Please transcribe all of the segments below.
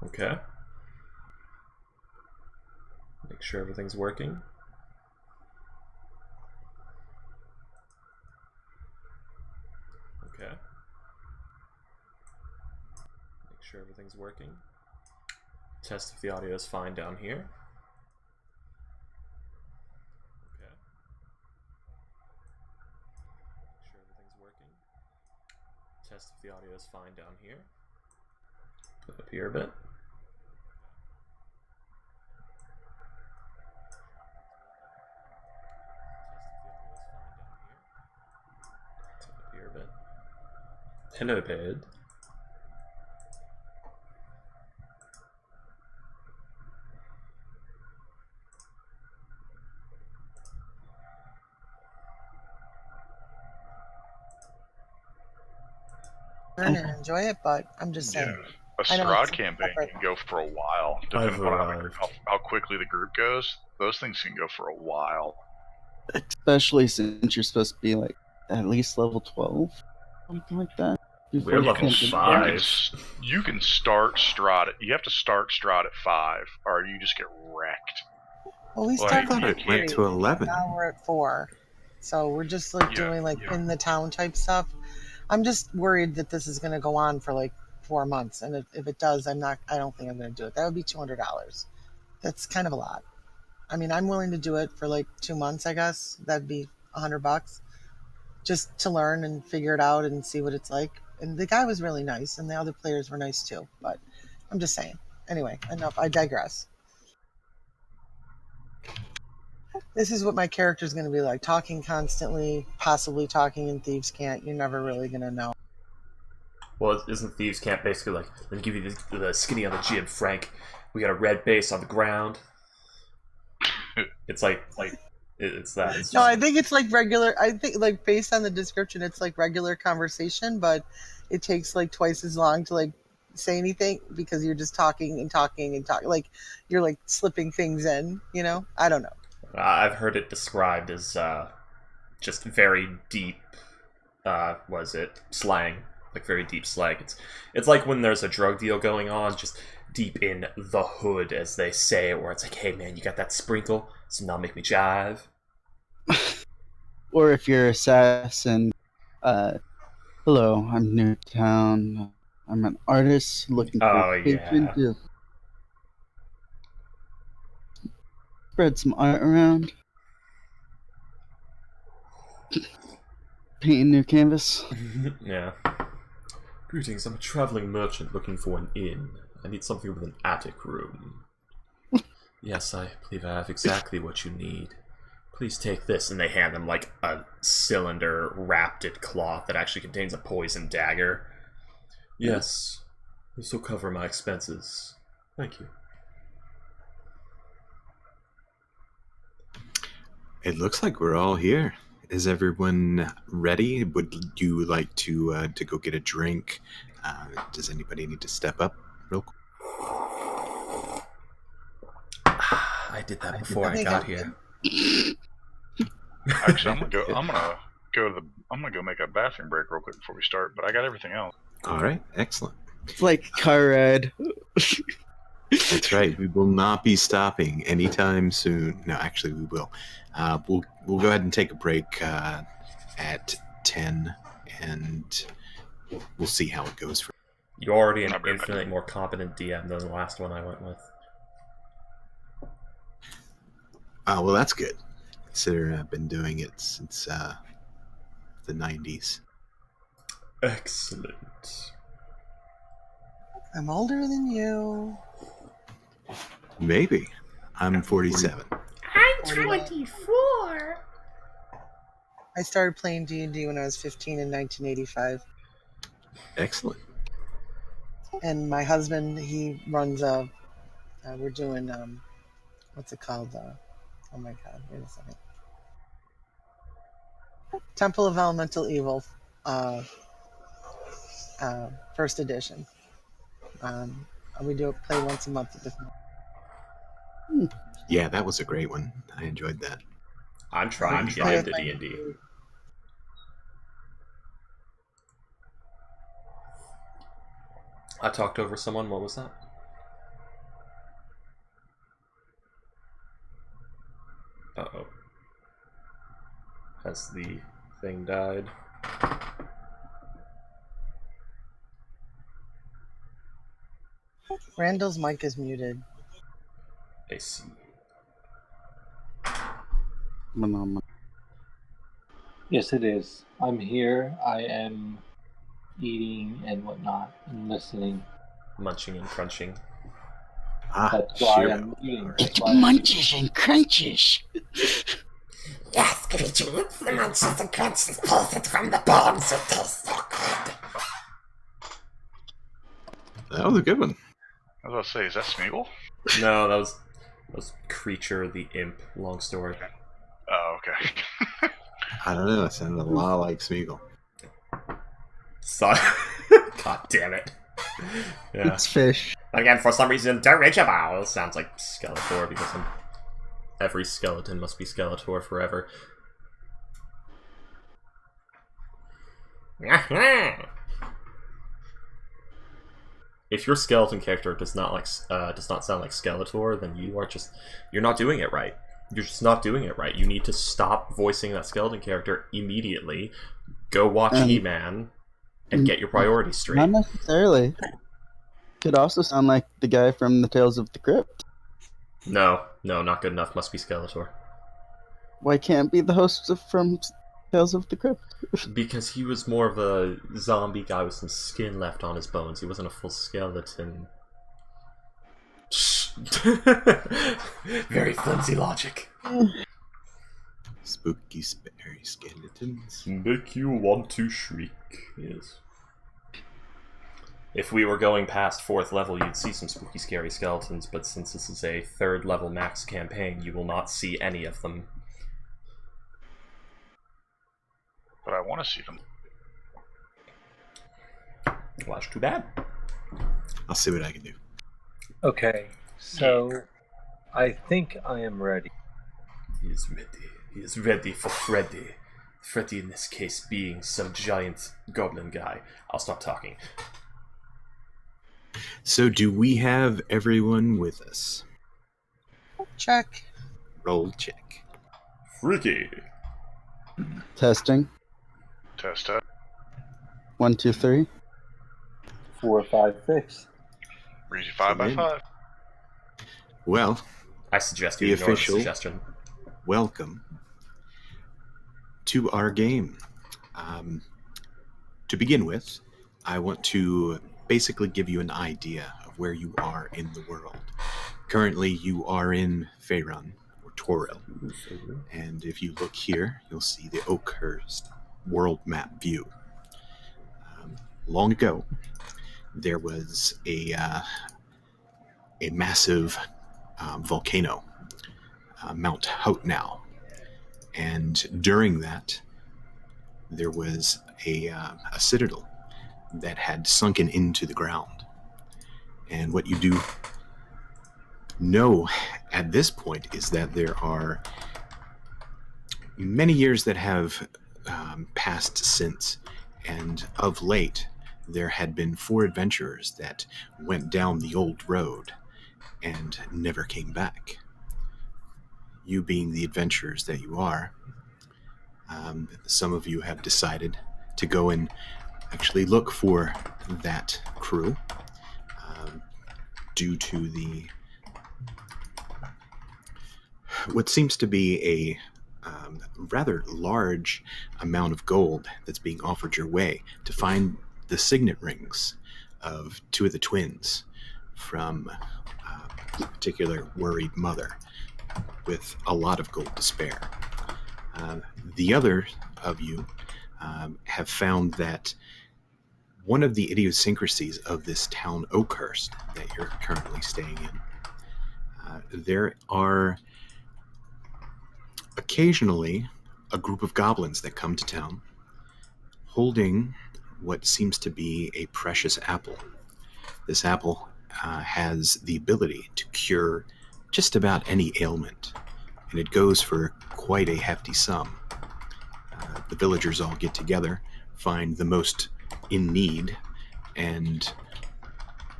Okay. Make sure everything's working. Okay. Make sure everything's working. Test if the audio is fine down here. Okay. Make sure everything's working. Test if the audio is fine down here. Put up here a bit. Here a bit. Hello, bed. Learn and enjoy it, but I'm just saying. A Strahd campaign can go for a while, depending on how quickly the group goes. Those things can go for a while. Especially since you're supposed to be like at least level 12, something like that. We're level 5. You can start Strahd. You have to start Strahd at 5, or you just get wrecked. Well, we started it went to 11. Now we're at 4, so we're just like doing like in the town type stuff. I'm just worried that this is going to go on for like 4 months, and if it does, I don't think I'm going to do it. That would be $200. That's kind of a lot. I mean, I'm willing to do it for like 2 months, I guess. That'd be $100, just to learn and figure it out and see what it's like. And the guy was really nice, and the other players were nice too. But I'm just saying. Anyway, enough. I digress. This is what my character is going to be like, talking constantly, possibly talking in Thieves' Cant. You're never really going to know. Well, isn't Thieves' Cant basically like, let me give you the skinny on the G and Frank, we got a red base on the ground. It's like it's that. It's no, I think it's like regular. I think like based on the description, it's like regular conversation, but it takes like twice as long to like say anything because you're just talking and talking and talking. Like you're like slipping things in. You know, I don't know. I've heard it described as just very deep. Was it slang? Like very deep slang. It's like when there's a drug deal going on, just deep in the hood, as they say, where it's like, hey man, you got that sprinkle? So now make me jive. Or if you're assassin, hello, I'm new to town. I'm an artist looking for a patron to spread some art around. Paint a new canvas. Yeah. Greetings, I'm a traveling merchant looking for an inn. I need something with an attic room. Yes, I believe I have exactly what you need. Please take this. And they hand them like a cylinder wrapped in cloth that actually contains a poison dagger. Yes, this will cover my expenses. Thank you. It looks like we're all here. Is everyone ready? Would you like to go get a drink? Does anybody need to step up real quick? I did that before I got here. Actually, I'm gonna go make a bathroom break real quick before we start. But I got everything else. All right, excellent. It's like car ride. That's right. We will not be stopping anytime soon. No, actually, we will. We'll go ahead and take a break at 10, and we'll see how it goes. You're already an infinitely more competent DM than the last one I went with. Well, that's good. Considering I've been doing it since the 90s. Excellent. I'm older than you. Maybe. I'm 47. I'm 24. I started playing D&D when I was 15 in 1985. Excellent. And my husband, he runs we're doing, what's it called? Oh my God, wait a second. Temple of Elemental Evil, first edition. We play once a month at this moment. Yeah, that was a great one. I enjoyed that. I'm trying to get into D&D. I talked over someone. What was that? Uh-oh. Has the thing died? Randall's mic is muted. I see. Yes, it is. I'm here. I am eating and whatnot and listening. Munching and crunching. That's why sure. I'm eating. It munches and crunches. Yes, creature, it's the munches and crunches pulls it from the bones. It tastes so good. That was a good one. I was about to say, is that Smeagol? No, that was Creature the Imp. Long story. Oh, okay. I don't know. It sounded a lot like Smeagol. God damn it. Yeah. It's fish. Again, for some reason, dirigible sounds like Skeletor because every skeleton must be Skeletor forever. If your skeleton character does not sound like Skeletor, then you're not doing it right. You're just not doing it right. You need to stop voicing that skeleton character immediately. Go watch He-Man and get your priorities straight. Not necessarily. Could also sound like the guy from the Tales of the Crypt. No, not good enough. Must be Skeletor. Why can't it be the host from Tales of the Crypt? Because he was more of a zombie guy with some skin left on his bones. He wasn't a full skeleton. Very flimsy logic. Spooky, scary skeletons. Make you want to shriek. Yes. If we were going past 4th level, you'd see some spooky, scary skeletons, but since this is a 3rd level max campaign, you will not see any of them. But I want to see them. Well, that's too bad. I'll see what I can do. Okay, so I think I am ready. He is ready. He is ready for Freddy. Freddy in this case being some giant goblin guy. I'll stop talking. So, do we have everyone with us? Check. Roll check. Freaky. Testing. Test. 1, 2, 3. 4, 5, 6. Read 5 by 5. Well, I suggest the you ignore the official suggestion. welcome to our game. To begin with, I want to basically give you an idea of where you are in the world. Currently, you are in Faerun, or Toril. And if you look here, you'll see the Oakhurst world map view. Long ago, there was a massive volcano, Mount Hotnow. And during that, there was a citadel that had sunken into the ground. And what you do know at this point is that there are many years that have passed since, and of late there had been 4 adventurers that went down the old road and never came back. You being the adventurers that you are, some of you have decided to go and actually look for that crew due to what seems to be a rather large amount of gold that's being offered your way to find the signet rings of 2 of the twins from a particular worried mother with a lot of gold to spare. The other of you have found that one of the idiosyncrasies of this town Oakhurst that you're currently staying in, there are occasionally a group of goblins that come to town holding what seems to be a precious apple. This apple has the ability to cure just about any ailment, and it goes for quite a hefty sum. The villagers all get together, find the most in need, and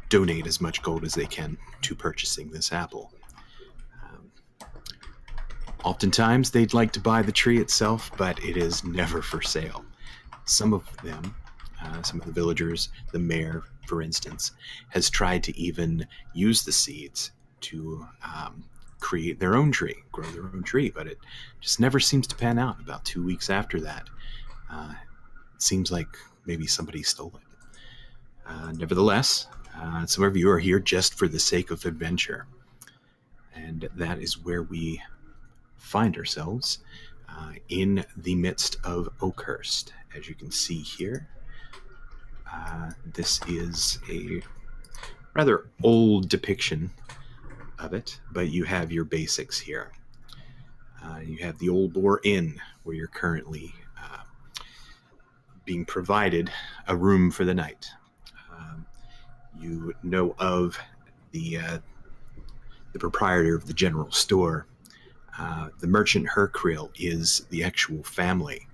donate as much gold as they can to purchasing this apple. Oftentimes, they'd like to buy the tree itself, but it is never for sale. Some of them, some of the villagers, the mayor, for instance, has tried to even use the seeds to create their own tree, grow their own tree, but it just never seems to pan out. About 2 weeks after that, it seems like maybe somebody stole it. Nevertheless, some of you are here just for the sake of adventure, and that is where we find ourselves in the midst of Oakhurst. As you can see here, this is a rather old depiction of it, but you have your basics here. You have the Old Boar Inn, where you're currently being provided a room for the night. You know of the proprietor of the general store. The merchant Hercrill is the actual family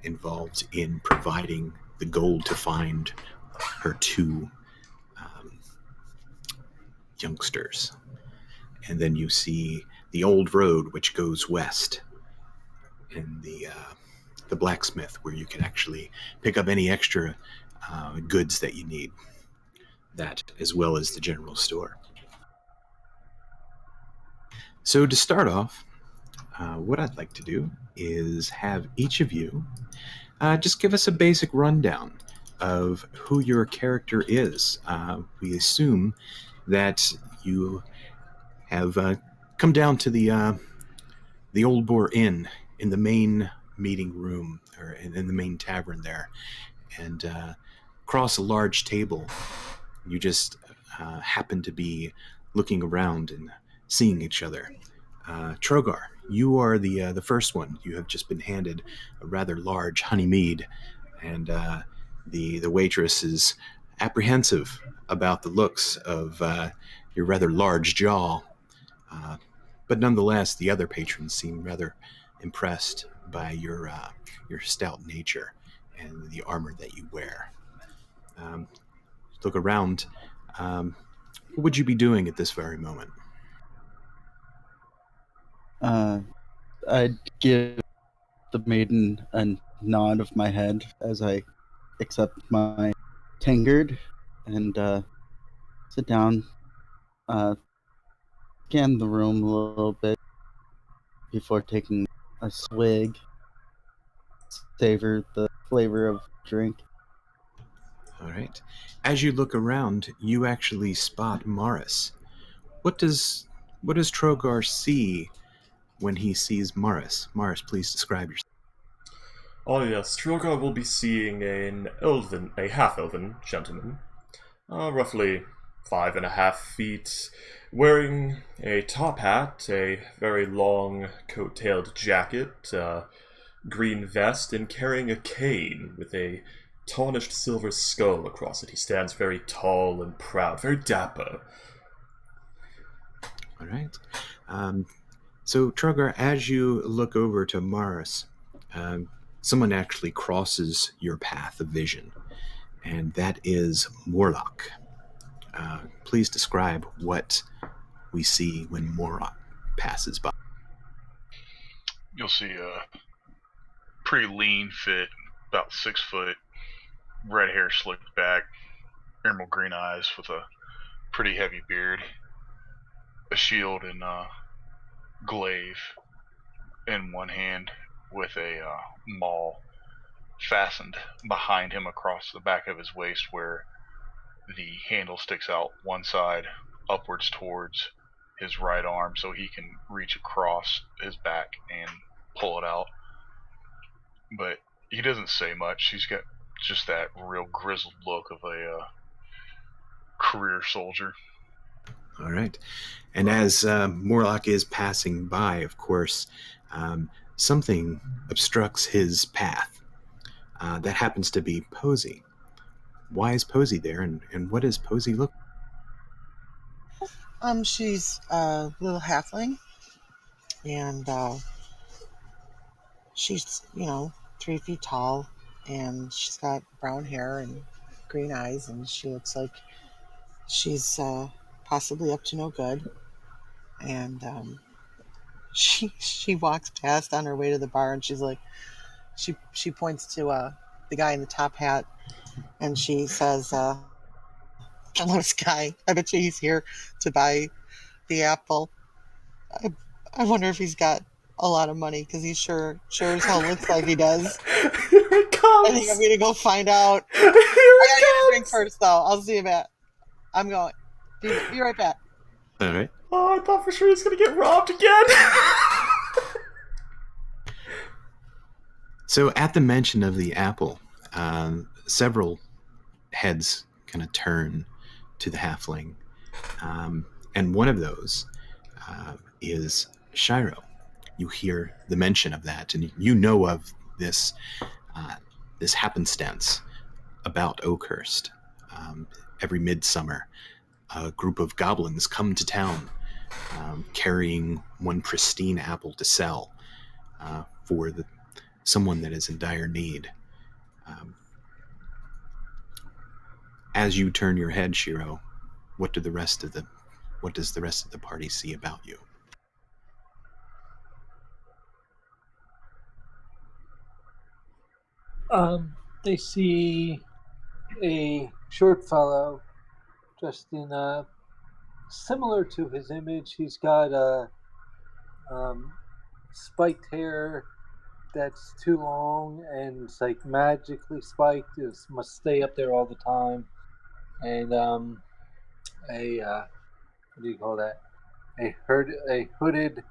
involved in providing the gold to find her two youngsters. And then you see the old road which goes west, and the blacksmith where you can actually pick up any extra goods that you need. That, as well as the general store. So to start off, what I'd like to do is have each of you just give us a basic rundown of who your character is. We assume that you have come down to the Old Boar Inn in the main meeting room, or in the main tavern there, and across a large table, you just happen to be looking around and seeing each other. Trogar, you are the first one. You have just been handed a rather large honey mead, and the waitress is apprehensive about the looks of your rather large jaw. But nonetheless, the other patrons seem rather impressed by your stout nature and the armor that you wear. Look around. What would you be doing at this very moment? I'd give the maiden a nod of my head as I accept my tankard and sit down, scan the room a little bit before taking a swig, savor the flavor of drink. All right. As you look around, you actually spot Morris. What does Trogar see when he sees Morris? Morris, please describe yourself. Oh yes, Trogar will be seeing a half-elven gentleman, roughly 5.5 feet, wearing a top hat, a very long coat-tailed jacket, green vest, and carrying a cane with a tarnished silver skull across it. He stands very tall and proud, very dapper. All right. So, Trogar, as you look over to Morris, someone actually crosses your path of vision, and that is Morlock. Please describe what we see when Morlock passes by. You'll see a pretty lean, fit, about 6 foot, red hair slicked back, emerald green eyes with a pretty heavy beard, a shield and glaive in one hand with a maul fastened behind him across the back of his waist, where the handle sticks out one side upwards towards his right arm so he can reach across his back and pull it out. But he doesn't say much. He's got just that real grizzled look of a career soldier. All right. And as Morlock is passing by, of course, something obstructs his path. That happens to be Posey. Why is Posey there, and what does Posey look like? She's a little halfling, and she's 3 feet tall, and she's got brown hair and green eyes, and she looks like she's possibly up to no good. And she walks past on her way to the bar, and she's like, she points to the guy in the top hat, and she says, "Hello, this guy. I bet you he's here to buy the apple. I, I wonder if he's got a lot of money because he sure as hell looks like he does. Here it comes. I think I'm gonna go find out. Here I gotta get a it drink comes. first, though. I'll see you back. I'm going. Be right back." All right. Oh, I thought for sure he's gonna get robbed again. So at the mention of the apple, several heads kind of turn to the halfling, and one of those is Shiro. You hear the mention of that, and you know of this this happenstance about Oakhurst. Every midsummer, a group of goblins come to town carrying one pristine apple to sell for someone that is in dire need. As you turn your head, Shiro, what does the rest of the party see about you? They see a short fellow dressed in similar to his image. He's got a spiked hair that's too long and it's like magically spiked. It must stay up there all the time. And what do you call that? A hooded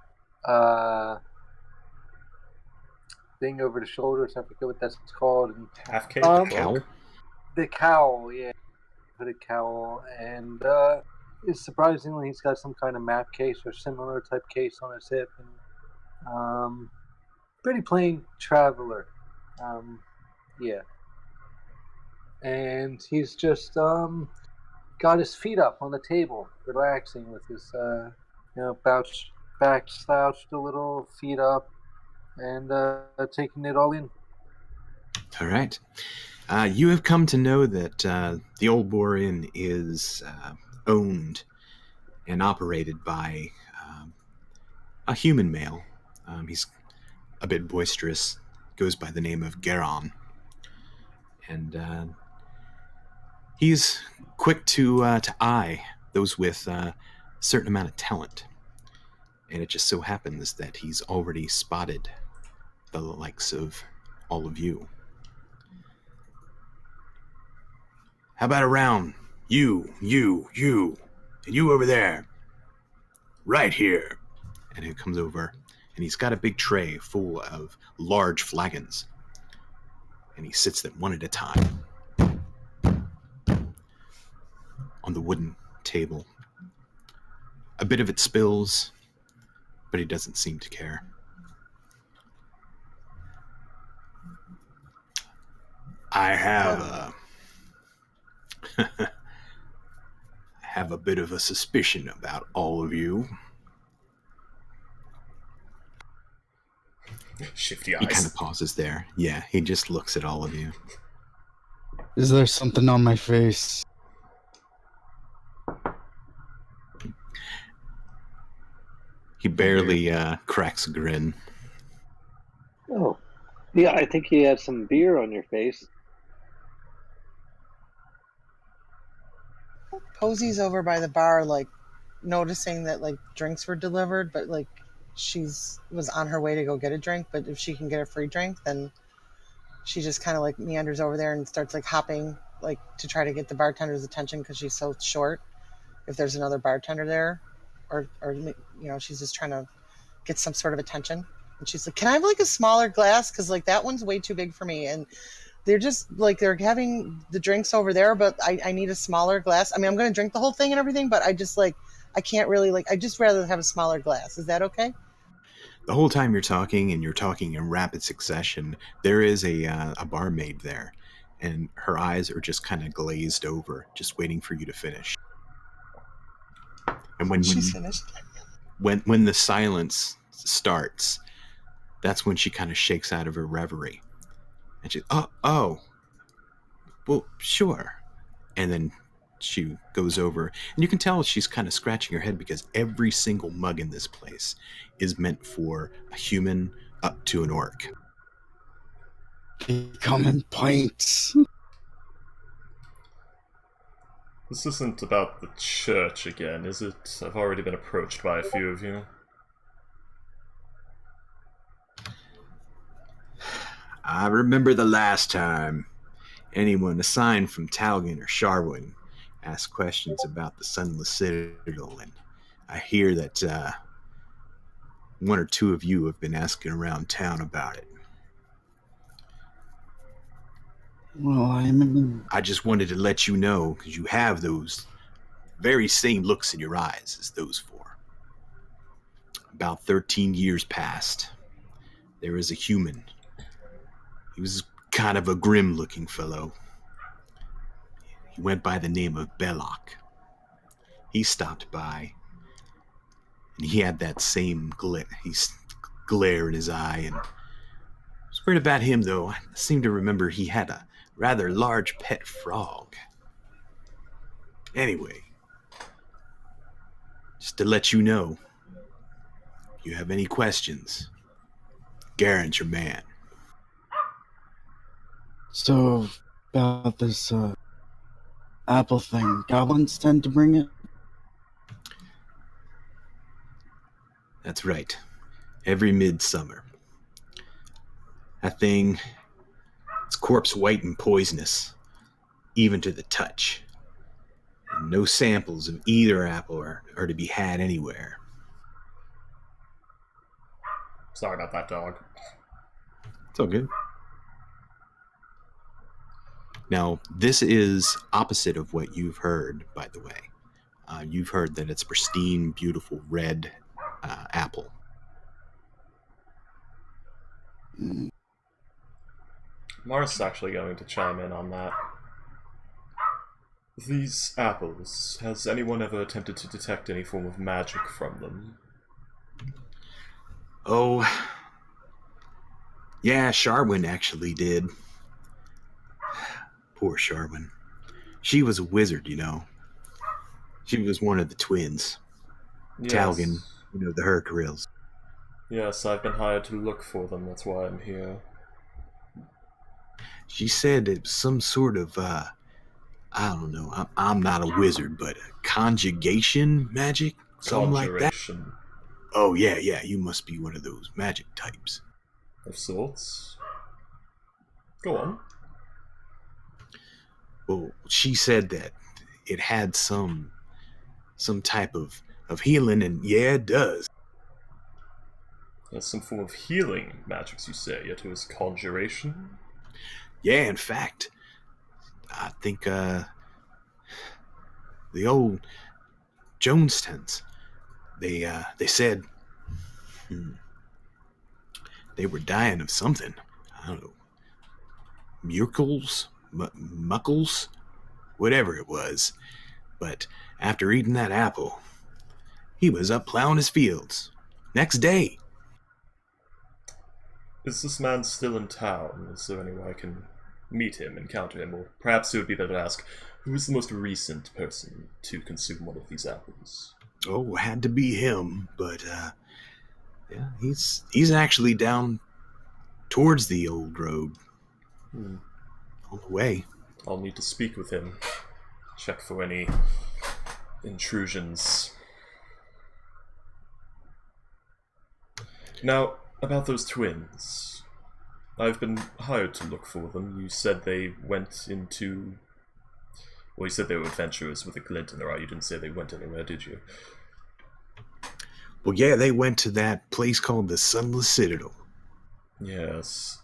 thing over the shoulders. I forget what that's called. And, Half cape. Cowl? The cowl, yeah, hooded cowl, and surprisingly he's got some kind of map case or similar type case on his hip, and pretty plain traveler, yeah. And he's just got his feet up on the table, relaxing with his back slouched a little, feet up, and taking it all in. All right. You have come to know that the Old Boar Inn is owned and operated by a human male. He's a bit boisterous, goes by the name of Garon. And he's quick to eye those with a certain amount of talent. And it just so happens that he's already spotted the likes of all of you. How about a round? You, and you over there. Right here. And he comes over, and he's got a big tray full of large flagons. And he sits them one at a time on the wooden table. A bit of it spills, but he doesn't seem to care. I have a bit of a suspicion about all of you. Shifty He kind eyes. of pauses there. Yeah, he just looks at all of you. Is there something on my face? He barely cracks a grin. Oh, yeah, I think you had some beer on your face. Posy's over by the bar, like noticing that like drinks were delivered, but like was on her way to go get a drink. But if she can get a free drink, then she just kind of like meanders over there and starts like hopping, like to try to get the bartender's attention because she's so short. If there's another bartender there, or she's just trying to get some sort of attention. And she's like, "Can I have like a smaller glass? Because like that one's way too big for me." And they're just like they're having the drinks over there, but I need a smaller glass. I mean, I'm going to drink the whole thing and everything, but I just like I can't really like. I just rather have a smaller glass. Is that okay? The whole time you're talking, and you're talking in rapid succession, there is a barmaid there, and her eyes are just kind of glazed over, just waiting for you to finish. And when She's finished. When the silence starts, that's when she kind of shakes out of her reverie. And she, oh, well, sure. And then she goes over, and you can tell she's kind of scratching her head because every single mug in this place is meant for a human up to an orc. They come in pints. This isn't about the church again, is it? I've already been approached by a few of you. I remember the last time anyone assigned from Talgan or Sharwin asked questions about the Sunless Citadel, and I hear that one or two of you have been asking around town about it. Well, I just wanted to let you know, because you have those very same looks in your eyes as those four. About 13 years passed. There is a human. He was kind of a grim-looking fellow. He went by the name of Belloc. He stopped by, and he had that same glare in his eye, and I was worried about him, though. I seem to remember he had a rather large pet frog. Anyway, just to let you know, if you have any questions, Garen's your man. So, about this apple thing, goblins tend to bring it? That's right. Every midsummer. That thing, it's corpse white and poisonous, even to the touch. And no samples of either apple are to be had anywhere. Sorry about that, dog. It's all good. Now, this is opposite of what you've heard, by the way. You've heard that it's pristine, beautiful, red apple. Mars is actually going to chime in on that. These apples, has anyone ever attempted to detect any form of magic from them? Oh, yeah, Sharwin actually did. Poor Sharwin. She was a wizard, you know. She was one of the twins. Yes. Talgan, the Hercules. Yes, I've been hired to look for them, that's why I'm here. She said it was some sort of, I don't know, I'm not a wizard, but a conjugation magic? Something like that? Conjuration. Oh, yeah, you must be one of those magic types. Of sorts. Go on. Well, she said that it had some type of healing, and yeah, it does. There's some form of healing magics, you say, yet it was conjuration? Yeah, in fact, I think, the old Jonestons, they said they were dying of something. I don't know. Muckles? Whatever it was. But after eating that apple, he was up plowing his fields. Next day. Is this man still in town? Is there any way I can meet him, encounter him, or perhaps it would be better to ask, who is the most recent person to consume one of these apples? Oh, had to be him, but, yeah, he's actually down towards the old road. On the way. I'll need to speak with him. Check for any intrusions. Now, about those twins. I've been hired to look for them. You said they went into... Well, you said they were adventurers with a glint in their eye. You didn't say they went anywhere, did you? Well, yeah, they went to that place called the Sunless Citadel. Yes.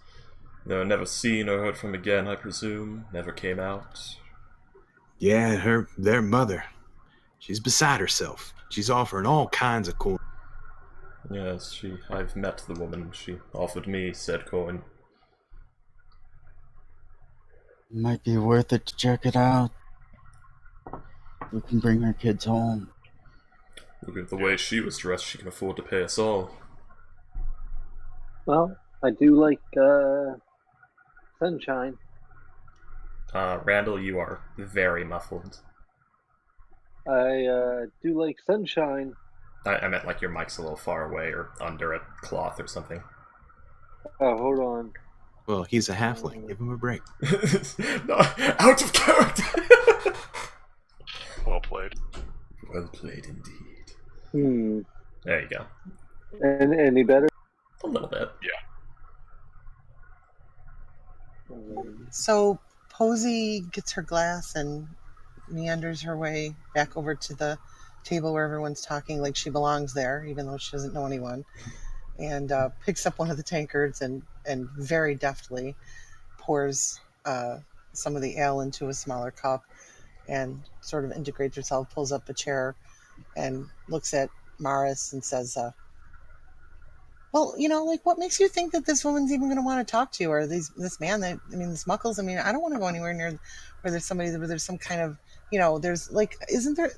They were never seen or heard from again, I presume. Never came out. Yeah, their mother. She's beside herself. She's offering all kinds of coin. Yes, I've met the woman. She offered me said coin. Might be worth it to check it out. We can bring our kids home. Look at the way she was dressed, she can afford to pay us all. Well, I do like sunshine. Randall, you are very muffled. I do like sunshine. I meant like your mic's a little far away or under a cloth or something. Oh, hold on. Well, he's a halfling. Give him a break. No, out of character! Well played. Well played indeed. There you go. And any better? A little bit. So Posey gets her glass and meanders her way back over to the table where everyone's talking like she belongs there, even though she doesn't know anyone, and picks up one of the tankards and very deftly pours some of the ale into a smaller cup and sort of integrates herself, pulls up a chair and looks at Maris and says, well, like, what makes you think that this woman's even going to want to talk to you, or this man this Muckles? I mean, I don't want to go anywhere near where there's some kind of, there's like, isn't there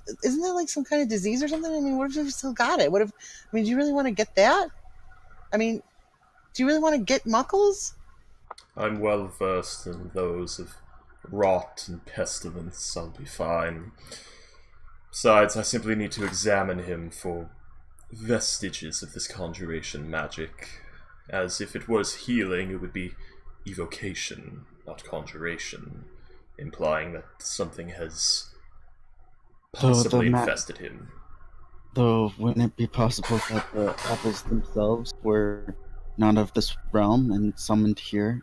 like some kind of disease or something? I mean, what if you've still got it? Do you really want to get that? I mean, do you really want to get Muckles? I'm well versed in those of rot and pestilence. I'll be fine. Besides, I simply need to examine him for vestiges of this conjuration magic. As if it was healing, it would be evocation, not conjuration, implying that something has possibly infested him. Though, wouldn't it be possible that the apples themselves were not of this realm and summoned here?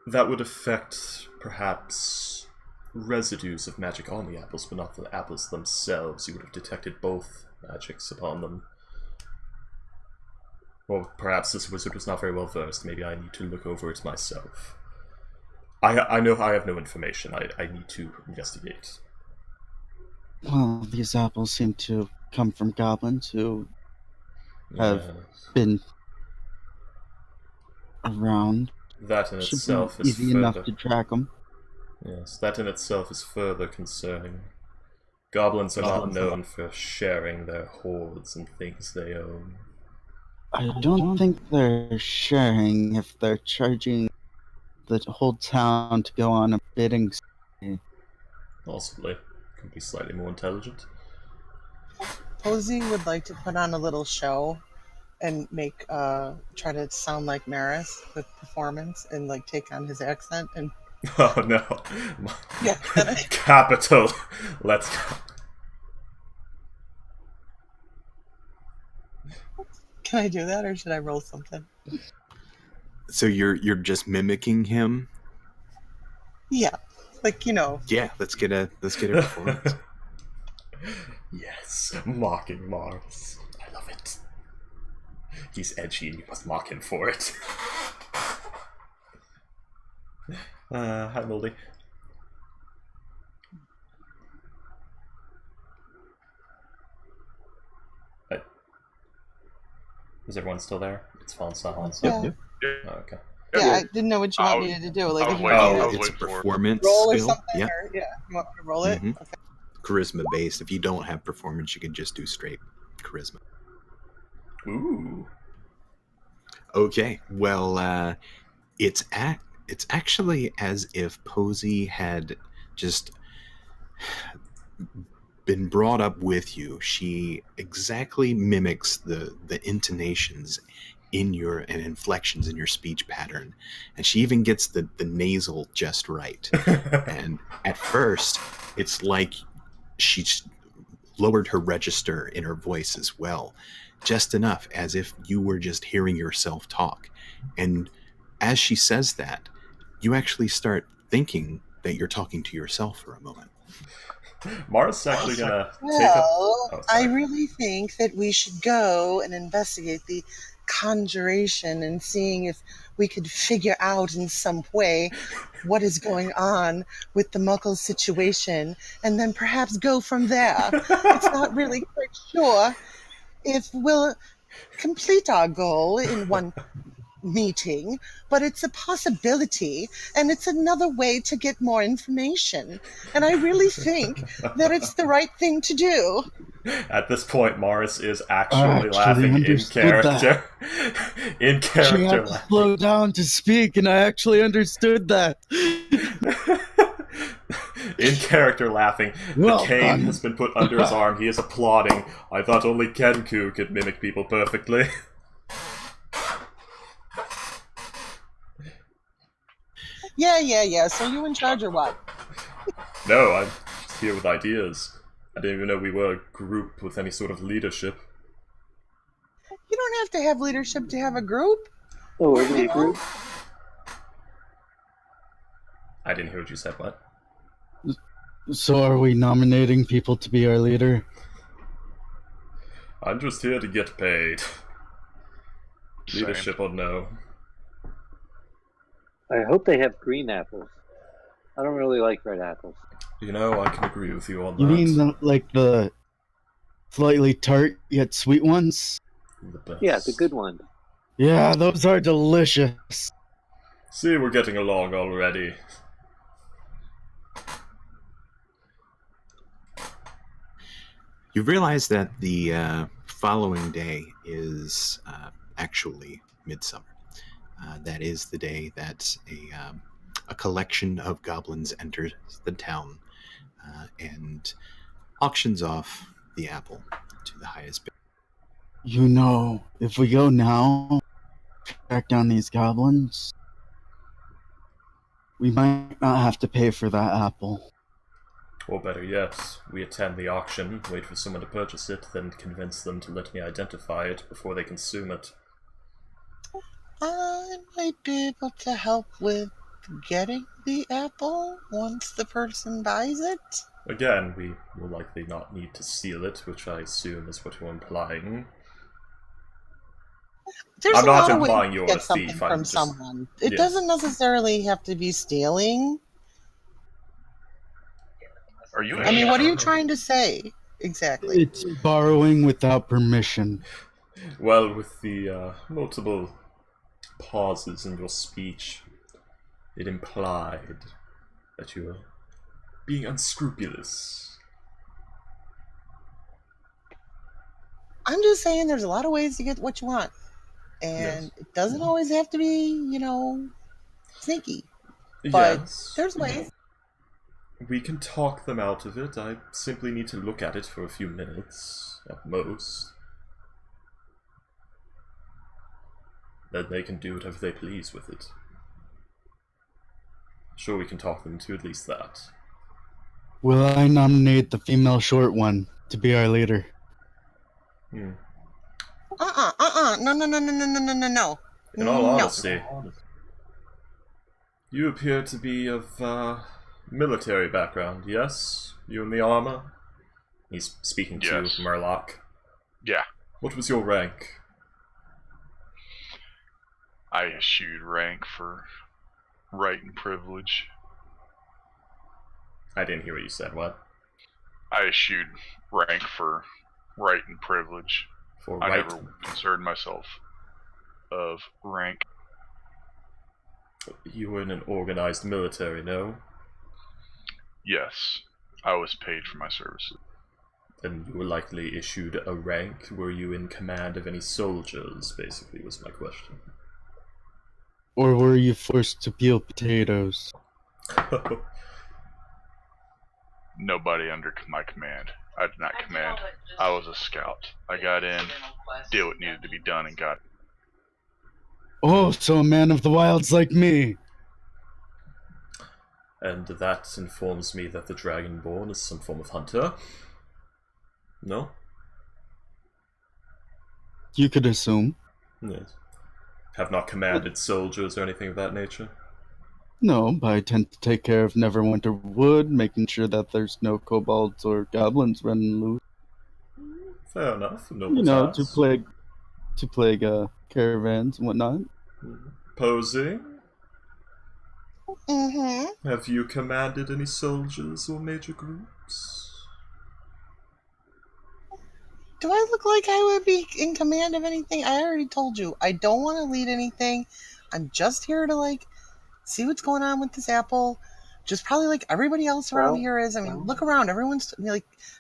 That would affect, perhaps, residues of magic on the apples, but not the apples themselves. You would have detected both magics upon them. Or perhaps this wizard was not very well versed. Maybe I need to look over it myself. I know I have no information. I need to investigate. Well, these apples seem to come from goblins who have been around. That in itself is easy enough to track them. Yes, that in itself is further concerning. Goblins are not known for sharing their hoards and things they own. I don't think they're sharing if they're charging the whole town to go on a bidding spree. Possibly. Could be slightly more intelligent. Posey would like to put on a little show and try to sound like Maris with performance and like take on his accent and oh no. Yeah. Capital. Let's go. Can I do that or should I roll something? So you're just mimicking him? Yeah. Like, Yeah, let's get a performance. Yes, mocking Mars. I love it. He's edgy and you must mock him for it. Hi, Moldy. Hi. Is everyone still there? It's fallen silence. Yeah. Oh, okay. Yeah, I didn't know what you want me to do. Like, if you It's a performance roll or skill. something, Yeah. or, you want me to roll it? Mhm. Okay. Charisma based. If you don't have performance, you can just do straight charisma. Ooh. Okay. Well, it's actually as if Posey had just been brought up with you. She exactly mimics the intonations in your and inflections in your speech pattern, and she even gets the nasal just right. And at first, it's like she's lowered her register in her voice as well, just enough as if you were just hearing yourself talk. And as she says that, you actually start thinking that you're talking to yourself for a moment. Mara's actually gonna I really think that we should go and investigate the conjuration and seeing if we could figure out in some way what is going on with the Muggles situation, and then perhaps go from there. It's not really quite sure if we'll complete our goal in one meeting, but it's a possibility, and it's another way to get more information. And I really think that it's the right thing to do. At this point, Morris is actually laughing in character. In character. She had to slow down to speak, and I actually understood that. In character laughing. Well the cane done. has been put under his arm. He is applauding. I thought only Kenku could mimic people perfectly. Yeah. So you in charge or what? No, I'm just here with ideas. I didn't even know we were a group with any sort of leadership. You don't have to have leadership to have a group. Oh, we're the group. I didn't hear what you said, what? So are we nominating people to be our leader? I'm just here to get paid. Same. Leadership or no. I hope they have green apples. I don't really like red apples. You know, I can agree with you on You that. mean the slightly tart yet sweet ones? The best. Yeah, the good one. Yeah, those are delicious. See, we're getting along already. You realize that the following day is actually midsummer. That is the day that a collection of goblins enters the town and auctions off the apple to the highest bidder. You know, if we go now, track down these goblins, we might not have to pay for that apple. Or better yet, we attend the auction, wait for someone to purchase it, then convince them to let me identify it before they consume it. I might be able to help with getting the apple once the person buys it. Again, we will likely not need to steal it, which I assume is what you're implying. There's I'm a not lot of implying ways you're to a get something thief, from I'm just- someone. It Yes. doesn't necessarily have to be stealing. Are you? I mean, what are you trying to say exactly? It's borrowing without permission. Well, with the multiple pauses in your speech, it implied that you were being unscrupulous. I'm just saying there's a lot of ways to get what you want. And Yes. it doesn't always have to be, sneaky. But Yes, there's ways. we can talk them out of it. I simply need to look at it for a few minutes, at most. Then they can do whatever they please with it. Sure, we can talk them into at least that. Will I nominate the female short one to be our leader? Hmm. No. In all No. honesty, you appear to be of military background, yes? You in the armor? He's speaking to Yes. Murloc. Yeah, What was your rank? I eschewed rank for right and privilege. I didn't hear what you said, what? I eschewed rank for right and privilege. For I right... never concerned myself of rank. You were in an organized military, no? Yes, I was paid for my services. Then you were likely issued a rank. Were you in command of any soldiers, basically, was my question. Or were you forced to peel potatoes? Nobody under my command. I did not command. I was a scout. I got in, did what needed to be done, and got. Oh, so a man of the wilds like me. And that informs me that the Dragonborn is some form of hunter. No? You could assume. Yes. Have not commanded soldiers or anything of that nature? No, but I tend to take care of Neverwinter Wood, making sure that there's no kobolds or goblins running loose. Fair enough. Noble You know, task. to plague caravans and whatnot. Posing? Mm-hmm. Have you commanded any soldiers or major groups? Do I look like I would be in command of anything? I already told you. I don't want to lead anything. I'm just here to, see what's going on with this apple. Just probably like everybody else around here is. I mean, look around. Everyone's,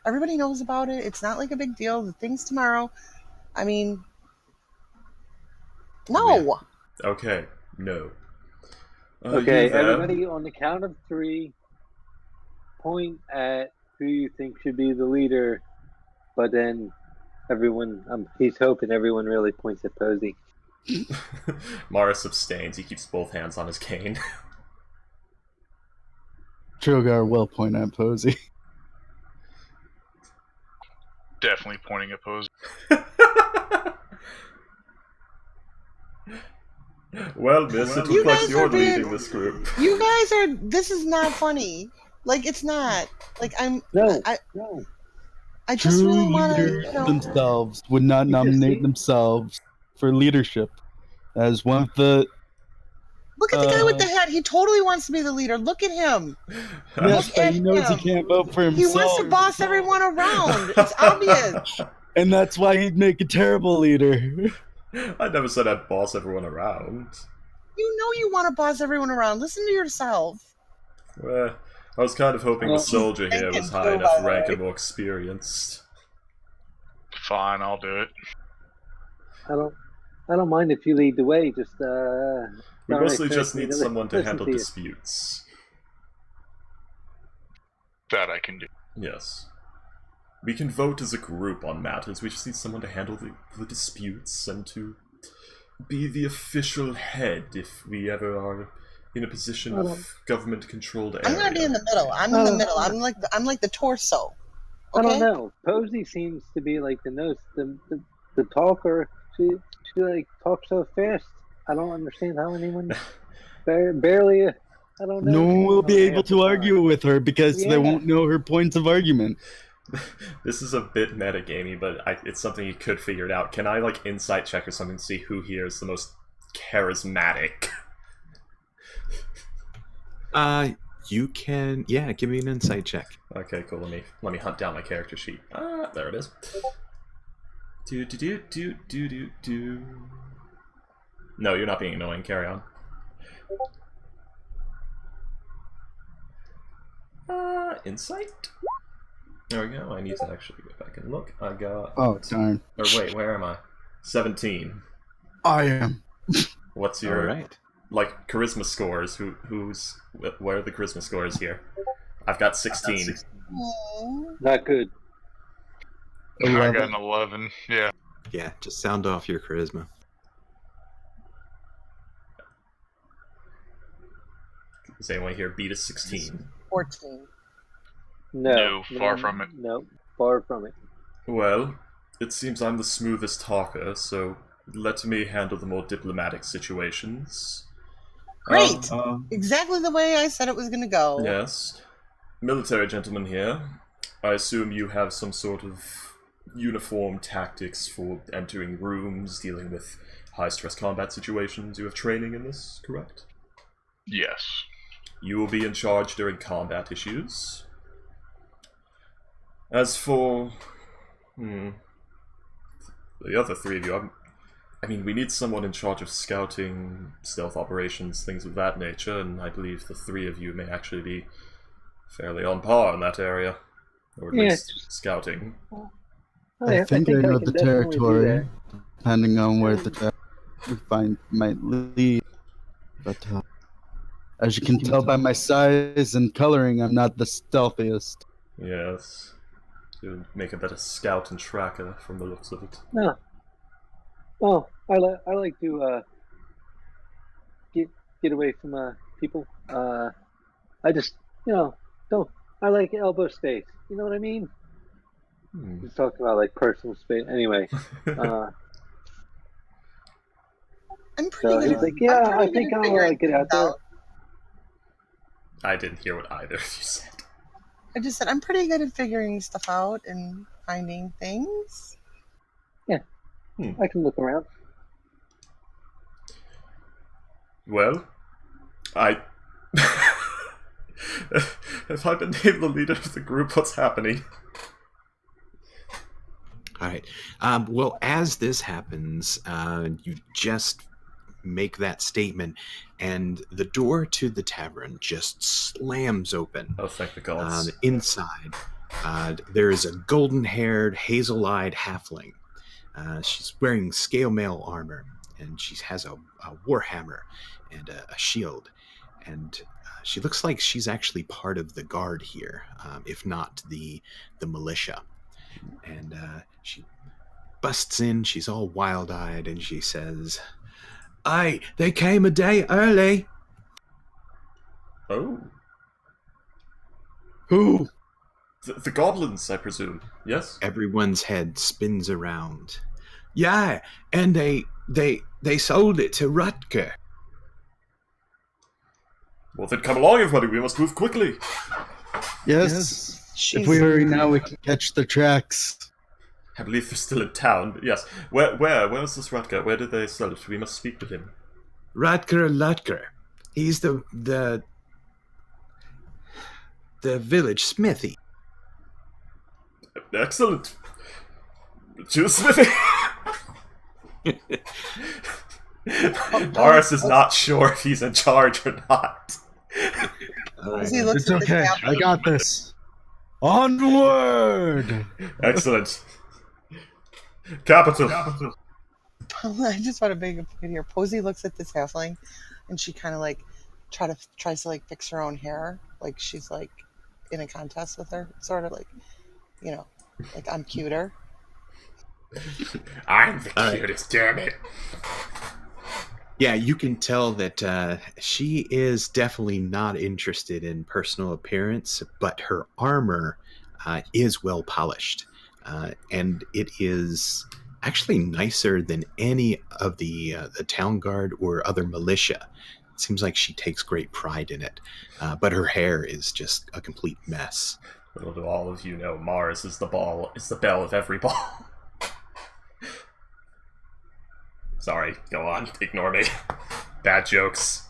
everybody knows about it. It's not like a big deal. The thing's tomorrow. I mean, no. Okay, no. Okay, you there? everybody on the count of 3. point at who you think should be the leader, but then everyone, he's hoping everyone really points at Posey. Morris abstains. He keeps both hands on his cane. Drogar will point at Posey. Definitely pointing at Posey. Well, miss, it You looks like guys you're are being- leading this group. You guys are. This is not funny. Like, it's not. Like, No. I just True really want leaders to. themselves would not You just nominate see- themselves for leadership as one of the. Look at the guy with the hat. He totally wants to be the leader. Look at him. Yes, Look but at he knows he him. can't vote for He himself. wants to boss everyone around. It's obvious. And that's why he'd make a terrible leader. I never said I'd boss everyone around. You know you want to boss everyone around. Listen to yourself. Well, I was kind of hoping the soldier here was high Thank you, enough by the rank way. and more experienced. Fine, I'll do it. I don't mind if you lead the way. Just We don't mostly expect just me need to someone to listen handle to you. disputes. That I can do. Yes. We can vote as a group on matters, we just need someone to handle the disputes and to be the official head if we ever are in a position of government-controlled area. I'm gonna be in the middle. I'm in the middle. I'm like the torso. I Okay? don't know. Posey seems to be like the talker. She like talks so fast. I don't understand how anyone barely. I don't know. No one will be able half the to time. argue with her because they Yeah. won't know her points of argument. This is a bit metagamey, but it's something you could figure it out. Can I, like, insight check or something to see who here is the most charismatic? You can, yeah, give me an insight check. Okay, cool. Let me hunt down my character sheet. Ah, there it is. Do. No, you're not being annoying. Carry on. Insight? There we go. I need to actually go back and look. I got... Oh, darn. Or wait, where am I? 17. I am. What's your... Alright. Like, charisma scores? Where are the charisma scores here? I've got 16. Aw. Not good. I 11. got an 11. Yeah. Yeah, just sound off your charisma. Does anyone here beat a 16? 14. No, far from it. No, far from it. Well, it seems I'm the smoothest talker, so let me handle the more diplomatic situations. Great. Exactly the way I said it was gonna go. Yes. Military gentleman here. I assume you have some sort of uniform tactics for entering rooms, dealing with high-stress combat situations. You have training in this, correct? Yes. You will be in charge during combat issues. As for... the other three of you, I mean, we need someone in charge of scouting, stealth operations, things of that nature, and I believe the three of you may actually be fairly on par in that area. Or at Yeah, least scouting. I think I know can the definitely do territory, depending on where the we might lead. But as you can tell by my size and coloring, I'm not the stealthiest. Yes. To make a better scout and tracker from the looks of it. No. Well, I like to get away from people. I just don't. I like elbow space. You know what I mean? Just talking about like personal space. Anyway, I'm so pretty he's good. like, yeah, I'm I pretty think good at I'll figuring get out things there. out. I didn't hear what either of you said. I just said I'm pretty good at figuring stuff out and finding things. I can look around. Well, have I been named the leader of the group? What's happening? All right. Well, as this happens, you just make that statement, and the door to the tavern just slams open. Oh, thank the gods. Inside, there is a golden-haired, hazel-eyed halfling. She's wearing scale mail armor, and she has a warhammer and a shield. and she looks like she's actually part of the guard here, if not the militia. And she busts in. She's all wild-eyed, and she says, "Aye, they came a day early." Oh. Who? The goblins, I presume. Yes? Everyone's head spins around. Yeah, and they sold it to Rutger. Well, then come along, everybody. We must move quickly. Yes. She's, If we hurry now, we can catch the tracks. I believe they're still in town, but yes. Where is this Rutger? Where did they sell it? We must speak with him. Rutger Lutger. He's the village smithy. Excellent. To the smithy. Morris is not sure if he's in charge or not. He looks It's at okay. this I got this. Onward! Excellent. Capital. I just want to make a point here. Posey looks at this halfling, and she kind of like tries to like fix her own hair, like she's like in a contest with her, sort of like, you know, like I'm cuter. I'm the cutest, damn it. Yeah, you can tell that she is definitely not interested in personal appearance, but her armor is well polished. And it is actually nicer than any of the town guard or other militia. It seems like she takes great pride in it. But her hair is just a complete mess. Little do all of you know, Mars is the belle of every ball. Sorry, go on. Ignore me. Bad jokes.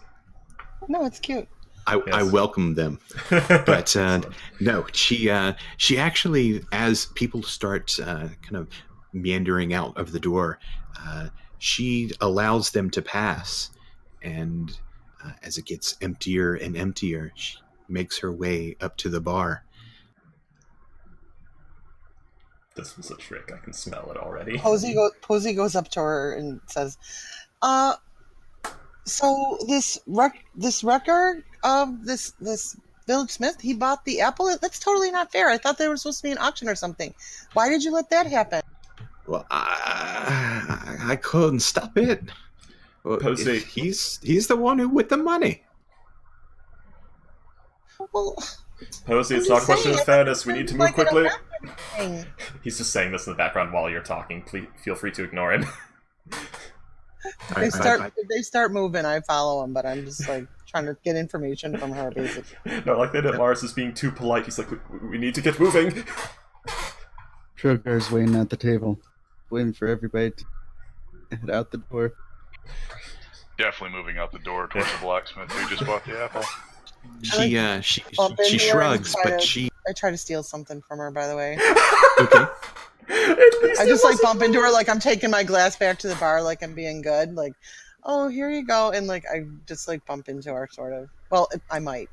No, it's cute. I welcome them, but no, she actually, as people start kind of meandering out of the door, she allows them to pass, and as it gets emptier and emptier, she makes her way up to the bar. This was a trick. I can smell it already. Posey goes up to her and says, so this wrecker of this village smith, he bought the apple? That's totally not fair. I thought there was supposed to be an auction or something. Why did you let that happen? Well, I couldn't stop it. Well, Posey. He's the one who with the money. Well, Posey, it's not a question of fairness. We need to move quickly. He's just saying this in the background while you're talking. Please feel free to ignore him. If they start moving, I follow them, but I'm just like trying to get information from her, basically. No, like they did. Mars is being too polite. He's like, we need to get moving. Sugar's waiting at the table, waiting for everybody to head out the door. Definitely moving out the door towards the blacksmith who just bought the apple. She shrugs, but I try to steal something from her, by the way. Okay. I just like bump into her, like I'm taking my glass back to the bar, like I'm being good, like, oh, here you go, and like I just like bump into her, sort of. Well, I might,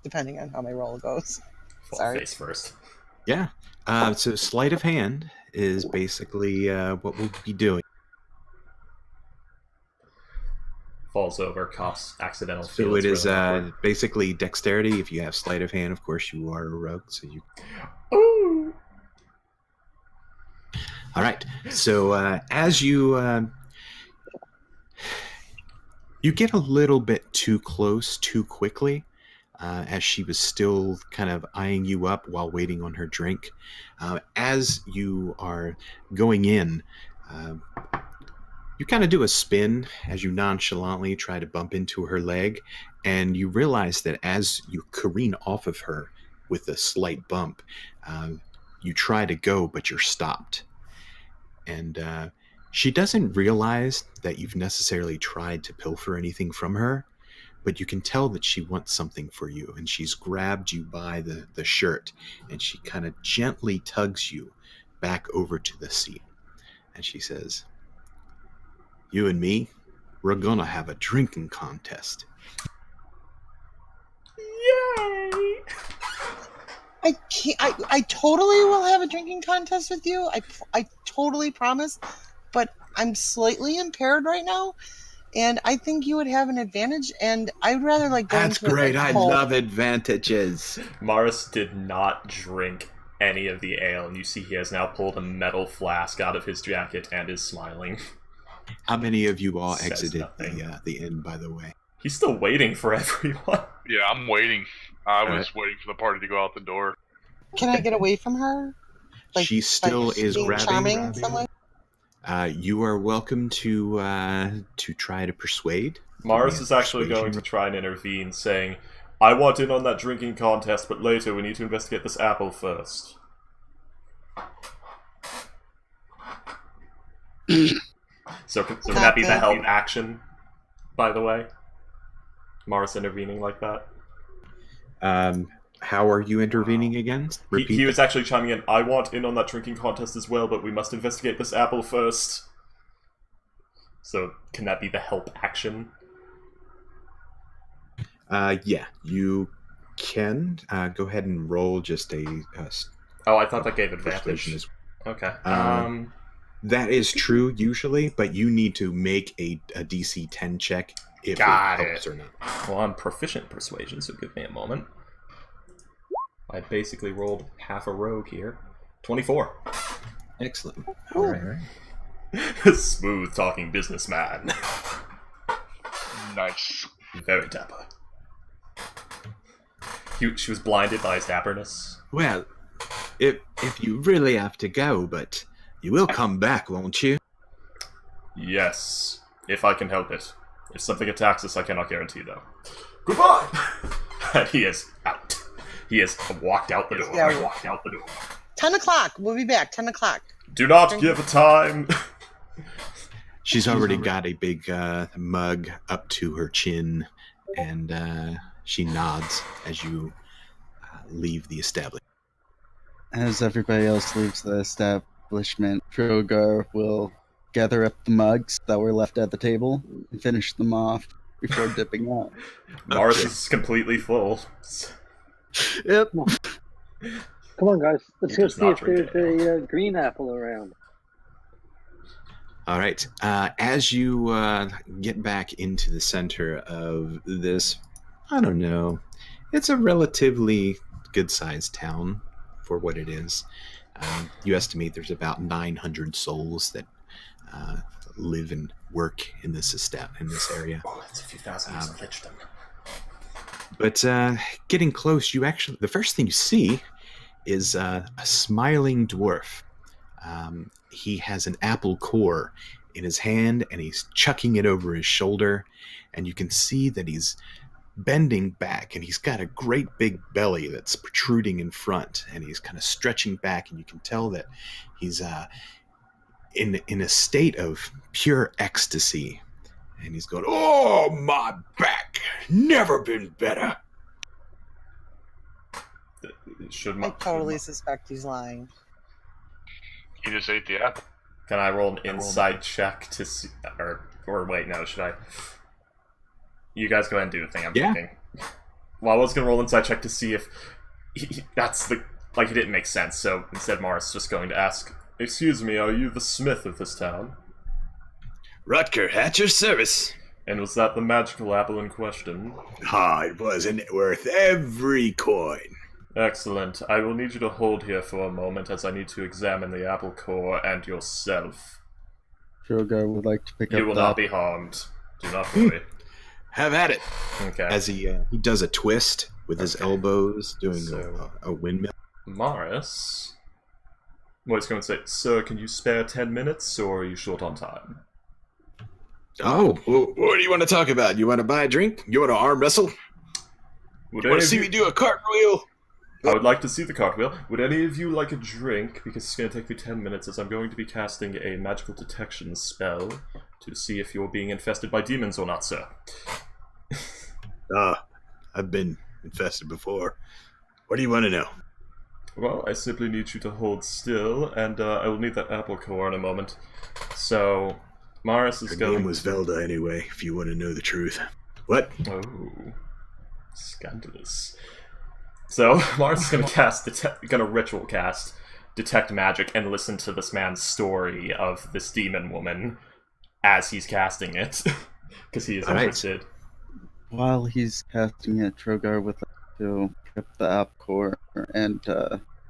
depending on how my roll goes. Sorry. Face first. Yeah. So sleight of hand is basically what we'll be doing. Falls over, coughs, accidental. So it is really basically dexterity. If you have sleight of hand, of course, you are a rogue. So you. Ooh. All right. So as you get a little bit too close too quickly, as she was still kind of eyeing you up while waiting on her drink. As you are going in, you kind of do a spin as you nonchalantly try to bump into her leg, and you realize that as you careen off of her with a slight bump, you try to go, but you're stopped. And she doesn't realize that you've necessarily tried to pilfer anything from her, but you can tell that she wants something for you, and she's grabbed you by the shirt, and she kind of gently tugs you back over to the seat. And she says, "You and me, we're gonna have a drinking contest." Yay! I totally will have a drinking contest with you. I totally promise, but I'm slightly impaired right now, and I think you would have an advantage. And I'd rather like go That's into great. it. I love advantages. Morris did not drink any of the ale, and you see he has now pulled a metal flask out of his jacket and is smiling. How many of you all Says exited nothing. the inn, by the way? He's still waiting for everyone. Yeah, I'm waiting. I was Alright. waiting for the party to go out the door. Can I get away from her? Like, She still by is being grabbing. charming in some way? You are welcome to try to persuade. Morris Give me is a actually persuasion going to try and intervene, saying, I want in on that drinking contest, but later we need to investigate this apple first. So can that be the help action, by the way? Morris intervening like that? How are you intervening again? Repeat. He was actually chiming in, I want in on that drinking contest as well, but we must investigate this apple first. So can that be the help action? Yeah, you can. Go ahead and roll just a Oh, I thought that gave persuasion advantage. as Okay. That is true usually, but you need to make a DC 10 check if Got it helps it. or not. Well, I'm proficient in persuasion, so give me a moment. I basically rolled half a rogue here. 24. Excellent. All right. Smooth talking businessman. Nice. Very dapper. She was blinded by his dapperness. Well, if you really have to go, but you will come back, won't you? Yes, if I can help it. If something attacks us, I cannot guarantee, though. Goodbye! And he is out. He has walked out the door. Yeah. Walked out the door. 10 o'clock. We'll be back. 10 o'clock. Do not give a time. She's already got a big mug up to her chin, and she nods as you leave the establishment. As everybody else leaves the establishment, Drogar will gather up the mugs that were left at the table and finish them off before dipping out. Morris is completely full. Yep. Come on, guys. Let's He go does see not if drink there's ale. a green apple around. All right. As you get back into the center of this, I don't know, it's a relatively good-sized town for what it is. You estimate there's about 900 souls that live and work in this area. Oh, that's a few thousand years of lichdom. But getting close, the first thing you see is a smiling dwarf. He has an apple core in his hand, and he's chucking it over his shoulder, and you can see that he's bending back, and he's got a great big belly that's protruding in front, and he's kind of stretching back, and you can tell that he's in a state of pure ecstasy. And he's going, "Oh, my back! Never been better!" I totally suspect he's lying. He just ate the apple. Can I roll an inside check to see... Or wait, no, should I... You guys go ahead and do the thing I'm Yeah. thinking. Well, I was going to roll an inside check to see if... that's the... Like, it didn't make sense, so instead Morris is just going to ask, "Excuse me, are you the smith of this town?" Rutger, at your service. And was that the magical apple in question? Ah, it wasn't worth every coin. Excellent. I will need you to hold here for a moment as I need to examine the apple core and yourself. Drogar would like to pick You up will that. not be harmed. Do not worry. Have at it. Okay. As he does a twist with his elbows, doing So- a windmill. Morris? Well, he's going to say, "Sir, can you spare 10 minutes, or are you short on time?" Oh, what do you want to talk about? You want to buy a drink? You want to arm wrestle? Would You any want to of see you- me do a cartwheel? I would like to see the cartwheel. Would any of you like a drink? Because it's going to take me 10 minutes, as I'm going to be casting a magical detection spell to see if you're being infested by demons or not, sir. I've been infested before. What do you want to know? Well, I simply need you to hold still, and I will need that apple core in a moment. So, Morris is Her going... name was Velda anyway, if you want to know the truth. What? Oh, scandalous. So, Morris is going to cast, going to ritual cast Detect Magic and listen to this man's story of this demon woman as he's casting it. Because he is All right. interested. While he's casting it, Trogar would like to trip the apple core and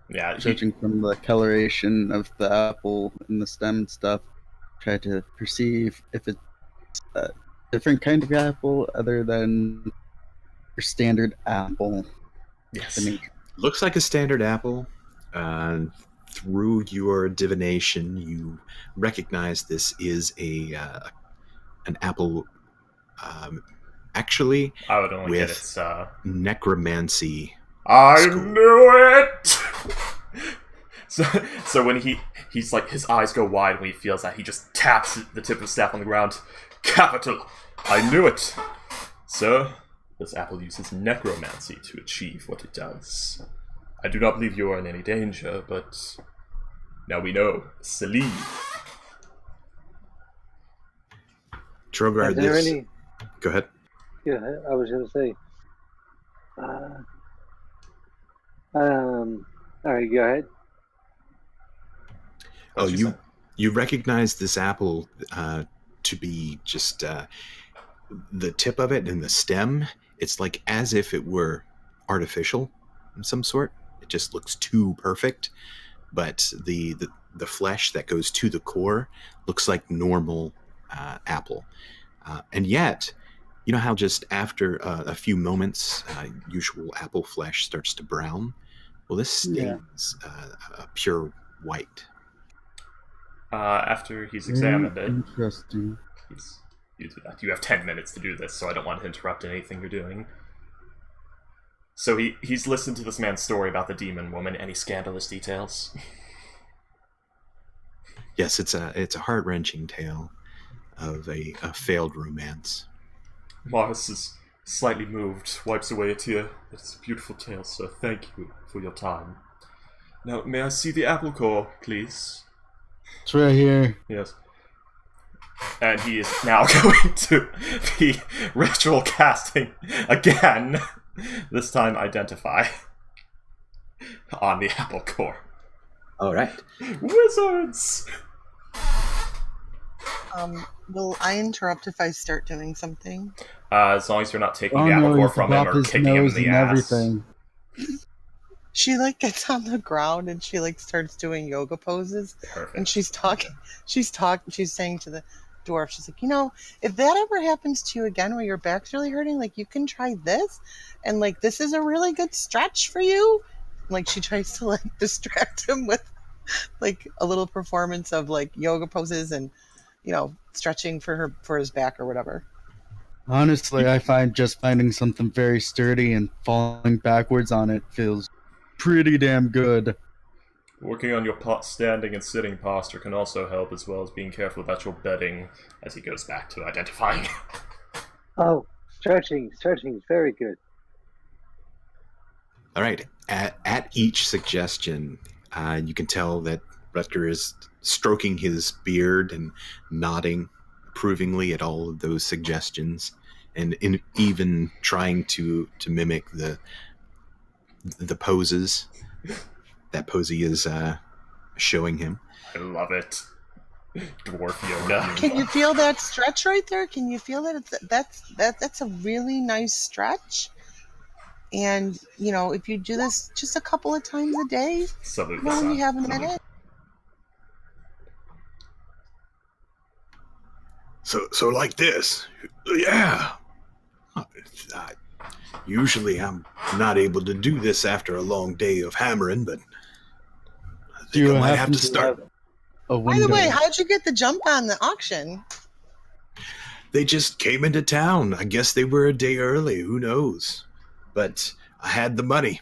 Yeah, judging from the coloration of the apple and the stem and stuff, try to perceive if it's a different kind of apple other than your standard apple. yes. Looks like a standard apple. Through your divination, you recognize this is an apple. Actually, I would only get with its. necromancy. I School. knew it. So when he's like, his eyes go wide when he feels that, he just taps the tip of his staff on the ground. Capital. I knew it. Sir, this apple uses necromancy to achieve what it does. I do not believe you are in any danger, but now we know. Salim. Trogar, Is there this. any? Go ahead. Yeah, I was gonna say. All right, go ahead. Oh, What'd you say? you recognize this apple to be just the tip of it and the stem. It's like as if it were artificial of some sort. It just looks too perfect. But the flesh that goes to the core looks like normal apple. And yet, you know how just after a few moments, usual apple flesh starts to brown? Well, this stays a pure white. After he's examined it, Interesting. you do that. You have 10 minutes to do this, so I don't want to interrupt anything you're doing. So he's listened to this man's story about the demon woman. Any scandalous details? Yes, it's a heart-wrenching tale of a failed romance. Morris is slightly moved, wipes away a tear. It's a beautiful tale, sir. Thank you for your time. Now, may I see the apple core, please? It's right here. Yes. And he is now going to be ritual casting again. This time, identify on the apple core. All right. Wizards! Will I interrupt if I start doing something? As long as you're not taking the apple core from him or kicking him in the ass. Everything. She like gets on the ground and she like starts doing yoga poses. Perfect. And she's saying to the dwarf, she's like, if that ever happens to you again where your back's really hurting, like you can try this, and like this is a really good stretch for you. Like she tries to like distract him with like a little performance of like yoga poses and stretching for his back or whatever. Honestly, I find just finding something very sturdy and falling backwards on it feels pretty damn good. Working on your standing and sitting posture can also help, as well as being careful about your bedding as he goes back to identifying. Oh, stretching is very good. All right. At each suggestion, you can tell that Rutger is stroking his beard and nodding approvingly at all of those suggestions, and even trying to mimic the poses that Posey is showing him. I love it. Dwarf yoga. Can you feel that stretch right there? Can you feel that? That's a really nice stretch. And if you do this just a couple of times a day, Salute when you have a minute. So like this, yeah. Usually I'm not able to do this after a long day of hammering, but I think I might have to start. By the way, how'd you get the jump on the auction? They just came into town. I guess they were a day early. Who knows? But I had the money,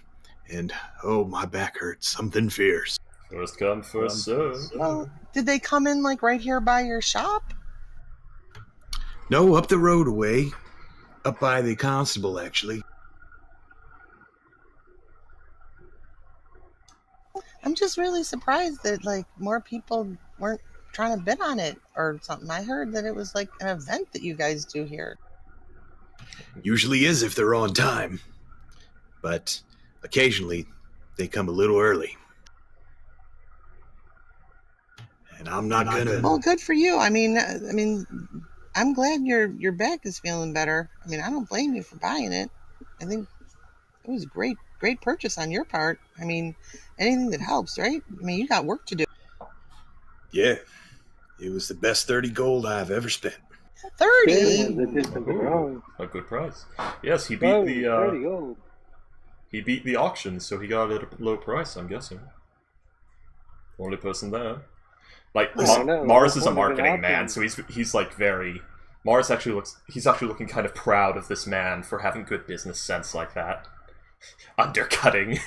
and oh, my back hurts. Something fierce. First come, first serve. Well, did they come in like right here by your shop? No, up the road away. Up by the constable, actually. I'm just really surprised that like more people weren't trying to bid on it or something. I heard that it was like an event that you guys do here. Usually is if they're on time. But occasionally they come a little early. And I'm not gonna... Well, good for you. I mean, I'm glad your back is feeling better. I mean, I don't blame you for buying it. I think it was a great purchase on your part. I mean, anything that helps, right? I mean, you got work to do. Yeah, it was the best 30 gold I've ever spent. 30. That did something wrong. A good price. Yes, he beat Whoa, the 30 gold. he beat the auction, so he got it at a low price. I'm guessing. Only person there. Like I don't know. Mars is a The whole point of an marketing man, auction- so he's like very. Mars actually looking kind of proud of this man for having good business sense like that. Undercutting.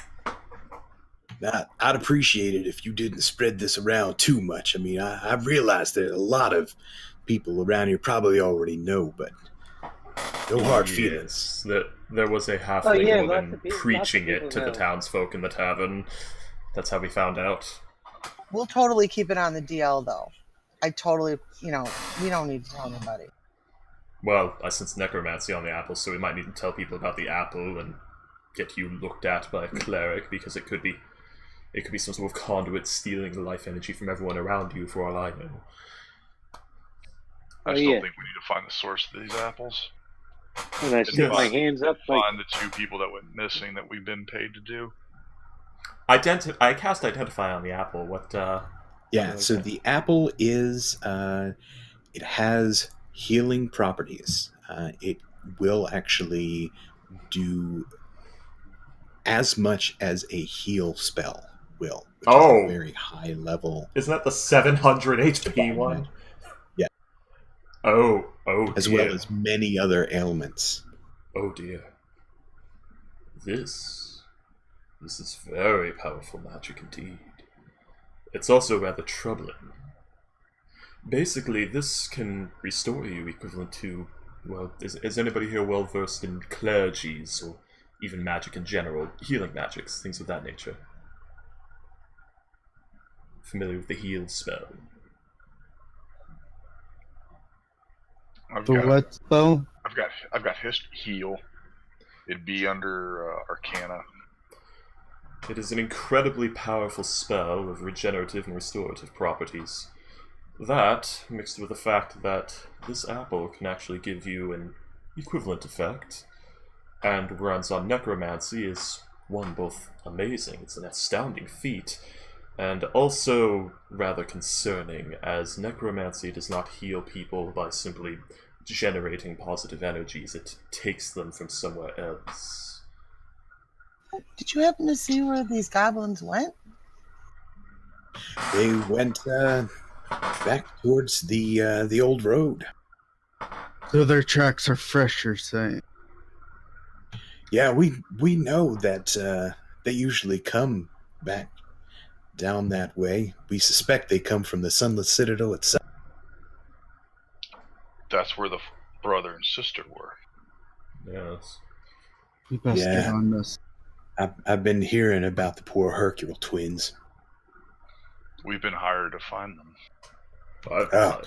I'd appreciate it if you didn't spread this around too much. I mean, I realize that a lot of people around here probably already know, but no hard feelings. Yes, there was a halfling yeah, woman lots of preaching people it to the know. townsfolk in the tavern. That's how we found out. We'll totally keep it on the DL though. I totally, we don't need to tell anybody. Well, I sense necromancy on the apple, so we might need to tell people about the apple and get you looked at by a cleric, because it could be some sort of conduit stealing the life energy from everyone around you, for all I know. I Oh, still yeah. think we need to find the source of these apples. And I stick my hands up like, Find the 2 people that went missing that we've been paid to do. I cast Identify on the apple. What, Yeah, so the apple is, it has healing properties. It will actually do as much as a heal spell will, which is a very high level. Isn't that the 700 HP one? Yeah. Oh, as dear. well as many other ailments. Oh dear. This is very powerful magic indeed. It's also rather troubling. Basically, this can restore you equivalent to, well, is anybody here well versed in clergies, or even magic in general, healing magics, things of that nature? Familiar with the heal spell? What spell? I've got heal. It'd be under Arcana. It is an incredibly powerful spell of regenerative and restorative properties. That, mixed with the fact that this apple can actually give you an equivalent effect, and runs on necromancy, is one, both amazing, it's an astounding feat, and also rather concerning, as necromancy does not heal people by simply generating positive energies, it takes them from somewhere else. Did you happen to see where these goblins went? They went back towards the old road. So their tracks are fresh, you're saying? Yeah, we know that they usually come back down that way. We suspect they come from the Sunless Citadel itself. That's where the brother and sister were. Yes. We best get on this. I've been hearing about the poor Hercule twins. We've been hired to find them. Well,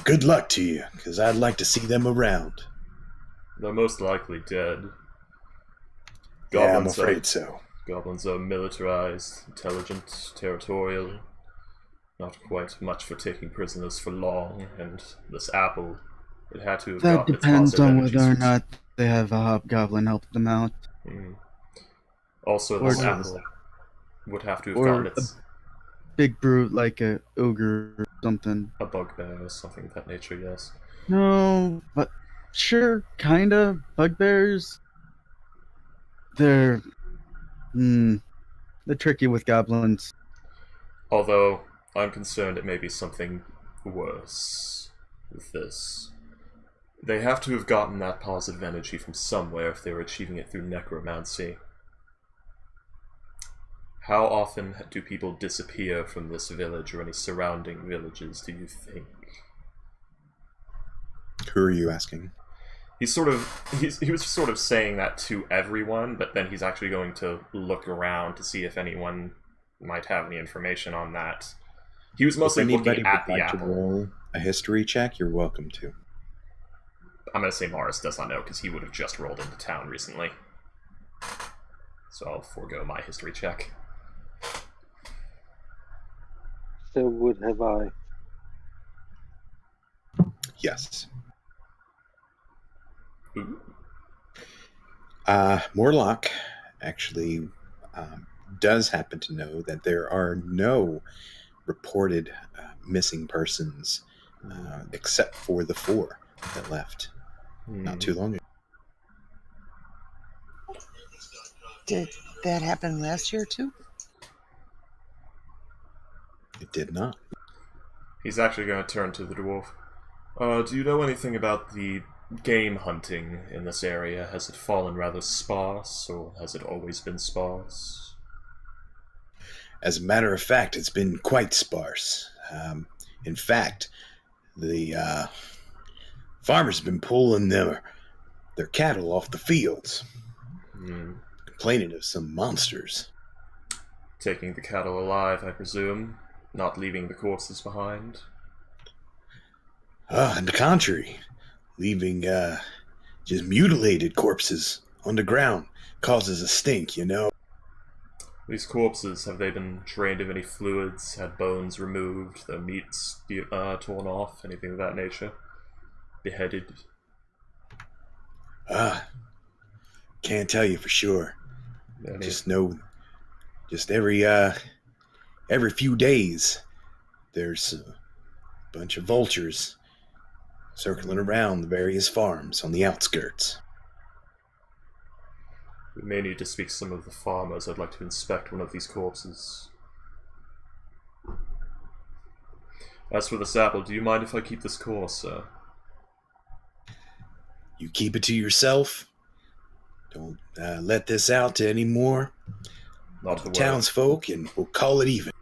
good luck to you, because I'd like to see them around. They're most likely dead. Yeah, I'm afraid so. Goblins are militarized, intelligent, territorial. Not quite much for taking prisoners for long, and this apple, it had to have That gotten its depends positive on whether or energies. not they have a hobgoblin help them out. Also, Or this just- apple would have to have or gotten a its big brute like a ogre or something. a bugbear or something of that nature, yes. No, but sure, kinda. Bugbears, they're tricky with goblins. Although, I'm concerned it may be something worse with this. They have to have gotten that positive energy from somewhere if they were achieving it through necromancy. How often do people disappear from this village or any surrounding villages, do you think? Who are you asking? He was sort of saying that to everyone, but then he's actually going to look around to see if anyone might have any information on that. He was mostly If anybody looking at would the like to apple. roll a history check, you're welcome to. I'm going to say Morris does not know, because he would have just rolled into town recently. So I'll forego my history check. so would have I. Yes. Ooh. Morlock actually does happen to know that there are no reported missing persons except for the 4 that left not too long ago. Did that happen last year too? It did not. He's actually going to turn to the dwarf. Do you know anything about the game hunting in this area? Has it fallen rather sparse, or has it always been sparse? As a matter of fact, it's been quite sparse. In fact, the farmers have been pulling their cattle off the fields, complaining of some monsters. Taking the cattle alive, I presume, not leaving the corpses behind. On the contrary, leaving just mutilated corpses on the ground causes a stink, you know. These corpses, have they been drained of any fluids, had bones removed, their meats torn off, anything of that nature? Beheaded? Can't tell you for sure. Just know, just every few days, there's a bunch of vultures circling around the various farms on the outskirts. We may need to speak to some of the farmers. I'd like to inspect one of these corpses. As for this apple, do you mind if I keep this core, sir? You keep it to yourself. Don't let this out to any more Not a word. townsfolk, and we'll call it even.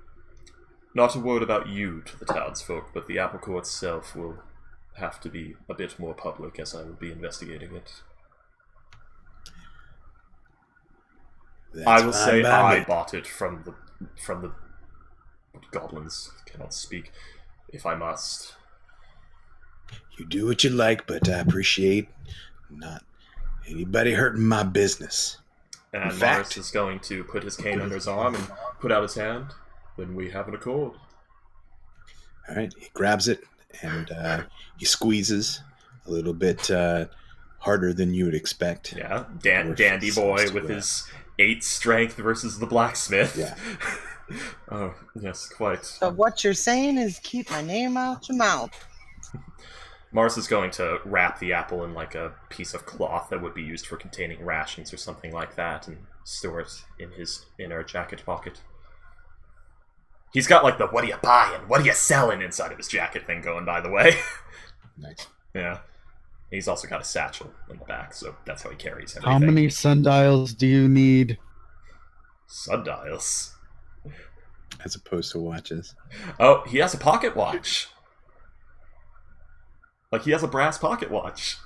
Not a word about you to the townsfolk, but the apple core itself will have to be a bit more public, as I will be investigating it. That's I will fine say by I me. bought it from the goblins. Cannot speak, if I must. You do what you like, but I appreciate not anybody hurting my business. And In Morris fact- is going to put his cane under his arm and put out his hand. Then we have an accord. All right, he grabs it and he squeezes a little bit harder than you would expect. Yeah, Dwarf dandy boy seems to, with his 8 strength versus the blacksmith. Yeah. Oh, yes, quite. So what you're saying is keep my name out your mouth. Mars is going to wrap the apple in like a piece of cloth that would be used for containing rations or something like that and store it in his inner jacket pocket. He's got like the what are you buying, what are you selling inside of his jacket thing going, by the way. Nice. Yeah. He's also got a satchel in the back, so that's how he carries everything. How many sundials do you need? Sundials? As opposed to watches. Oh, he has a pocket watch. Like, he has a brass pocket watch.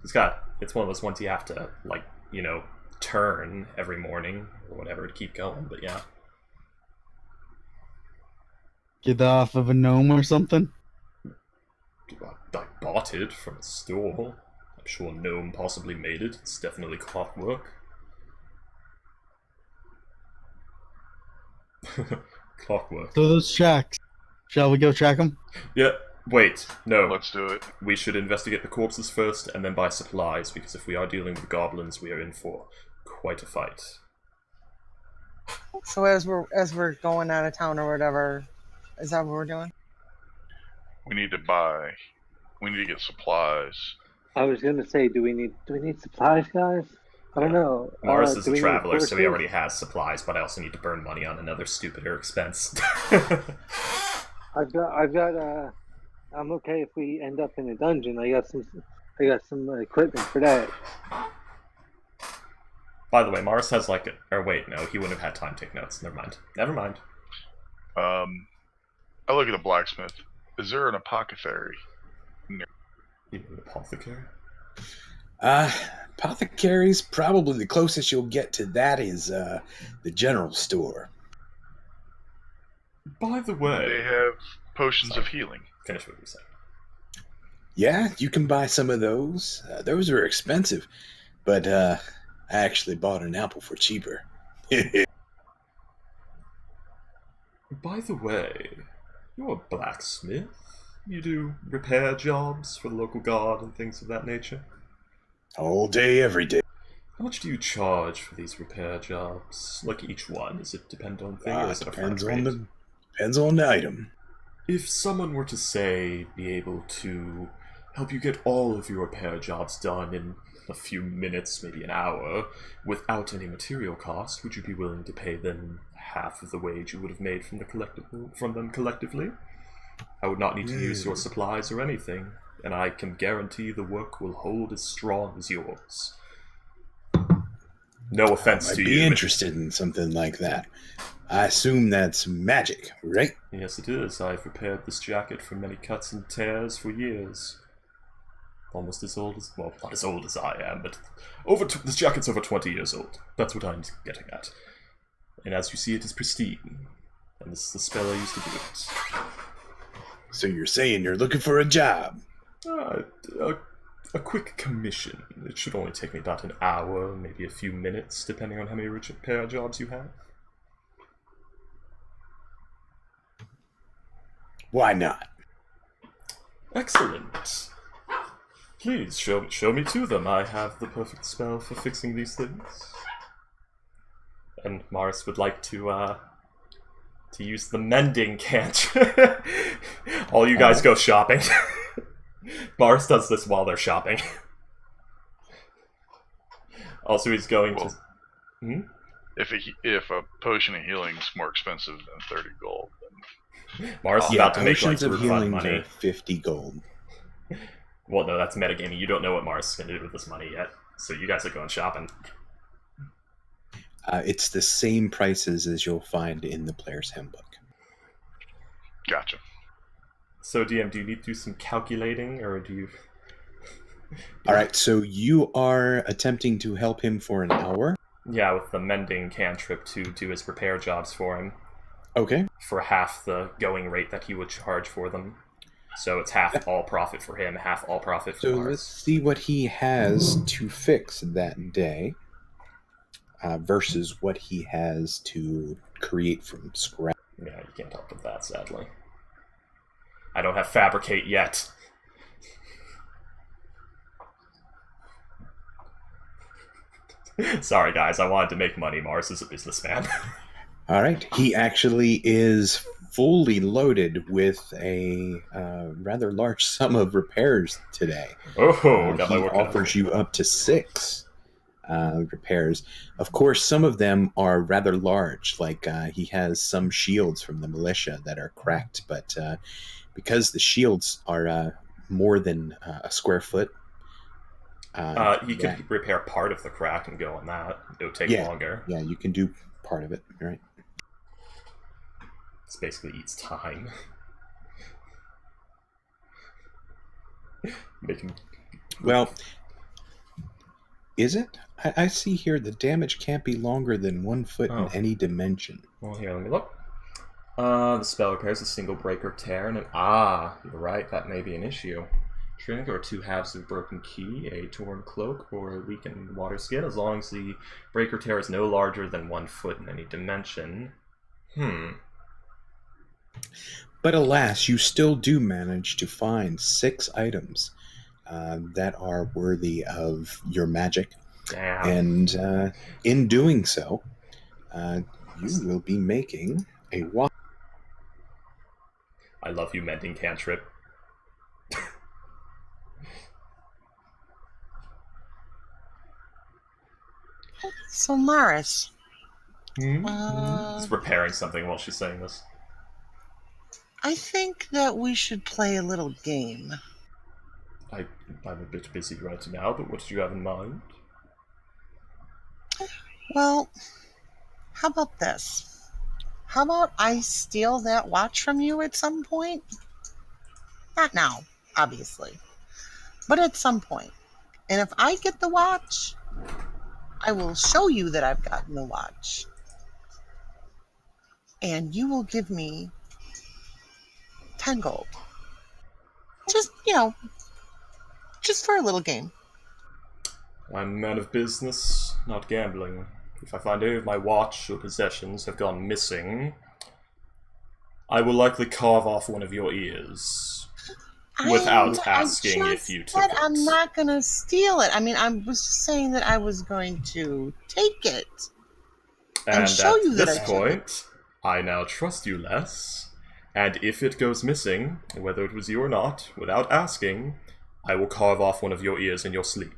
It's one of those ones you have to, like, you know, turn every morning or whatever to keep going, but yeah. Get that off of a gnome or something? I bought it from a store. I'm sure Gnome possibly made it. It's definitely clockwork. Clockwork. So those tracks. Shall we go track them? Yeah, wait, no. Let's do it. We should investigate the corpses first and then buy supplies, because if we are dealing with goblins, we are in for quite a fight. So as we're going out of town or whatever, is that what we're doing? We need to get supplies. I was gonna say, do we need supplies, guys? I don't know. Mars do is a we need traveler, so he horses? already has supplies, but I also need to burn money on another stupider expense. I've got. I'm okay if we end up in a dungeon. I got some equipment for that. By the way, Mars has like or wait, no, he wouldn't have had time to take notes. Never mind. I look at the blacksmith. Is there an apothecary? Even an apothecary? Apothecary's probably the closest you'll get to that is the general store. By the way, They have potions Sorry. of healing. Finish what you said. Yeah, you can buy some of those. Those are expensive, but I actually bought an apple for cheaper. By the way, you're a blacksmith? You do repair jobs for the local guard and things of that nature? All day, every day. How much do you charge for these repair jobs? Like each one? Does it depend on thing, or is it a flat rate? Depends on the item. If someone were to, say, be able to help you get all of your repair jobs done in a few minutes, maybe an hour, without any material cost, would you be willing to pay them half of the wage you would have made from them collectively? I would not need to use your supplies or anything, and I can guarantee the work will hold as strong as yours. No offense to you. I'd be interested in something like that. I assume that's magic, right? Yes, it is. I've repaired this jacket from many cuts and tears for years. Almost as old as... well, not as old as I am, but... this jacket's over 20 years old. That's what I'm getting at. And as you see, it is pristine. And this is the spell I used to do it. So you're saying you're looking for a job? A quick commission. It should only take me about an hour, maybe a few minutes, depending on how many repair jobs you have. Why not? Excellent. Please, show me to them. I have the perfect spell for fixing these things. And Morris would like to use the mending cantrip. All you guys go shopping. Morris does this while they're shopping. Also, he's going to... If a potion of healing is more expensive than 30 gold, then... Morris is about to make like of healing money. 50 gold. Well, no, that's metagaming. You don't know what Morris is going to do with this money yet. So you guys are going shopping. It's the same prices as you'll find in the player's handbook. Gotcha. So, DM, do you need to do some calculating, or do you... Alright, so you are attempting to help him for an hour? Yeah, with the mending cantrip to do his repair jobs for him. Okay. For half the going rate that he would charge for them. So it's half all profit for him, half all profit for So Mars. let's see what he has to fix that day versus what he has to create from scratch. Yeah, you can't help with that, sadly. I don't have fabricate yet. Sorry, guys, I wanted to make money. Mars is a businessman. All right. He actually is fully loaded with a rather large sum of repairs today. Oh, got my he work offers you up to 6 repairs. Of course, some of them are rather large. Like he has some shields from the militia that are cracked, but because the shields are more than a square foot, he could repair part of the crack and go on that. It would take longer. Yeah, you can do part of it, right? This basically eats time. Well, is it? I see here the damage can't be longer than 1 foot in any dimension. Well, here, let me look. The spell repairs a single break or tear, and you're right, that may be an issue. Shrink or 2 halves of broken key, a torn cloak, or a weakened water skin, as long as the break or tear is no larger than 1 foot in any dimension. But alas, you still do manage to find 6 items that are worthy of your magic. Damn. And in doing so, you will be making a walk. I love you, mending cantrip. So, Maris. He's repairing something while she's saying this. I think that we should play a little game. I'm a bit busy right now, but what did you have in mind? Well, how about this? How about I steal that watch from you at some point? Not now, obviously, but at some point. And if I get the watch, I will show you that I've gotten the watch. And you will give me 10 gold. Just, just for a little game. I'm a man of business, not gambling. If I find any of my watch or possessions have gone missing, I will likely carve off one of your ears. without asking if you took it. I'm not going to steal it. I mean, I was just saying that I was going to take it and show you that I took it. At this point, I now trust you less, and if it goes missing, whether it was you or not, without asking, I will carve off one of your ears in your sleep.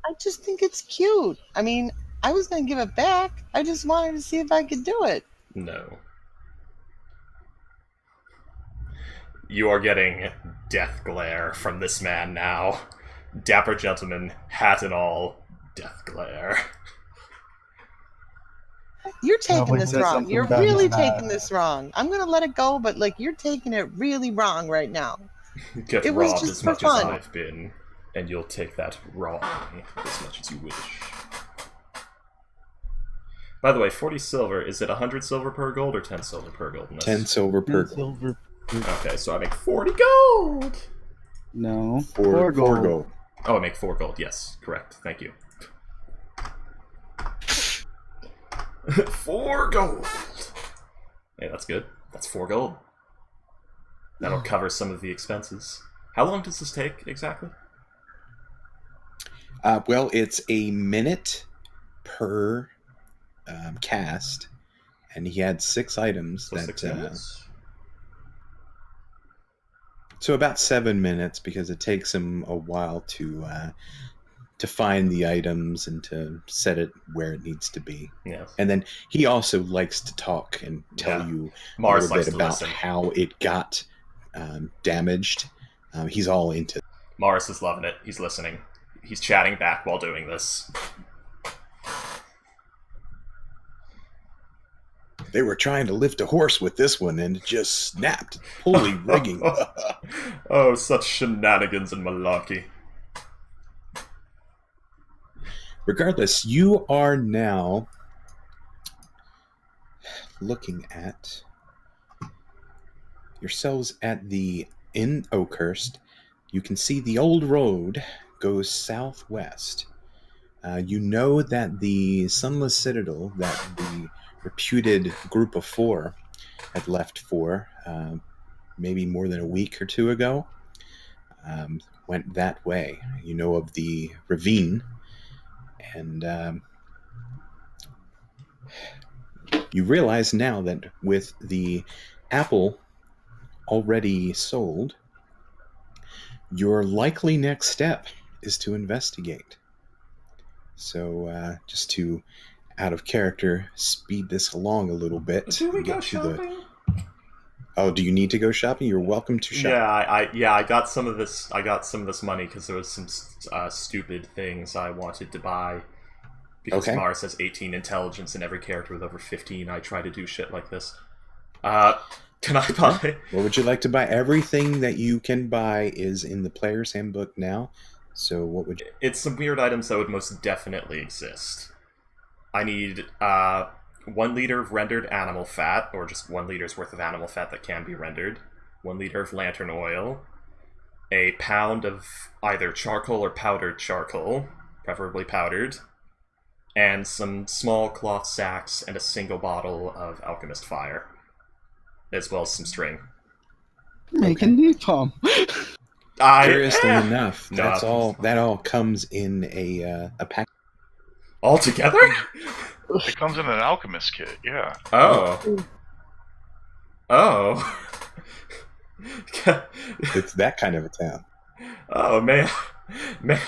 I just think it's cute. I mean, I was going to give it back. I just wanted to see if I could do it. No. You are getting death glare from this man now. Dapper gentleman, hat and all, death glare. You're taking this wrong. You're really taking this wrong. I'm going to let it go, but you're taking it really wrong right now. Get robbed as much as I've been, and you'll take that wrong as much as you wish. By the way, 40 silver, is it 100 silver per gold or 10 silver per gold? 10 silver per gold. Okay, so I make 40 gold! No, 4 gold. Oh, I make 4 gold, yes. Correct, thank you. 4 gold! Hey, that's good. That's 4 gold. That'll cover some of the expenses. How long does this take, exactly? Well, it's a minute per cast, and he had 6 items. So 6 minutes? So about 7 minutes, because it takes him a while to find the items and to set it where it needs to be. Yes. And then he also likes to talk and tell you a little bit about how it got damaged. He's all into it. Morris is loving it. He's listening. He's chatting back while doing this. They were trying to lift a horse with this one, and it just snapped. Holy rigging. Oh, such shenanigans and malarkey. Regardless, you are now looking at yourselves at the Inn Oakhurst. You can see the old road goes southwest. You know that the Sunless Citadel that the reputed group of 4 had left for maybe more than a week or 2 ago went that way. You know of the ravine, and you realize now that with the apple already sold, your likely next step is to investigate. So just to, out of character, speed this along a little bit. Do we go shopping? Oh, do you need to go shopping? You're welcome to shop. I got some of this. I got some of this money because there was some stupid things I wanted to buy. Because Mars has 18 intelligence, and every character with over 15, I try to do shit like this. Can I buy? What would you like to buy? Everything that you can buy is in the player's handbook now. So what would you... It's some weird items that would most definitely exist. I need 1 liter of rendered animal fat, or just 1 liter's worth of animal fat that can be rendered. 1 liter of lantern oil. A pound of either charcoal or powdered charcoal, preferably powdered. And some small cloth sacks and a single bottle of alchemist fire. As well as some string. Making napalm. Curiously enough, that's all. That all comes in a pack. All together? It comes in an alchemist kit, yeah. Oh. It's that kind of a town. Oh, may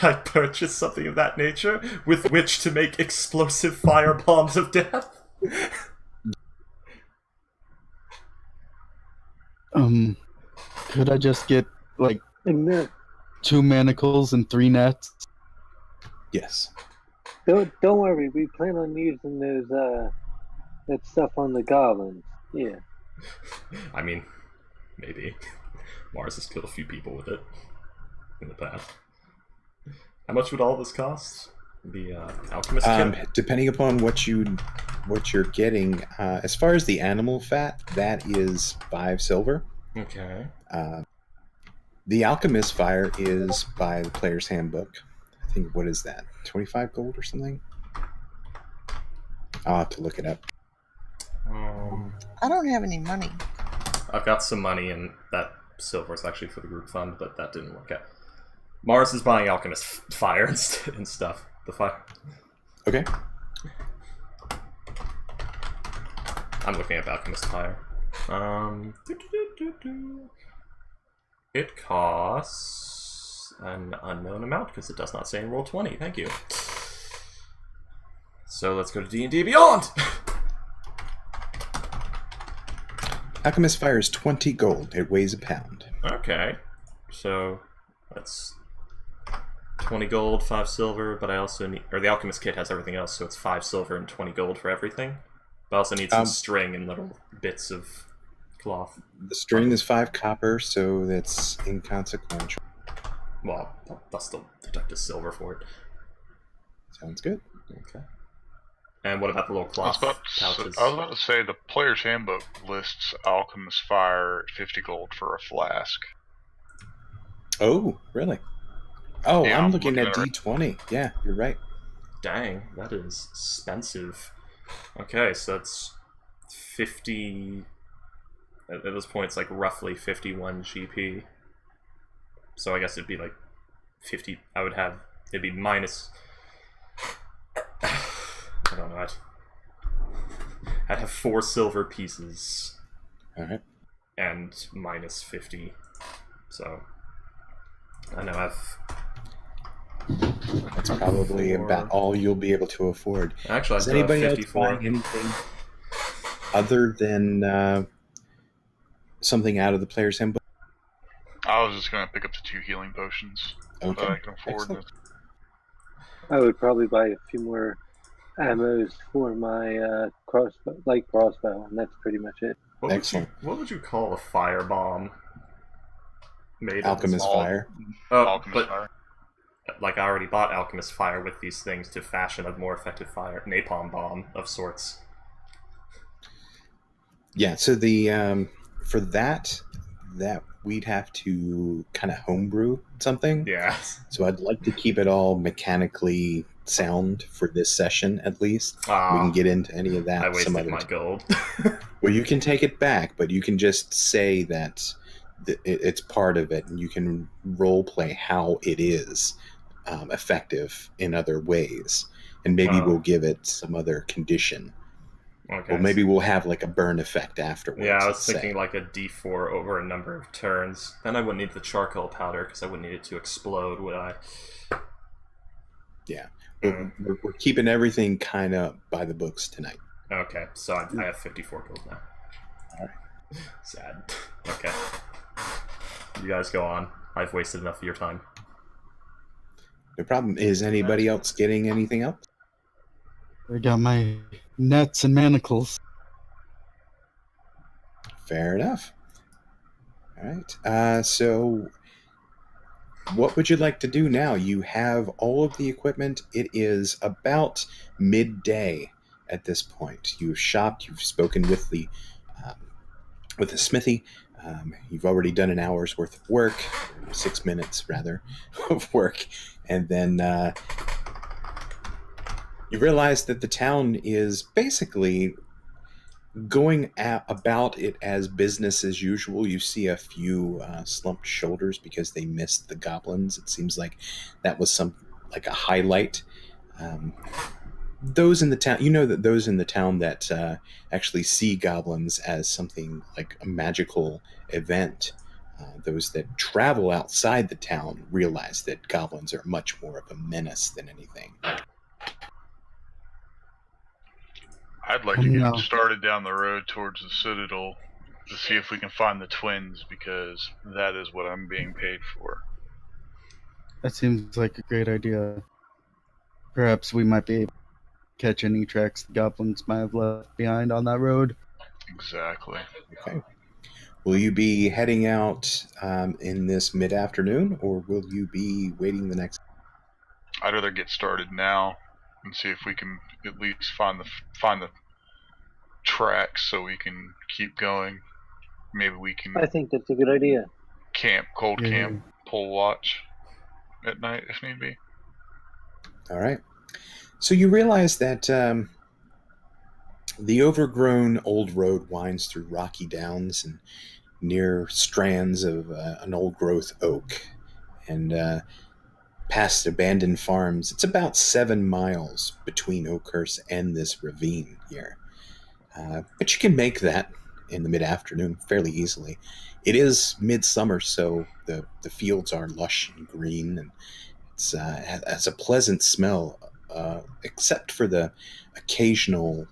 I purchase something of that nature with which to make explosive fire bombs of death? Could I just get, 2 manacles and 3 nets? Yes. Don't worry, we plan on using those that stuff on the goblins. Yeah. I mean, maybe. Mars has killed a few people with it in the past. How much would all this cost? The alchemist kit? Depending upon what you're getting, as far as the animal fat, that is 5 silver. Okay. The alchemist fire is by the player's handbook. I think, what is that? 25 gold or something? I'll have to look it up. I don't have any money. I've got some money, and silver is actually for the group fund, but that didn't work out. Mars is buying Alchemist Fire and stuff. The fire. Okay. I'm looking at Alchemist Fire. It costs an unknown amount because it does not say in roll 20. Thank you. So let's go to D&D Beyond. Alchemist Fire is 20 gold. It weighs a pound. Okay, so that's 20 gold, 5 silver, but I also need... Or the Alchemist Kit has everything else, so it's 5 silver and 20 gold for everything. But I also need some string and little bits of cloth. The string is 5 copper, so that's inconsequential. Well, I'll still deduct a silver for it. Sounds good. Okay. And what about the little cloth pouches? I was about to say the player's handbook lists Alchemist Fire at 50 gold for a flask. Oh, really? Oh, Yeah, I'm looking at it. D20. Yeah, you're right. Dang, that is expensive. Okay, so that's 50... At this point, it's like roughly 51 GP. So I guess it'd be like 50... I would have... It'd be minus... I don't know. I'd have 4 silver pieces. Alright. And minus 50. So... I know I've... That's probably about all you'll be able to afford. Actually, Is I do have anybody else 54. buying anything other than something out of the player's handbook? I was just going to pick up the 2 healing potions that I can afford. Excellent. I would probably buy a few more ammos for my light crossbow, and that's pretty much it. Excellent. What would you call a firebomb? Made Alchemist Fire. Oh, Alchemist Fire. Like I already bought Alchemist Fire with these things to fashion a more effective fire, napalm bomb of sorts. Yeah, so the for that we'd have to kind of homebrew something. Yeah. So I'd like to keep it all mechanically sound for this session at least. We can get into any of that I wasted some other my time. gold. Well, you can take it back, but you can just say that it's part of it, and you can role play how it is effective in other ways, and maybe we'll give it some other condition. Okay. Well, maybe we'll have like a burn effect afterwards. Yeah, I was let's thinking say. like a D4 over a number of turns. Then I wouldn't need the charcoal powder because I wouldn't need it to explode, would I? Yeah, we're keeping everything kind of by the books tonight. Okay, so I have 54 gold now. All right. Sad. Okay. You guys go on. I've wasted enough of your time. No problem. Is anybody else getting anything else? I got my nets and manacles. Fair enough. All right. So what would you like to do now? You have all of the equipment. It is about midday at this point. You've shopped. You've spoken with the smithy. You've already done an hour's worth of work, 6 minutes rather, of work, and then you realize that the town is basically going about it as business as usual. You see a few slumped shoulders because they missed the goblins. It seems like that was like a highlight. Those in the town, you know that those in the town that actually see goblins as something like a magical event, those that travel outside the town realize that goblins are much more of a menace than anything. I'd like to get started down the road towards the Citadel to see if we can find the twins, because that is what I'm being paid for. That seems like a great idea. Perhaps we might be able to catch any tracks the goblins might have left behind on that road. Exactly. Okay. Will you be heading out in this mid-afternoon, or will you be waiting the next? I'd rather get started now and see if we can at least find the tracks so we can keep going. Maybe we can. I think that's a good idea. Cold camp, pull watch at night if need be. All right. So you realize that the overgrown old road winds through rocky downs, and near strands of an old-growth oak, and past abandoned farms. It's about 7 miles between Oakhurst and this ravine here. But you can make that in the mid-afternoon fairly easily. It is midsummer, so the fields are lush and green, and it's has a pleasant smell, except for the occasional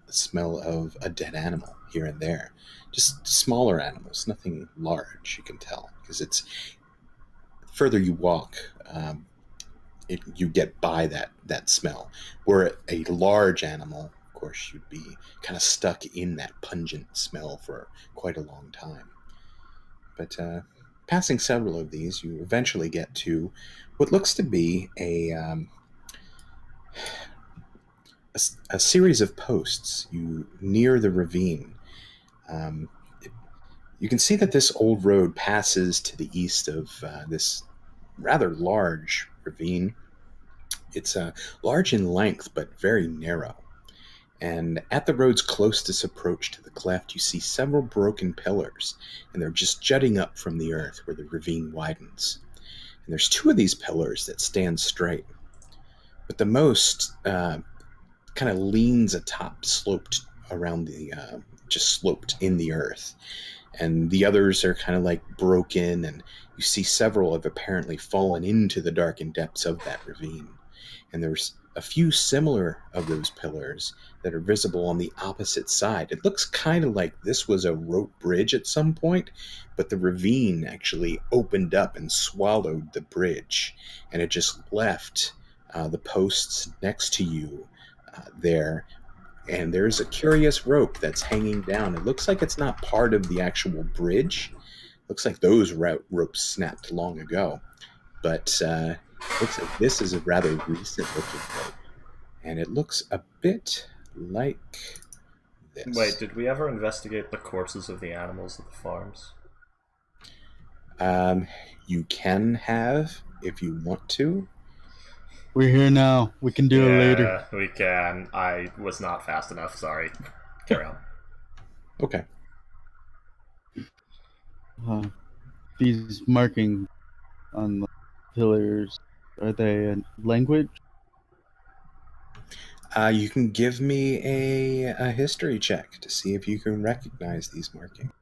smell of a dead animal here and there. Just smaller animals, nothing large, you can tell, because it's further you walk, you get by that smell. Where a large animal, of course, you'd be kind of stuck in that pungent smell for quite a long time. But passing several of these, you eventually get to what looks to be a series of posts near the ravine. You can see that this old road passes to the east of this rather large ravine. It's large in length, but very narrow. And at the road's closest approach to the cleft, you see several broken pillars, and they're just jutting up from the earth where the ravine widens. And there's 2 of these pillars that stand straight, but the most kind of leans atop, sloped around just sloped in the earth. And the others are kind of like broken, and you see several have apparently fallen into the darkened depths of that ravine. And there's a few similar of those pillars that are visible on the opposite side. It looks kind of like this was a rope bridge at some point, but the ravine actually opened up and swallowed the bridge, and it just left the posts next to you there. And there's a curious rope that's hanging down. It looks like it's not part of the actual bridge. Looks like those ropes snapped long ago. But looks like this is a rather recent looking rope. And it looks a bit like this. Wait, did we ever investigate the corpses of the animals at the farms? You can have, if you want to. We're here now. We can do it later. We can. I was not fast enough, sorry. Carry on. Okay. These markings on the pillars, are they a language? You can give me a history check to see if you can recognize these markings.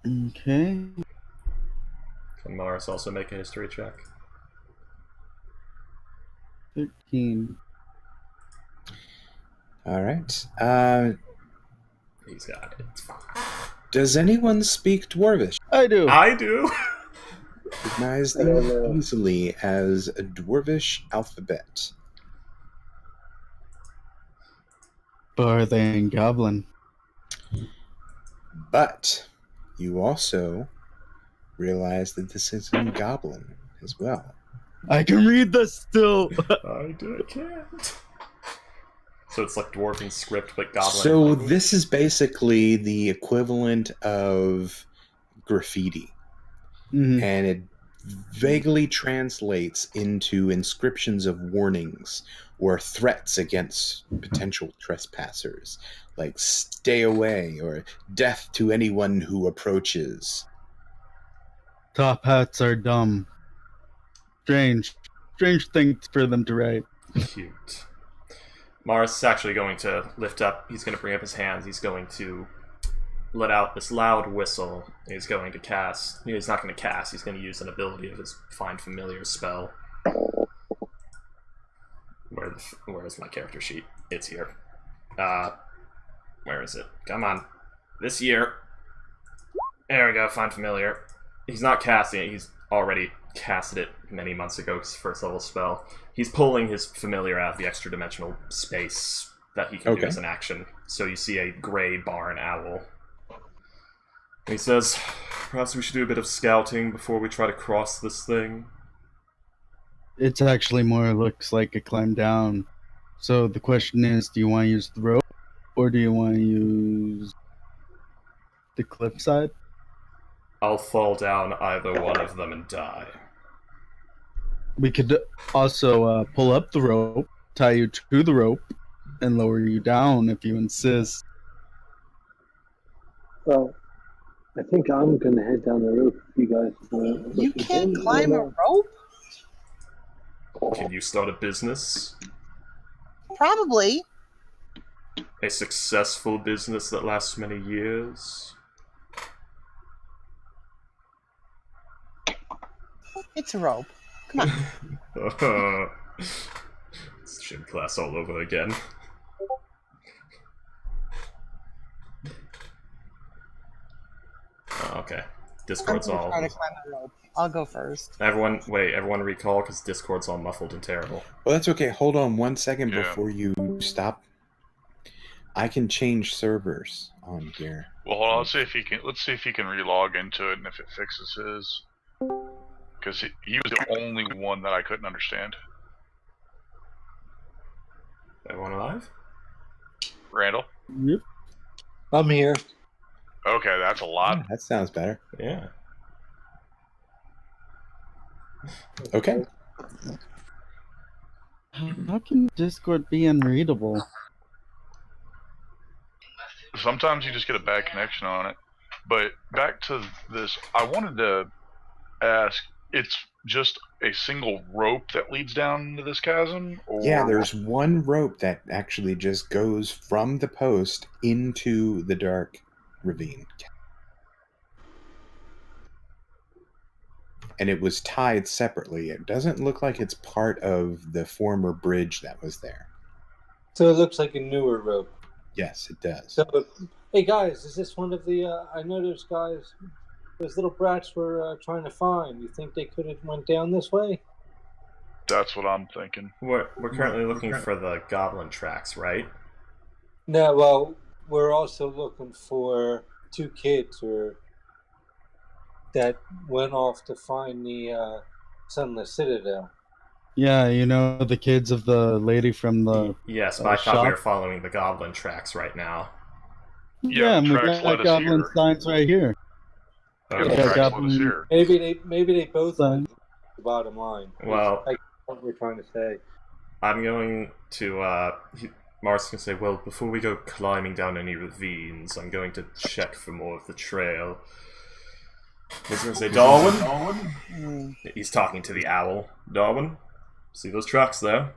Okay. Can Mars also make a history check? 13. All right. He's got it. It's fine. Does anyone speak Dwarvish? I do. I do. Recognize them easily as a Dwarvish alphabet. Barthay and Goblin. But you also realize that this is in Goblin as well. I can read this still. I can't. So it's like Dwarven script, but Goblin. So this is basically the equivalent of graffiti. Mm-hmm. And it vaguely translates into inscriptions of warnings or threats against potential trespassers, like stay away or death to anyone who approaches. Top hats are dumb. Strange things for them to write. Cute. Mars is actually going to lift up, he's going to bring up his hands, he's going to let out this loud whistle. He's going to cast, he's not going to cast, he's going to use an ability of his Find Familiar spell. Where is my character sheet? It's here. Where is it? Come on. This year. There we go, Find Familiar. He's not casting it, he's already casted it many months ago, his first level spell. He's pulling his familiar out of the extra dimensional space that he can do as an action. So you see a gray barn owl. And he says, perhaps we should do a bit of scouting before we try to cross this thing. It's actually more looks like a climb down. So the question is, do you want to use the rope or do you want to use the cliffside? I'll fall down either one of them and die. We could also pull up the rope, tie you to the rope, and lower you down if you insist. Well, I think I'm going to head down the rope if you guys want. You can't climb a rope? Can you start a business? Probably. A successful business that lasts many years? It's a rope. Come on. It's gym class all over again. Oh, okay. Discord's I'm gonna all... try to climb a rope. I'll go first. Everyone recall, because Discord's all muffled and terrible. Well, that's okay. Hold on 1 second Yeah. before you stop. I can change servers on here. Well, hold on. Let's see if he can relog into it and if it fixes his. Because he was the only one that I couldn't understand. Everyone alive? Randall? Yep. I'm here. Okay, that's a lot. Yeah, that sounds better. Yeah. Okay. How can Discord be unreadable? Sometimes you just get a bad connection on it. But back to this, I wanted to ask, it's just a single rope that leads down into this chasm? Or... Yeah, there's one rope that actually just goes from the post into the dark ravine. And it was tied separately. It doesn't look like it's part of the former bridge that was there. So it looks like a newer rope. Yes, it does. So, hey guys, is this one of the? I know those guys, those little brats were trying to find. You think they could have went down this way? That's what I'm thinking. We're currently looking for the goblin tracks, right? No, well, we're also looking for two kids that went off to find the Sunless Citadel. Yeah, you know the kids of the lady from the Yes, but I thought we shop? were following the goblin tracks right now. Yeah, and the we tracks led got us goblin here. signs right here. Yeah, Okay. the tracks goblin- led us here. Maybe they both Sign. went to the bottom line. Well- Like what we're trying to say. I'm going to, Mars can say, well, before we go climbing down any ravines, I'm going to check for more of the trail. He's going to say, Darwin? Mm. He's talking to the owl. Darwin, see those tracks there?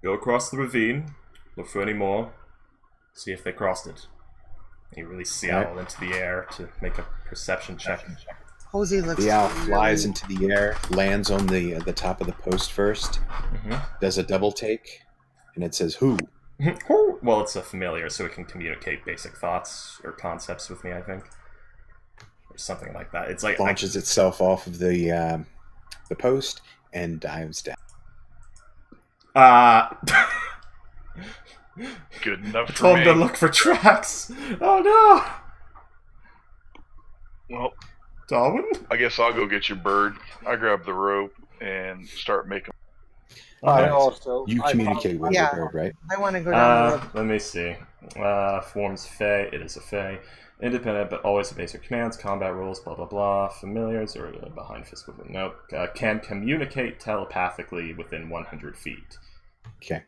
Go across the ravine, look for any more, see if they crossed it. He releases the owl into the air to make a perception check. Hosey looks The owl really- flies into the air, lands on the top of the post first, does a double take, and it says, who? Well, it's a familiar, so it can communicate basic thoughts or concepts with me, I think. Or something like that. It's like Launches itself off of the post and dives down. Good enough I for told me. him to look for tracks! Oh no! Well, Darwin? I guess I'll go get your bird. I grab the rope and start making. I Okay. also You communicate with Yeah. the bird, right? I want to go down the rope. Let me see. Forms Fey. It is a Fey. Independent, but always the basic commands, combat rules, blah blah blah. Familiars or behind physical. Nope. Can communicate telepathically within 100 feet. Okay.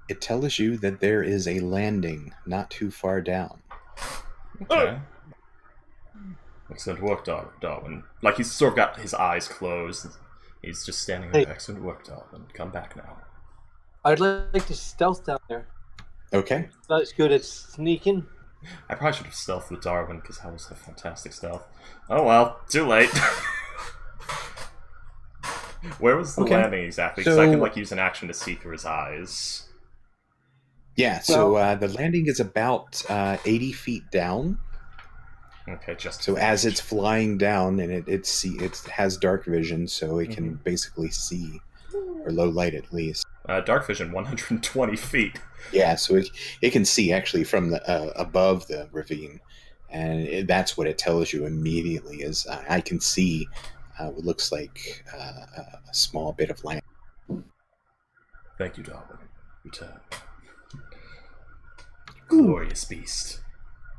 It tells you that there is a landing not too far down. Okay. Excellent work, Darwin. Like he's sort of got his eyes closed. He's just standing there. Hey. Excellent work, Darwin. Come back now. I'd like to stealth down there. Okay. Not as good at sneaking. I probably should have stealthed with Darwin because that was a fantastic stealth. Oh well, too late. Where was the Okay. landing exactly? Because I So- can like use an action to see through his eyes. Yeah, so the landing is about 80 feet down. Okay, just So as it's flying down, and it has dark vision, so it can basically see, or low light at least. dark vision, 120 feet. Yeah, so it can see actually from the above the ravine, and that's what it tells you immediately. Is I can see what looks like a small bit of land. Thank you, Darwin. Return. Glorious beast.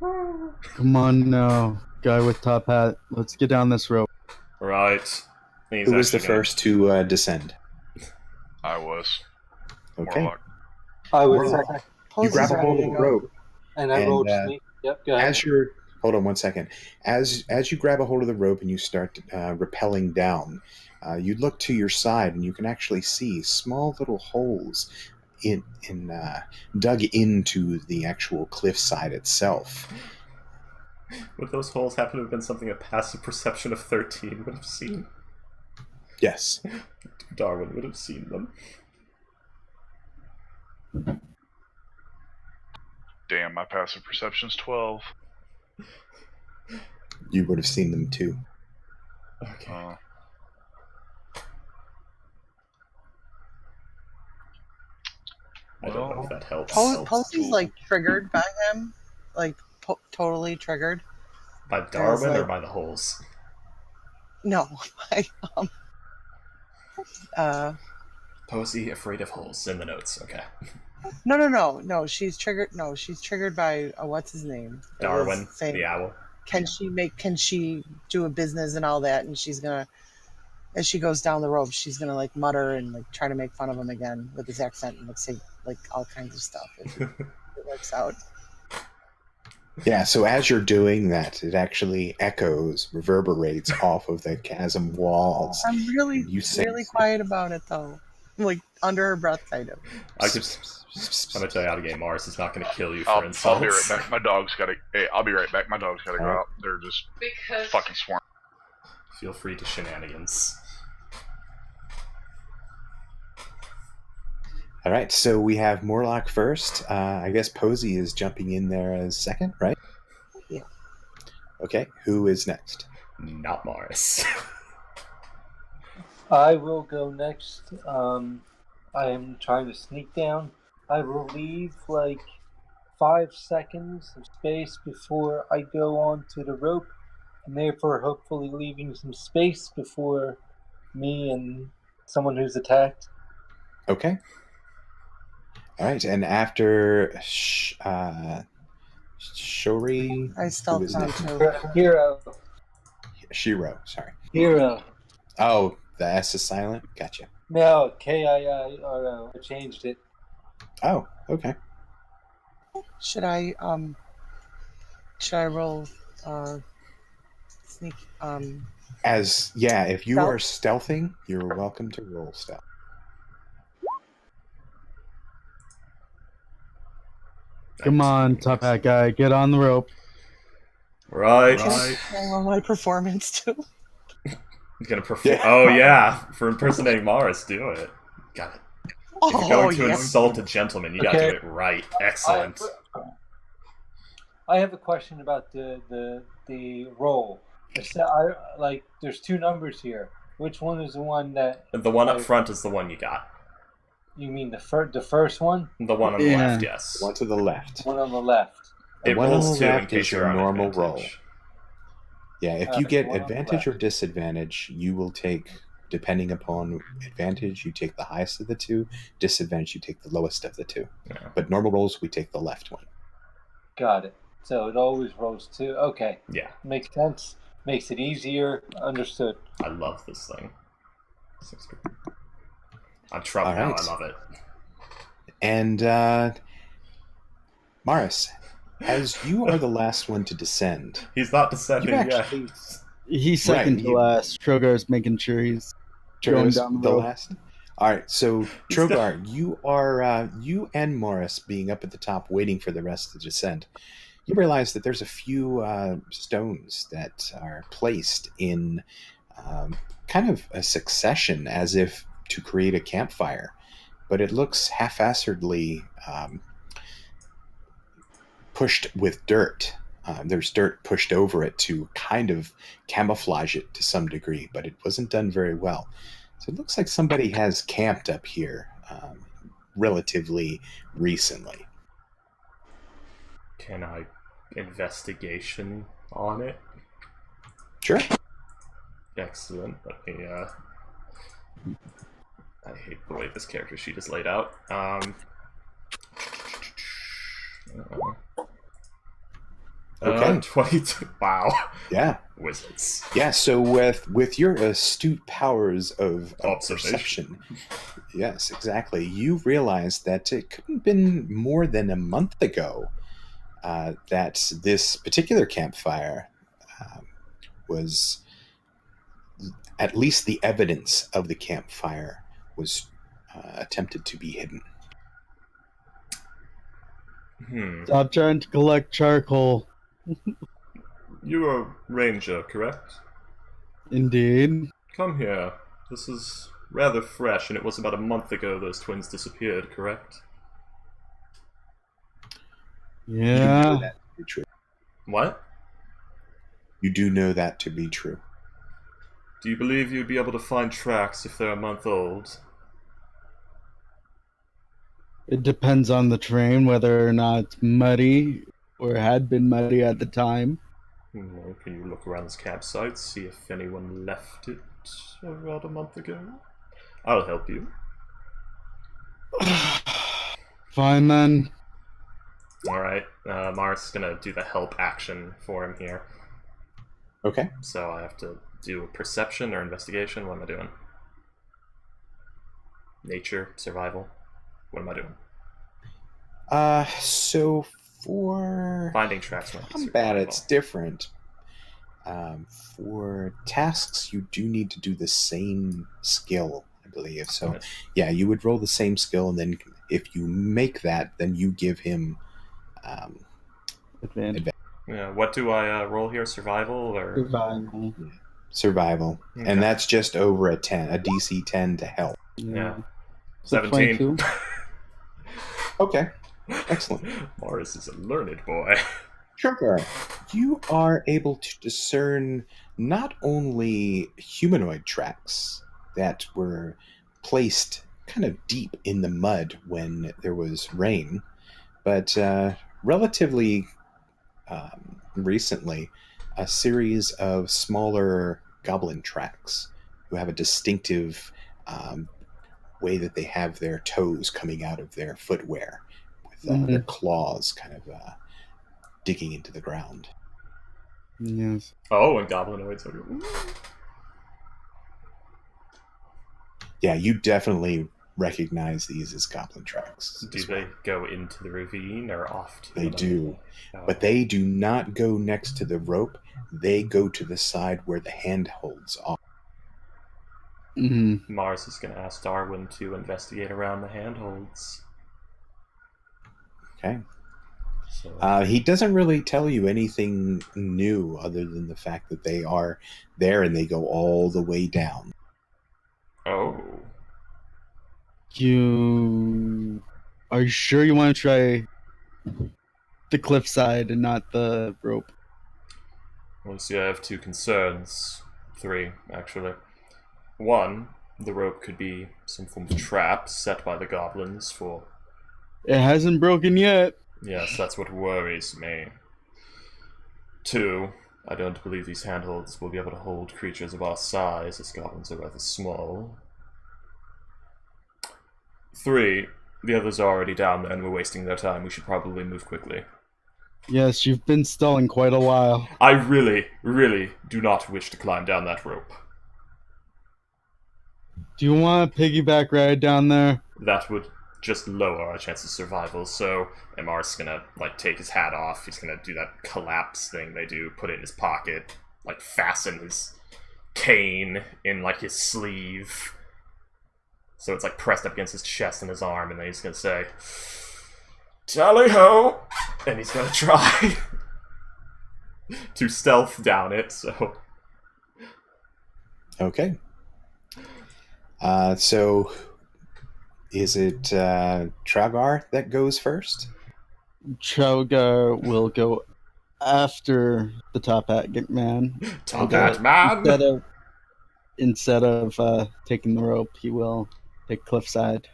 Come on now, guy with top hat. Let's get down this rope. Right. He's Who was the actually gonna- first to descend? I was. Okay. Warlock. I would Well, second. you Posey's grab a ready hold of to the go. rope. And I And, rolled sneak. Yep, go ahead. As you're, hold on one second. As you grab a hold of the rope and you start rappelling down, you look to your side and you can actually see small little holes dug into the actual cliffside itself. Would those holes happen to have been something a passive perception of 13 would have seen? Yes. Darwin would have seen them. Damn, my passive perception's 12. You would have seen them too. Okay. I don't know if that helps. Posey's like triggered by him, like totally triggered. By Darwin like, or by the holes? No, Posey afraid of holes in the notes. Okay. No. She's triggered. No, she's triggered by what's his name? Darwin, the owl. Can she do a business and all that? And she's gonna, as she goes down the rope, she's gonna like mutter and like try to make fun of him again with his accent and like say like all kinds of stuff. If it works out. Yeah, so as you're doing that, it actually reverberates off of the chasm walls. I'm really quiet about it though. Like under her breath, kind of. I'm gonna tell you how to game Mars. It's not gonna kill you for insults. I'll be right back. My dog's gotta. Hey, I'll be right back. My dog's gotta go out. They're just fucking swarming. Feel free to shenanigans. All right, so we have Morlock first. I guess Posey is jumping in there as second, right? Yeah. Okay, who is next? Not Mars. I will go next. I am trying to sneak down. I will leave like 5 seconds of space before I go onto the rope, and therefore hopefully leaving some space before me and someone who's attacked. Okay. All right, and after Shori, I stealth down too. Hero. Shiro, sorry. Hero. Oh, the S is silent? Gotcha. No, K-I-I-R-O. I changed it. Oh, okay. Should I roll sneak if you stealth? are stealthing, you're welcome to roll stealth. Come on, tough hat guy, get on the rope. Right. Can I roll my performance too? He's gonna perform. Oh yeah, for impersonating Mars, do it. Got it. If you're going to insult a gentleman, you gotta do it right. Excellent. I have a question about the roll. There's 2 numbers here. Which one is the one that? The one up front is the one you got. You mean the first one? The one on the left, yes. The one to the left. One on the left. It rolls 2 in case you're on normal advantage. roll. Yeah, if you get advantage or disadvantage, you will take, depending upon advantage, you take the highest of the 2. Disadvantage, you take the lowest of the 2. Yeah. But normal rolls, we take the left one. Got it. So it always rolls 2. Okay. Yeah. Makes sense. Makes it easier. Understood. I love this thing. I'm Trump All now. right. I love it. And Morris, as you are the last one to descend, He's not descending yet. He's second to last. Trogar's making sure he's going down the road. last. All right, so Trogar, you are you and Morris being up at the top, waiting for the rest to descend. You realize that there's a few stones that are placed in kind of a succession, as if to create a campfire, but it looks half-assedly pushed with dirt. There's dirt pushed over it to kind of camouflage it to some degree, but it wasn't done very well. So it looks like somebody has camped up here relatively recently. Can I investigation on it? Sure. Excellent. Let me, I hate the way this character sheet is laid out. Okay. 22. Wow. Yeah. Wizards. Yeah, so with your astute powers of perception, Yes, exactly. You realize that it couldn't have been more than a month ago that this particular campfire was, at least the evidence of the campfire was attempted to be hidden. Stop trying to collect charcoal. You're a ranger, correct? Indeed. Come here. This is rather fresh, and it was about a month ago those twins disappeared, correct? You Yeah. know that to be true. What? You do know that to be true. Do you believe you'd be able to find tracks if they're a month old? It depends on the terrain, whether or not it's muddy or had been muddy at the time. Well, can you look around this campsite, see if anyone left it about a month ago? I'll help you. Fine then. Alright, Mars is gonna do the help action for him here. Okay. So I have to do a perception or investigation. What am I doing? Nature, survival. What am I doing? So for Finding tracks might be combat, survival. it's different. For tasks, you do need to do the same skill, I believe. So, Nice. yeah, you would roll the same skill, and then if you make that, then you give him Advantage. Yeah, what do I roll here? Survival or Survival. survival, Okay. and that's just over a DC 10 to help. Yeah. So 17. 22. Okay, excellent. Morris is a learned boy. Sugar, you are able to discern not only humanoid tracks that were placed kind of deep in the mud when there was rain, but relatively recently, a series of smaller goblin tracks who have a distinctive way that they have their toes coming out of their footwear with their claws kind of digging into the ground. Yes. Oh, and goblinoids. Yeah, you definitely recognize these as goblin tracks. Do they go into the ravine or off to They the do, Oh. but they do not go next to the rope. They go to the side where the handholds are. Mm-hmm. Mars is going to ask Darwin to investigate around the handholds. Okay. So, He doesn't really tell you anything new other than the fact that they are there and they go all the way down. oh. Are you sure you want to try the cliffside and not the rope? Well, see, I have two concerns. Three, actually. One, the rope could be some form of trap set by the goblins for... It hasn't broken yet. Yes, that's what worries me. Two, I don't believe these handholds will be able to hold creatures of our size, as goblins are rather small. Three, the others are already down there and we're wasting their time. We should probably move quickly. Yes, you've been stalling quite a while. I really, really do not wish to climb down that rope. Do you want a piggyback ride down there? That would just lower our chances of survival, so MR's gonna, take his hat off. He's gonna do that collapse thing they do, put it in his pocket, fasten his cane in, his sleeve. So it's, pressed up against his chest and his arm, and then he's gonna say, "Tally-ho!" And he's gonna try to stealth down it, so... Okay. So is it Tragar that goes first? Traugar will go after the top hat man. Top hat man! Instead of taking the rope, he will take cliffside.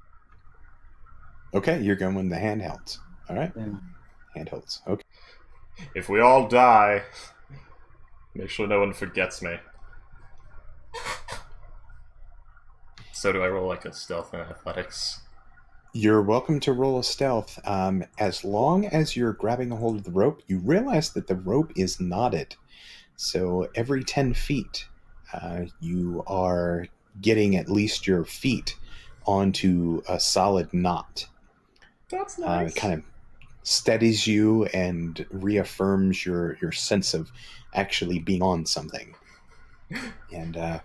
Okay, you're going with the handhelds. All right. Yeah. Handholds. Okay. If we all die, make sure no one forgets me. So do I roll a stealth and athletics? You're welcome to roll a stealth. As long as you're grabbing a hold of the rope, you realize that the rope is knotted. So every 10 feet, you are getting at least your feet onto a solid knot. That's nice. It kind of steadies you and reaffirms your sense of actually being on something. And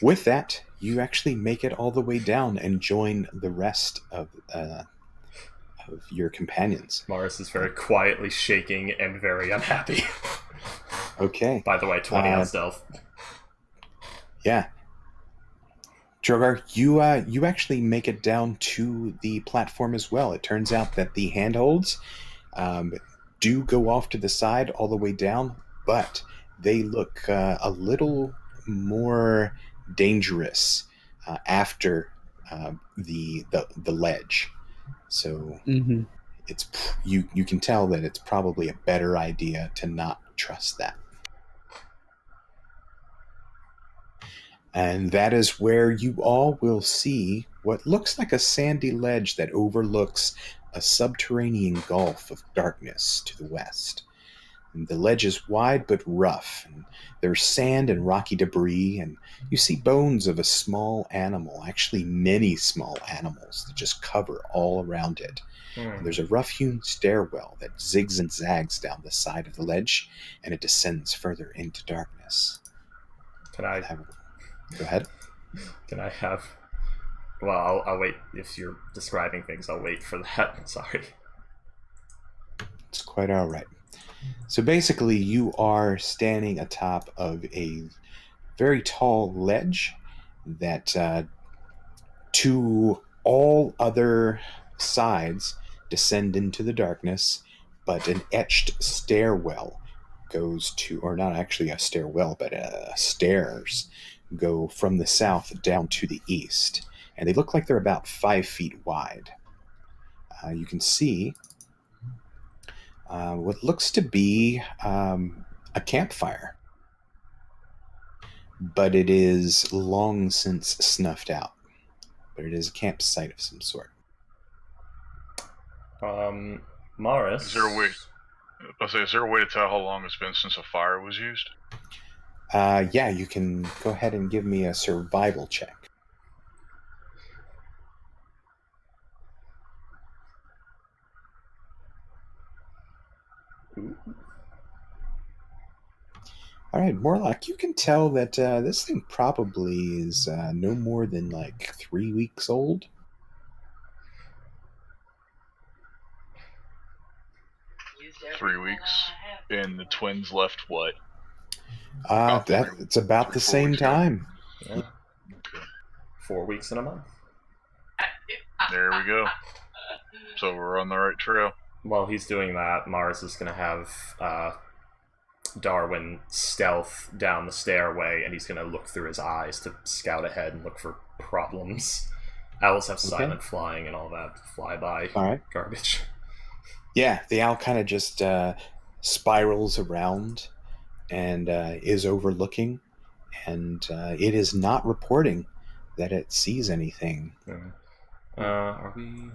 with that, you actually make it all the way down and join the rest of your companions. Morris is very quietly shaking and very unhappy. Okay. By the way, 20 on stealth. Yeah. Drogar, you actually make it down to the platform as well. It turns out that the handholds do go off to the side all the way down, but they look a little more dangerous after the ledge. So it's you can tell that it's probably a better idea to not trust that. And that is where you all will see what looks like a sandy ledge that overlooks a subterranean gulf of darkness to the west. And the ledge is wide but rough, and there's sand and rocky debris, and you see bones of a small animal, actually many small animals that just cover all around it. And there's a rough-hewn stairwell that zigs and zags down the side of the ledge, and it descends further into darkness. Go ahead. Can I have... Well, I'll wait. If you're describing things, I'll wait for that. Sorry. It's quite all right. So basically, you are standing atop of a very tall ledge that to all other sides descend into the darkness, but an etched stairwell goes to, or not actually a stairwell, but stairs go from the south down to the east, and they look like they're about 5 feet wide. You can see what looks to be a campfire, but it is long since snuffed out. But it is a campsite of some sort. Morris? Is there a way to tell how long it's been since a fire was used? Yeah, you can go ahead and give me a survival check. All right, Morlock, you can tell that this thing probably is no more than like 3 weeks old. Three weeks, and the twins left what? It's about the same time. Yeah. 4 weeks and a month. There we go. So we're on the right trail. While he's doing that, Mars is going to have Darwin stealth down the stairway, and he's going to look through his eyes to scout ahead and look for problems. Owls have silent flying and all that flyby garbage. Yeah, the owl kind of just spirals around and is overlooking, and it is not reporting that it sees anything. Are we...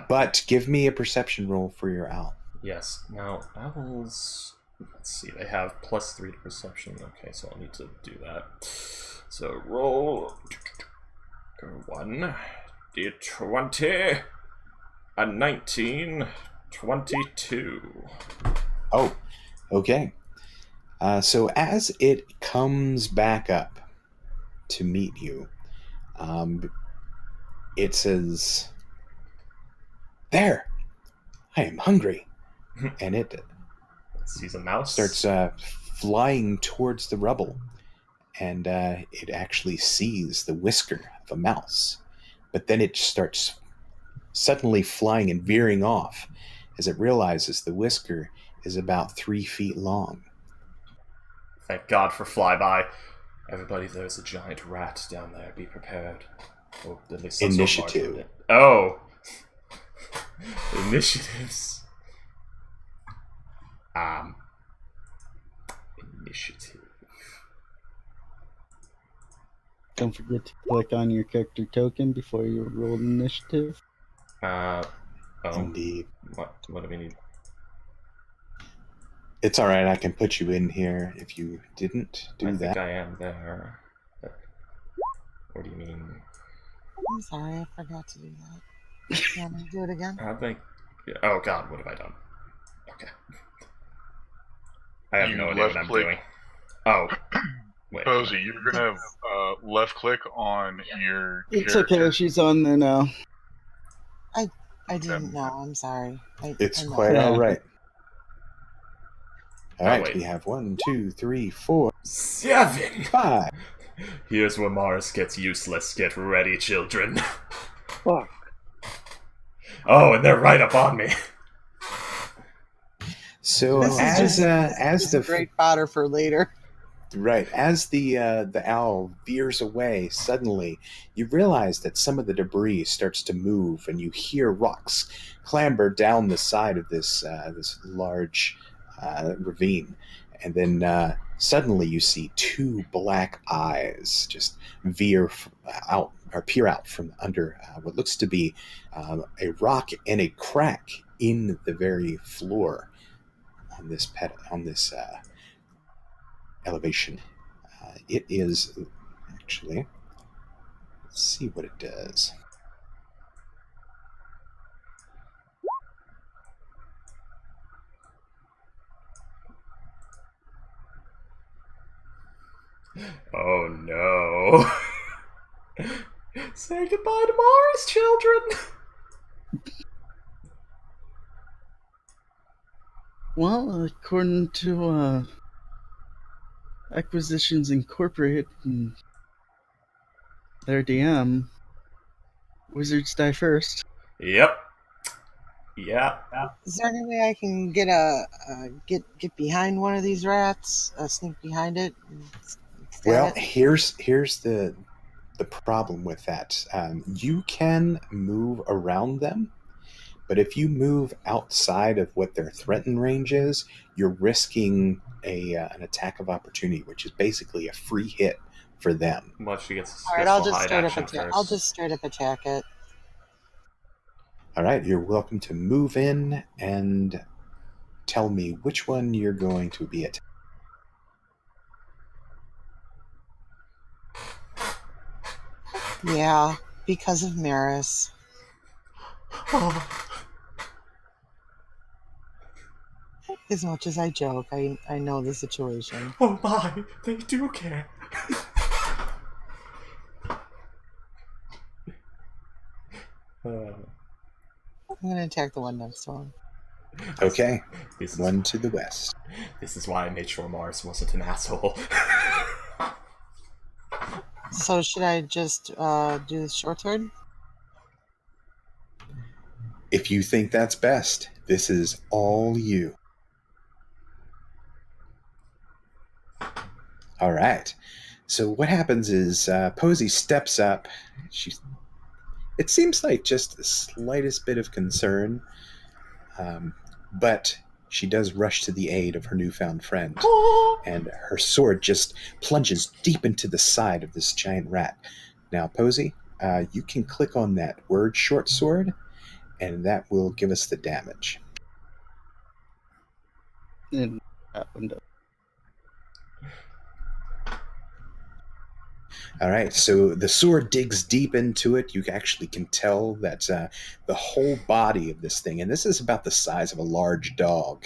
but give me a perception roll for your owl. Yes. Now, owls... Let's see, they have +3 to perception. Okay, so I'll need to do that. So roll... 1, D20, a 19, 22. Oh, okay. So as it comes back up to meet you, it says, "There, I am hungry," and it sees a mouse. Starts flying towards the rubble, and it actually sees the whisker of a mouse, but then it starts suddenly flying and veering off as it realizes the whisker is about 3 feet long. Thank God for flyby. Everybody, there's a giant rat down there. Be prepared. Or at least Initiative. Oh! Initiatives. Initiative. Don't forget to click on your character token before you roll initiative. Indeed. What do we need? It's alright, I can put you in here if you didn't do that. I think I am there. What do you mean? I'm sorry, I forgot to do that. You want me to do it again? I think. Oh God, what have I done? Okay. I have You no idea what I'm left-click- doing. Oh. Wait. Posey, you're gonna left click on your It's character. okay. She's on there now. I didn't know. I'm sorry. It's I know. quite all Yeah. right. All right, wait. we have 1, 2, 3, 4, 7! 5. Here's where Mars gets useless. Get ready, children. Fuck. Oh, and they're right up on me. So This is as just the great fodder for later. Right. As the owl veers away, suddenly you realize that some of the debris starts to move, and you hear rocks clamber down the side of this large ravine, and then suddenly you see two black eyes just veer out or peer out from under what looks to be a rock and a crack in the very floor on this elevation. It is actually, let's see what it does. Oh no. Say goodbye to Mars, children. Well, according to Acquisitions Incorporated and their DM, wizards die first. Yep. Yeah. Is there any way I can get get behind one of these rats? Sneak behind it? And stab Well, it? here's the problem with that. You can move around them, but if you move outside of what their threatened range is, you're risking an attack of opportunity, which is basically a free hit for them. Well, she gets. All right, I'll just straight up attack it. All right, you're welcome to move in and tell me which one you're going to be attacking. Yeah, because of Maris. As much as I joke, I know the situation. Oh my, they do care. I'm gonna attack the one next to him. Okay, This is, one to the west. this is why I made sure Mars wasn't an asshole. So should I just do the short sword? If you think that's best, this is all you. All right. So what happens is Posey steps up. It seems like just the slightest bit of concern, but she does rush to the aid of her newfound friend, and her sword just plunges deep into the side of this giant rat. Now, Posey, you can click on that word short sword, and that will give us the damage. And that window. All right, so the sword digs deep into it. You actually can tell that the whole body of this thing, and this is about the size of a large dog,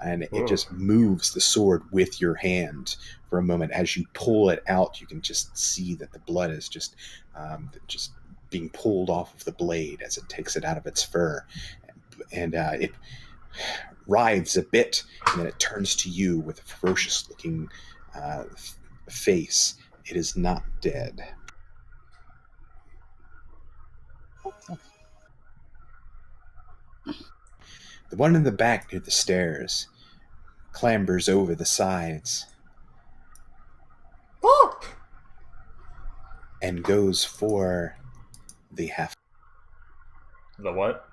and it just moves the sword with your hand for a moment. As you pull it out, you can just see that the blood is just being pulled off of the blade as it takes it out of its fur, and it writhes a bit, and then it turns to you with a ferocious-looking face. It is not dead. The one in the back near the stairs clambers over the sides and goes for the The what?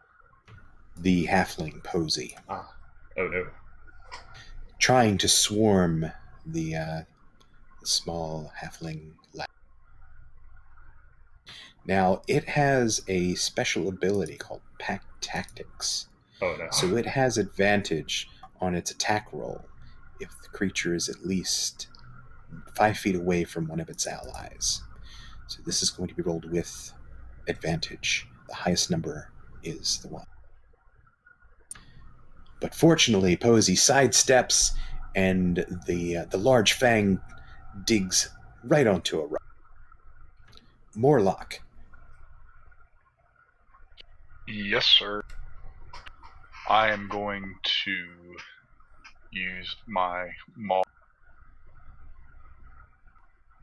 the halfling Posey, Ah. Oh no. trying to swarm the small halfling lad. Now, it has a special ability called Pack Tactics. Oh no. So it has advantage on its attack roll if the creature is at least 5 feet away from one of its allies. So this is going to be rolled with advantage. The highest number is the one. But fortunately, Posey sidesteps, and the large fang digs right onto a rock. Morlock. Yes, sir. I am going to use my maul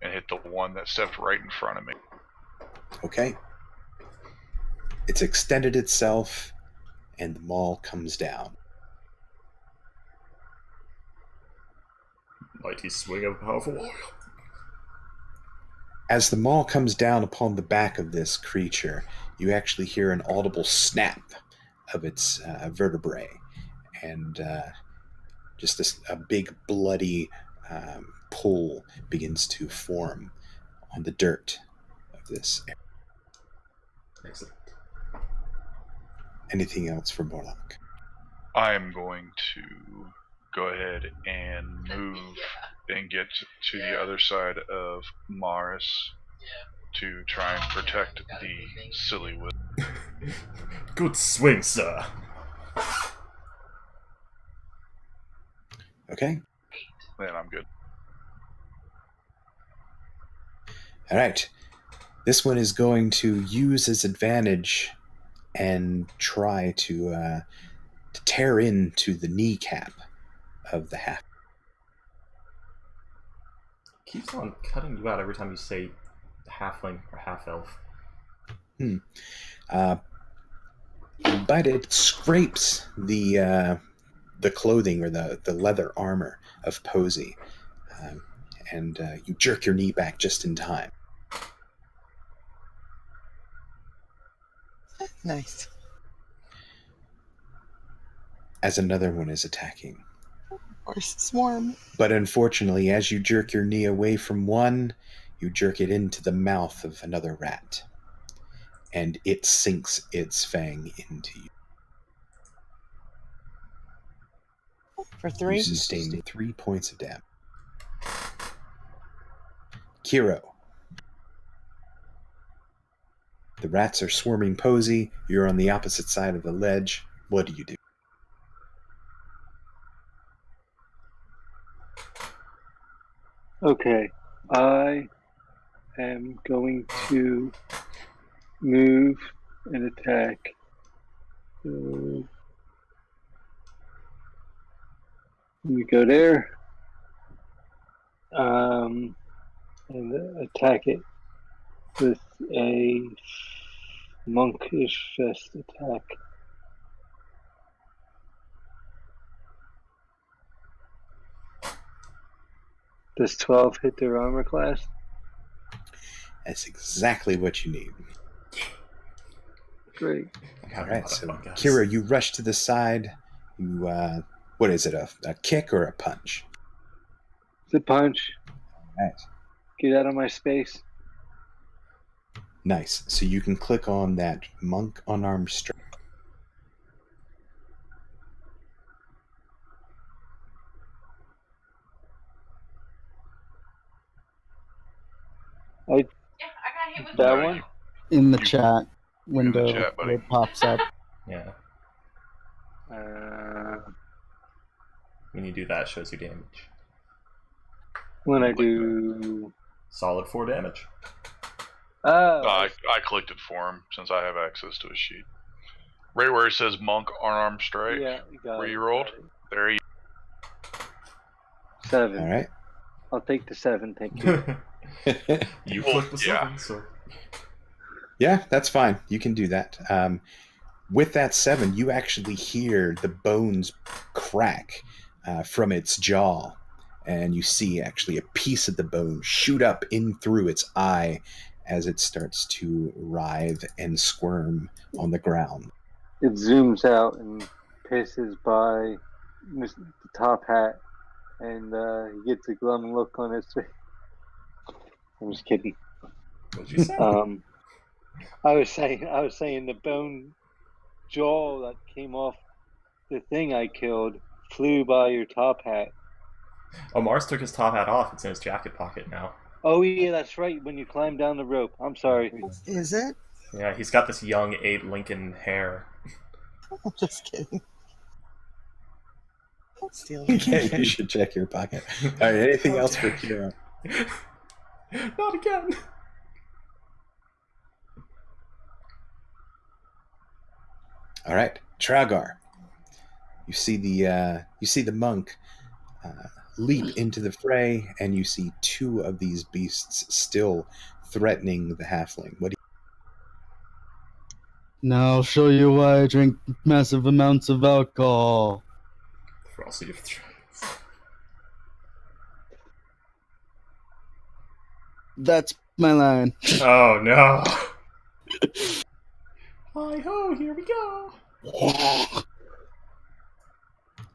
and hit the one that stepped right in front of me. Okay. It's extended itself, and the maul comes down. Mighty swing of a powerful warrior. As the maul comes down upon the back of this creature, you actually hear an audible snap of its vertebrae, and just a big bloody pool begins to form on the dirt of this area. Excellent. Anything else for Morlock? I am going to go ahead and move and get to the other side of Maris to try and protect the silly wizard. Good swing, sir. Okay. Then I'm good. All right. This one is going to use its advantage and try to tear into the kneecap of the half. Keeps on cutting you out every time you say halfling or half-elf. But it scrapes the clothing or the leather armor of Posey, and you jerk your knee back just in time. Nice. As another one is attacking. Or swarm. But unfortunately, as you jerk your knee away from one, you jerk it into the mouth of another rat, and it sinks its fang into you. For 3? You sustain 3 points of damage. Kiro. The rats are swarming Posey. You're on the opposite side of the ledge. What do you do? Okay, I am going to move and attack. Let me go there. And attack it with a monkish fist attack. Does 12 hit their armor class? That's exactly what you need. Great. All right, so Kira, you rush to the side. You, what is it, a kick or a punch? It's a punch. All right. Get out of my space. Nice. So you can click on that monk unarmed strike. That one? In the chat window, chat, buddy. it pops up. Yeah. When you do that, it shows you damage. When I do... Solid 4 damage. Oh. I clicked it for him since I have access to a sheet. Right where it says monk unarmed strike, Yeah, you got where it. you rolled, there you 7. All right. I'll take the 7, thank you. You Well, click the yeah. 7, so... Yeah, that's fine. You can do that. With that 7, you actually hear the bones crack from its jaw, and you see actually a piece of the bone shoot up in through its eye as it starts to writhe and squirm on the ground. It zooms out and passes by the top hat, and he gets a glum look on his face. I'm just kidding. What'd you say? I was saying the bone jaw that came off the thing I killed flew by your top hat. Oh, Mars took his top hat off. It's in his jacket pocket now. Oh yeah, that's right. When you climb down the rope. I'm sorry. Is it? Yeah, he's got this young Abe Lincoln hair. I'm just kidding. Steal Yeah, you should check your pocket. All right, anything else for Kira? Not again. All right, Tragar. You see the monk leap into the fray, and you see two of these beasts still threatening the halfling. What do Now I'll show you why I drink massive amounts of alcohol. Ferocity of Thrones. That's my line. Oh no. Hi ho, here we go.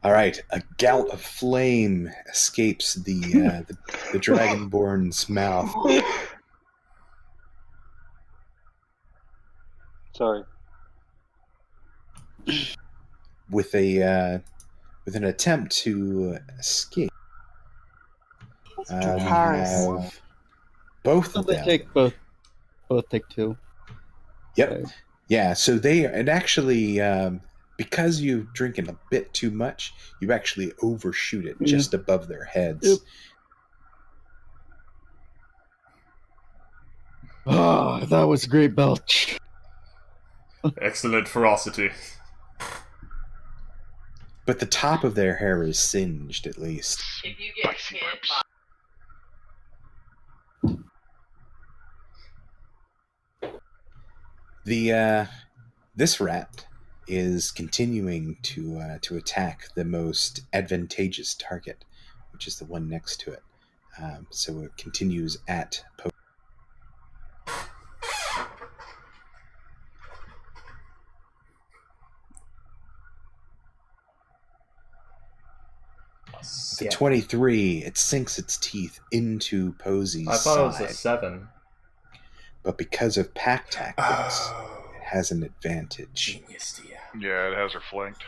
All right, a gout of flame escapes the dragonborn's mouth. Sorry. With an attempt to escape. You have both of them. Take both take two. Yep. Okay. Yeah. So it actually because you've drinking a bit too much, you actually overshoot it just above their heads. Yep. Oh, that was a great belch. Excellent ferocity. But the top of their hair is singed, at least. If you get Spicy hit lips. by This rat is continuing to attack the most advantageous target, which is the one next to it. So it continues at Poe. The 23, it sinks its teeth into Posey's I thought side. it was a 7. But because of pack tactics, it has an advantage. Genius, dear. Yeah, it has her flanked.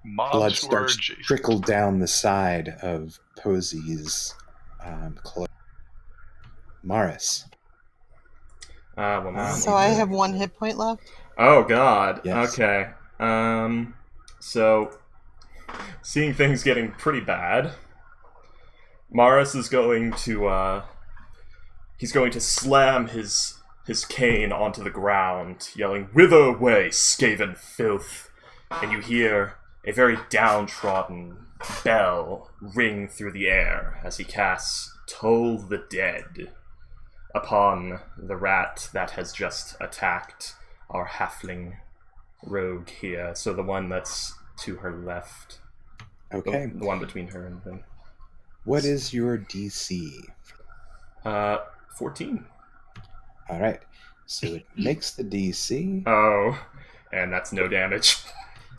Blood starts to trickle down the side of Posey's cloak. Maris. So I have 1 hit point left? Oh god. Yes. Okay. So seeing things getting pretty bad, Maris is going to he's going to slam his cane onto the ground, yelling, "Wither away, skaven filth!" And you hear a very downtrodden bell ring through the air as he casts Toll the Dead upon the rat that has just attacked our halfling rogue here. So the one that's to her left. Okay. The one between her and him. What is your DC? 14. All right. So it makes the DC. Oh, and that's no damage.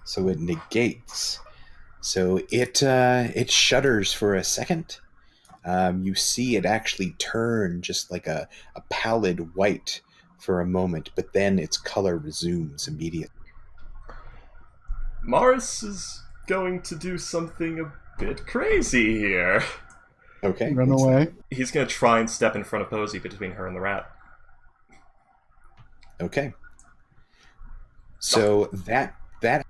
So it negates. So it shudders for a second. You see it actually turn just like a pallid white for a moment, but then its color resumes immediately. Maris is going to do something a bit crazy here. Okay. Run away. He's going to try and step in front of Posey between her and the rat. Okay. So that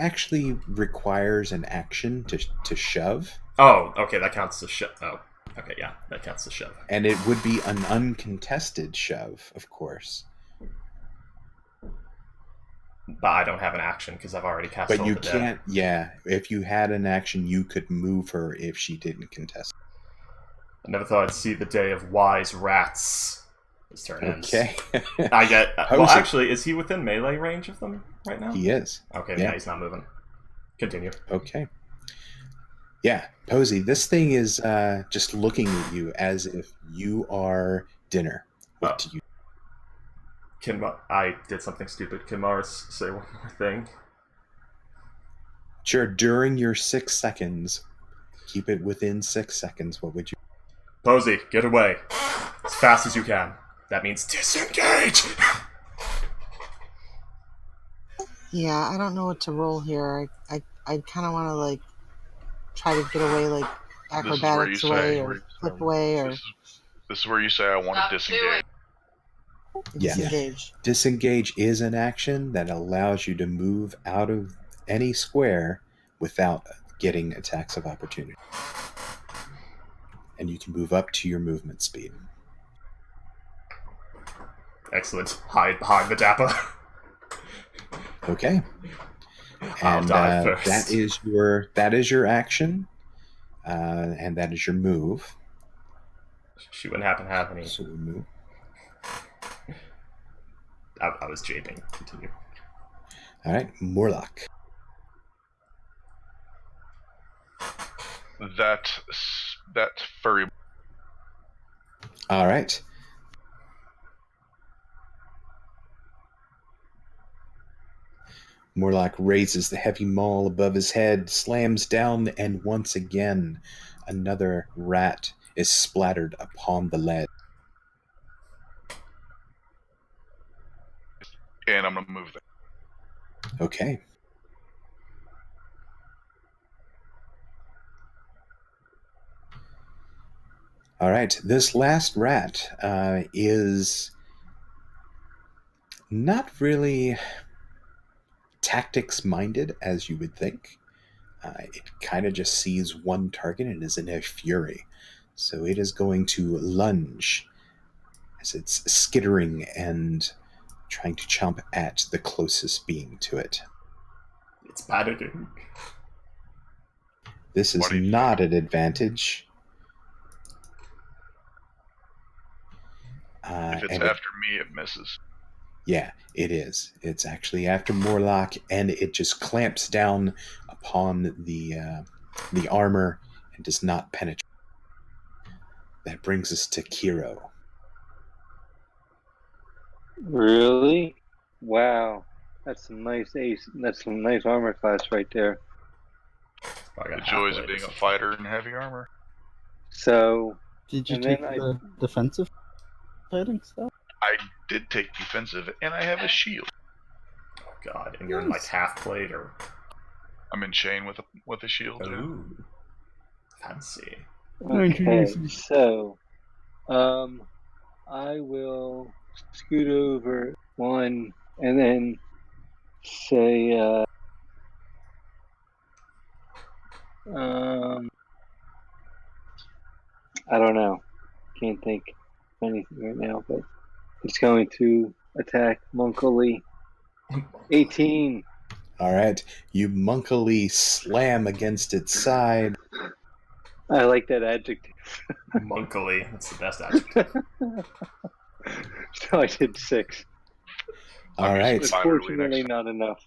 actually requires an action to shove. Oh, okay, that counts as shove. Oh, okay, yeah, that counts as shove. And it would be an uncontested shove, of course. But I don't have an action because I've already cast. But you Toll the can't. Yeah, if you had an action, you could move her if she didn't contest. I never thought I'd see the day of wise rats. His turn ends. Okay. I get. Well, actually, is he within melee range of them right now? He is. Okay, yeah, yeah, he's not moving. Continue. Okay. Yeah, Posey, this thing is just looking at you as if you are dinner. What do you? I did something stupid. Can Maris say one more thing? Sure. During your 6 seconds, keep it within 6 seconds. What would you? Posey, get away as fast as you can. That means disengage. Yeah, I don't know what to roll here. I kind of want to like try to get away, like acrobatics away or flip away or. This is where you say I want to disengage. Yeah. Disengage. Disengage is an action that allows you to move out of any square without getting attacks of opportunity. And you can move up to your movement speed. Excellent. Hide behind the dapper. Okay. I'll And die first. that is your action. And that is your move. She wouldn't happen to have any. So we move. I was japing. Continue. All right, Morlock. That furry. All right. Morlock raises the heavy maul above his head, slams down, and once again, another rat is splattered upon the lead. And I'm going to move that. Okay. All right. This last rat is not really tactics-minded, as you would think. It kind of just sees one target and is in a fury. So it is going to lunge as it's skittering and trying to chomp at the closest being to it. It's padding. This is not an advantage. If it's after me, it misses. Yeah, it is. It's actually after Morlock, and it just clamps down upon the armor and does not penetrate. That brings us to Kiro. Really? Wow. That's some nice ace. That's some nice armor class right there. The joys of being a fighter in heavy armor. So, Did you and take then the defensive fighting stuff? I did take defensive, and I have a shield. Oh god, and you're in like half plate or. I'm in chain with a shield. Ooh, fancy. Okay, so, I will scoot over one and then say, I don't know. Can't think of anything right now, but it's going to attack monkily. 18. All right, you monkily slam against its side. I like that adjective. Monkily, that's the best adjective. So I did 6. All right. Unfortunately, not enough.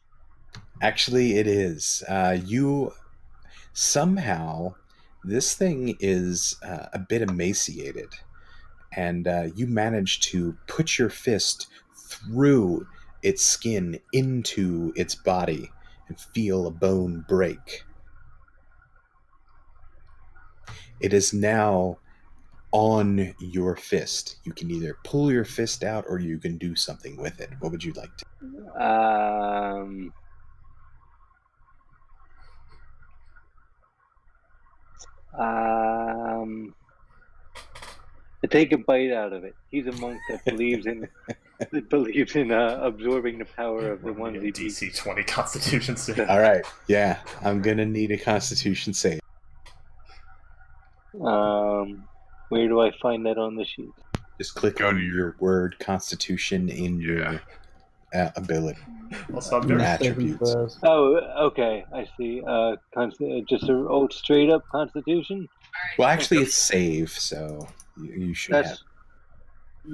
Actually, it is. You somehow, this thing is a bit emaciated, and you manage to put your fist through its skin into its body and feel a bone break. It is now on your fist. You can either pull your fist out or you can do something with it. What would you like to? I take a bite out of it. He's a monk that believes in absorbing the power of the ones he beats. DC 20 Constitution save. All right, yeah, I'm gonna need a Constitution save. Where do I find that on the sheet? Just click on your word Constitution in your ability. Also, your attributes. Oh, okay. I see. Just an old straight up Constitution. Well, actually, it's save, so you should have.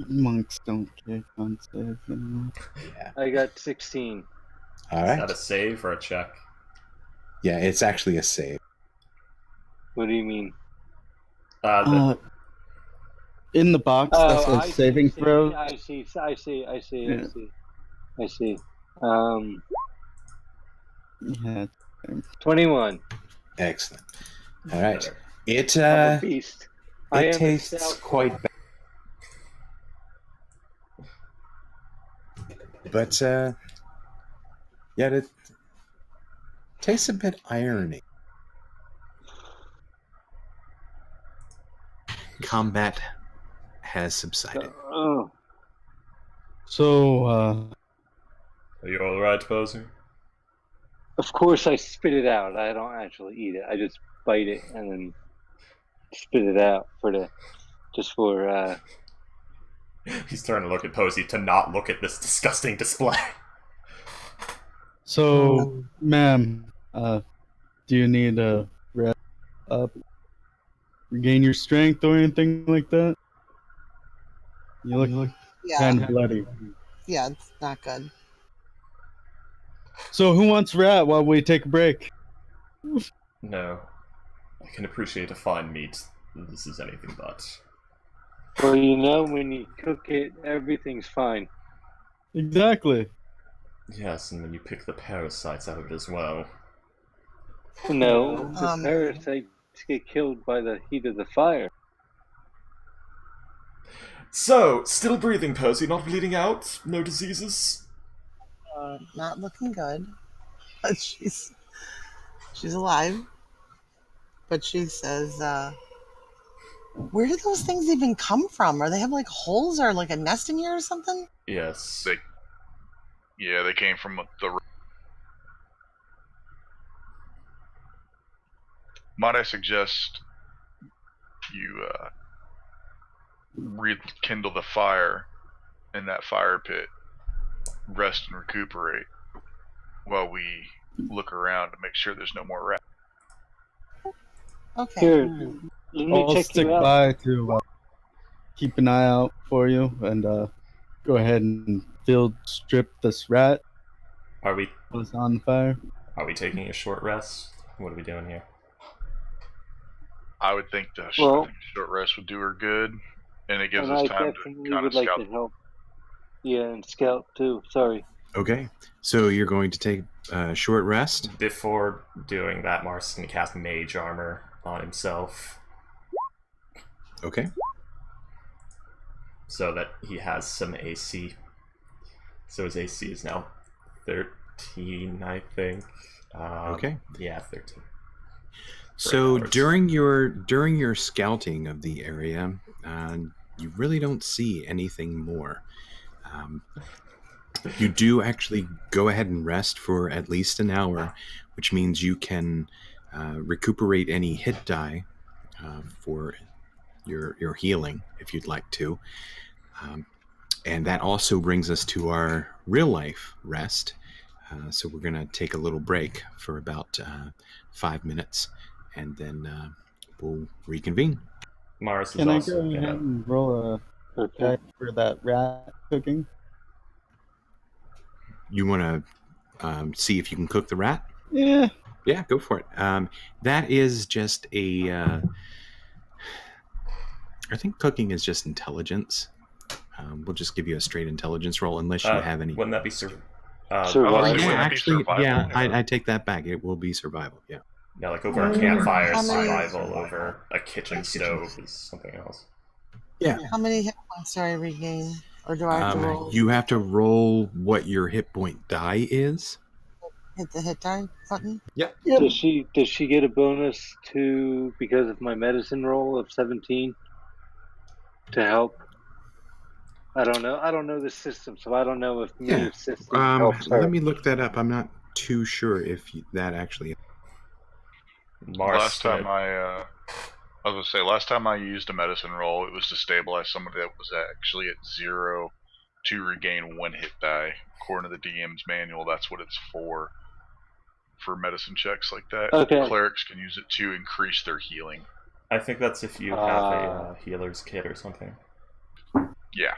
Monks don't get on save anymore. Yeah. I got 16. All right. Is that a save or a check? Yeah, it's actually a save. What do you mean? In the box that says saving throw. I see. Yeah. 21. Excellent. All right. It I'm a beast. It tastes quite bad. But yet it tastes a bit irony. Combat has subsided. Oh, So, Are you alright, Posey? of course I spit it out. I don't actually eat it. I just bite it and then spit it out for He's starting to look at Posey to not look at this disgusting display. so, ma'am, do you need a rest up, regain your strength or anything like that? You look Yeah, kind of bloody. yeah, it's not good. So, who wants rat while we take a break? No. I can appreciate a fine meat. This is anything but. Well, you know, when you cook it, everything's fine. Exactly. Yes, and when you pick the parasites out of it as well. No, the Um, parasites get killed by the heat of the fire. So, still breathing, Posey, not bleeding out? No diseases? Not looking good, but she's alive. But she says, where did those things even come from? Or they have like holes or like a nest in here or something? Yes. They came from the. Might I suggest you rekindle the fire in that fire pit, rest and recuperate while we look around to make sure there's no more rats. Okay. Here, let me I'll check stick you out. by to keep an eye out for you and go ahead and field strip this rat Are we was on the fire. taking a short rest? What are we doing here? I would think the Well- short rest would do her good, and it gives And us I time to definitely kind of would like scout. to help. Yeah, and scout too. Sorry. Okay, so you're going to take a short rest. Before doing that, Mars is going to cast Mage Armor on himself, Okay. so that he has some AC. So his AC is now 13, I think. Okay. Yeah, 13. So hours. during your scouting of the area, you really don't see anything more. You do actually go ahead and rest for at least an hour, which means you can recuperate any hit die for your healing if you'd like to. And that also brings us to our real life rest. So we're going to take a little break for about 5 minutes, and then we'll reconvene. Mars is Can I also go ahead gonna. and roll a Okay. check for that rat cooking? You want to see if you can cook the rat? Yeah. Yeah, go for it. That is just a... I think cooking is just intelligence. We'll just give you a straight intelligence roll unless you have any... Wouldn't that be Survival. Wouldn't that be actually, survival? yeah, I take that back. It will be survival, yeah. Yeah, like over a campfire, How many- survival over a kitchen stove is something else. How many hit points do I regain? Or do I have to roll? You have to roll what your hit point die is. Hit the hit die button? Yep. Does she get a bonus to because of my medicine roll of 17 to help? I don't know the system, so I don't know if Yeah. system helps her. Let me look that up. I'm not too sure if that actually... Mars Last time I was gonna say, last time I used a medicine roll, it was to stabilize somebody that was actually at 0 to regain 1 hit die. According to the DM's manual, that's what it's for medicine checks like that. Okay. Clerics can use it to increase their healing. I think that's if you have a healer's kit or something. Yeah.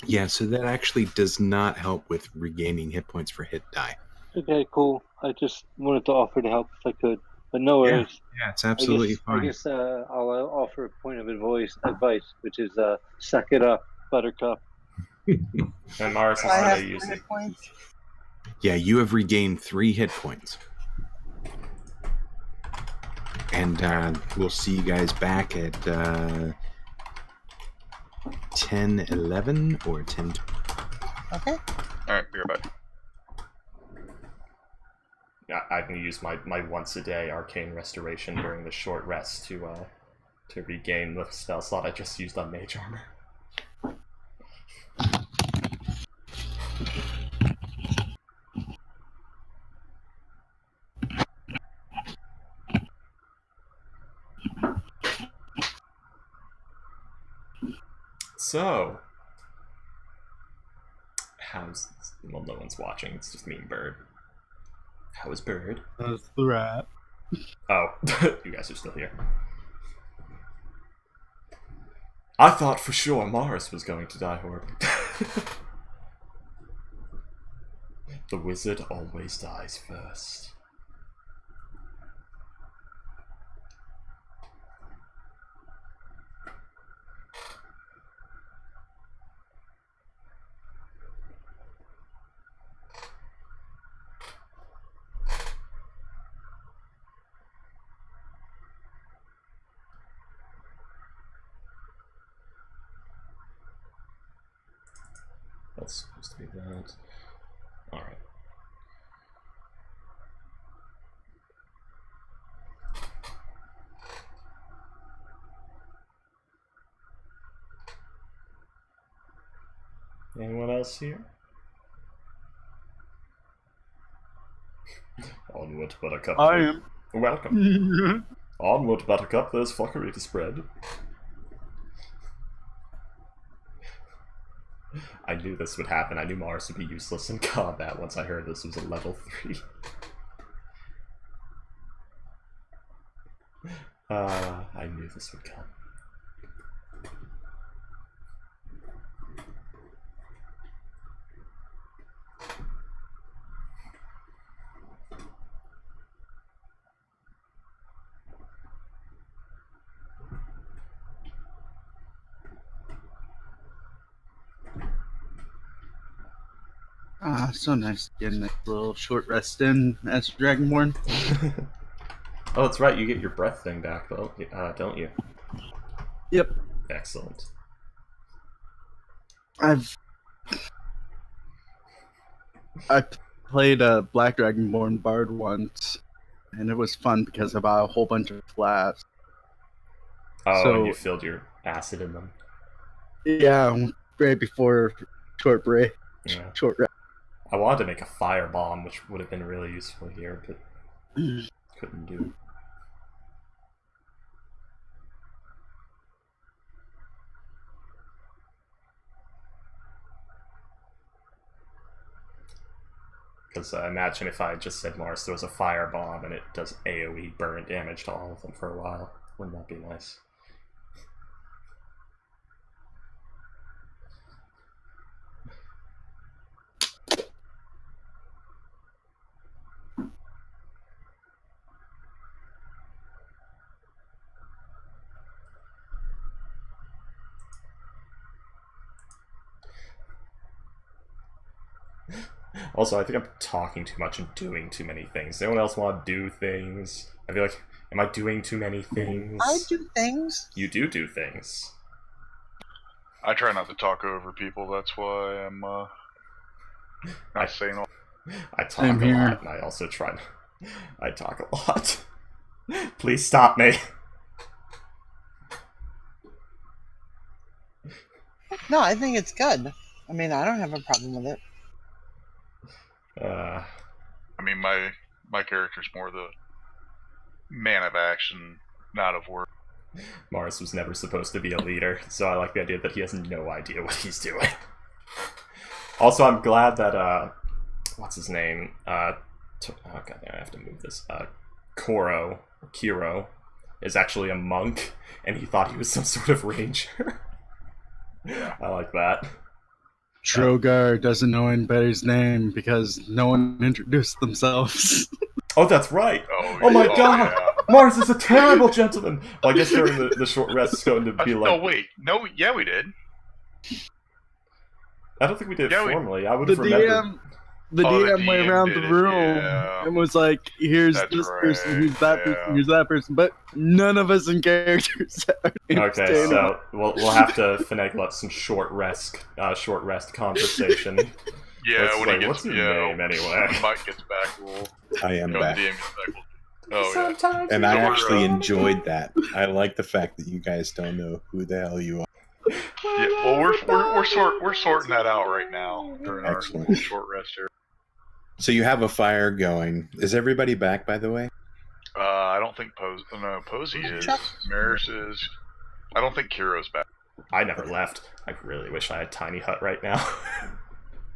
Yeah, so that actually does not help with regaining hit points for hit die. Okay, cool. I just wanted to offer to help if I could, but no worries. Yeah, it's absolutely I fine. guess I'll offer a point of advice, which is suck it up, Buttercup. And Mars is I have going to 3 use it. hit points. Yeah, you have regained 3 hit points. And we'll see you guys back at 10:11 or 10. Okay. Alright, be right back. Yeah, I'm going to use my once a day arcane restoration during the short rest to to regain the spell slot I just used on Mage Armor. So, well, no one's watching, it's just me and Bird. How is Bird? That's the rat. Oh, you guys are still here. I thought for sure Morris was going to die horribly. The wizard always dies first. That's supposed to be that. Alright. Anyone else here? Onward, Buttercup. I am. Welcome. Onward, Buttercup, there's fuckery to spread. I knew this would happen. I knew Mars would be useless in combat once I heard this was a level 3. I knew this would come. So nice to get a nice little short rest in as Dragonborn. Oh, that's right, you get your breath thing back, though, don't you? Yep. Excellent. I played a Black Dragonborn Bard once, and it was fun because I bought a whole bunch of flasks. Oh, So- and you filled your acid in them. Yeah, right before short break. Yeah. Short rest. I wanted to make a fire bomb, which would have been really useful here, but couldn't do. Because I imagine if I just said Mars throws a fire bomb and it does AoE burn damage to all of them for a while. Wouldn't that be nice? Also, I think I'm talking too much and doing too many things. Does anyone else want to do things? I feel like, am I doing too many things? I do things. You do things. I try not to talk over people. That's why I'm not saying all. I talk Same a here. lot, and I also try. I talk a lot. Please stop me. No, I think it's good. I mean, I don't have a problem with it. I mean, my character's more the man of action, not of word. Mars was never supposed to be a leader, so I like the idea that he has no idea what he's doing. Also, I'm glad that, what's his name? Oh god, I have to move this. Kiro, is actually a monk, and he thought he was some sort of ranger. I like that. Drogar doesn't know anybody's name because no one introduced themselves. Oh, that's right! Oh, Oh my yeah, god! yeah. Mars is a terrible gentleman! Well, I guess during the short rest it's going to be like... No, wait. No, yeah, we did. I don't think we did it Yeah, we- formally. I would The have remembered. DM, the Oh, the DM went DM around did the it, room yeah. and was like, "Here's That's this right, person, here's that person, yeah. here's that person," but none of us in characters. Okay, so we'll have to finagle up some short rest conversation. Yeah, Let's when say, he gets what's your name anyway? When Mike gets back, we'll I am go. back. The DM gets back. Oh, Sometimes And you I don't actually wanna enjoyed that. I like the fact that you guys don't know who the hell you are. Yeah, well, we're sorting that out right now during our Excellent. short rest here. So you have a fire going. Is everybody back, by the way? I don't think Posey is. Chuck. Maris is. I don't think Kiro's back. I never left. I really wish I had Tiny Hut right now.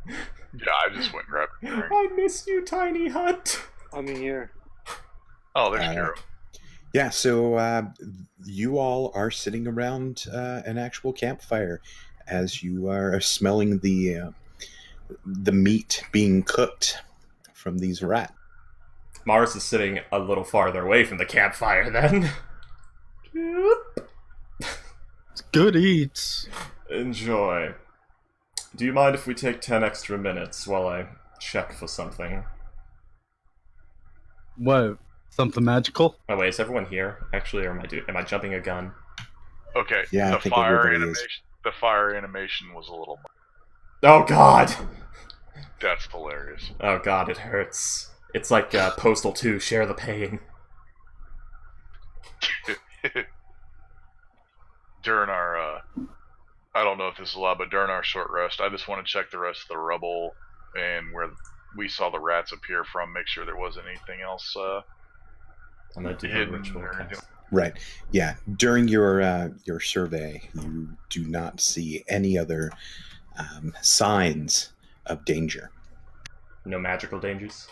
Yeah, I just went and grabbed a drink. I miss you, Tiny Hut. I'm here. Oh, there's Kiro. Yeah, so you all are sitting around an actual campfire as you are smelling the meat being cooked from these rats. Mars is sitting a little farther away from the campfire then. It's good eats. Enjoy. Do you mind if we take 10 extra minutes while I check for something? What? Something magical? Oh wait, is everyone here? Actually, or am I jumping a gun? Okay. Yeah, I the think fire everybody animation. is. The fire animation was a little. Oh god! That's hilarious. Oh god, it hurts. It's like Postal 2, share the pain. During our, I don't know if this is allowed, but during our short rest, I just want to check the rest of the rubble and where we saw the rats appear from. Make sure there wasn't anything else I'm gonna do a hidden ritual or anything. cast. Right. Yeah. During your survey, you do not see any other signs of danger. No magical dangers?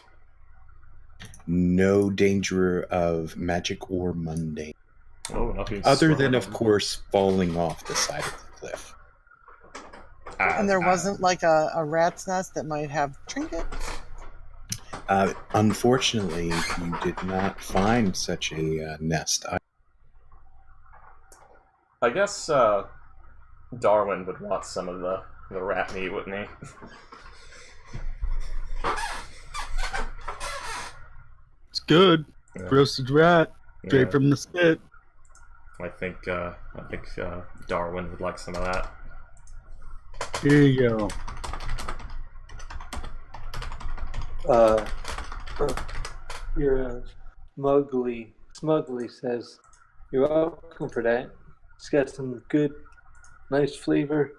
No danger of magic or mundane. Oh, not being Other sprung than, on. of course, falling off the side of the cliff. And there wasn't like a rat's nest that might have trinkets? Unfortunately, you did not find such a nest. I guess Darwin would want some of the rat meat, wouldn't he? It's good. Yeah. Roasted rat. Straight Yeah. from the spit. I think Darwin would like some of that. Here you go. Your smugly says, "You're welcome for that. It's got some good, nice flavor."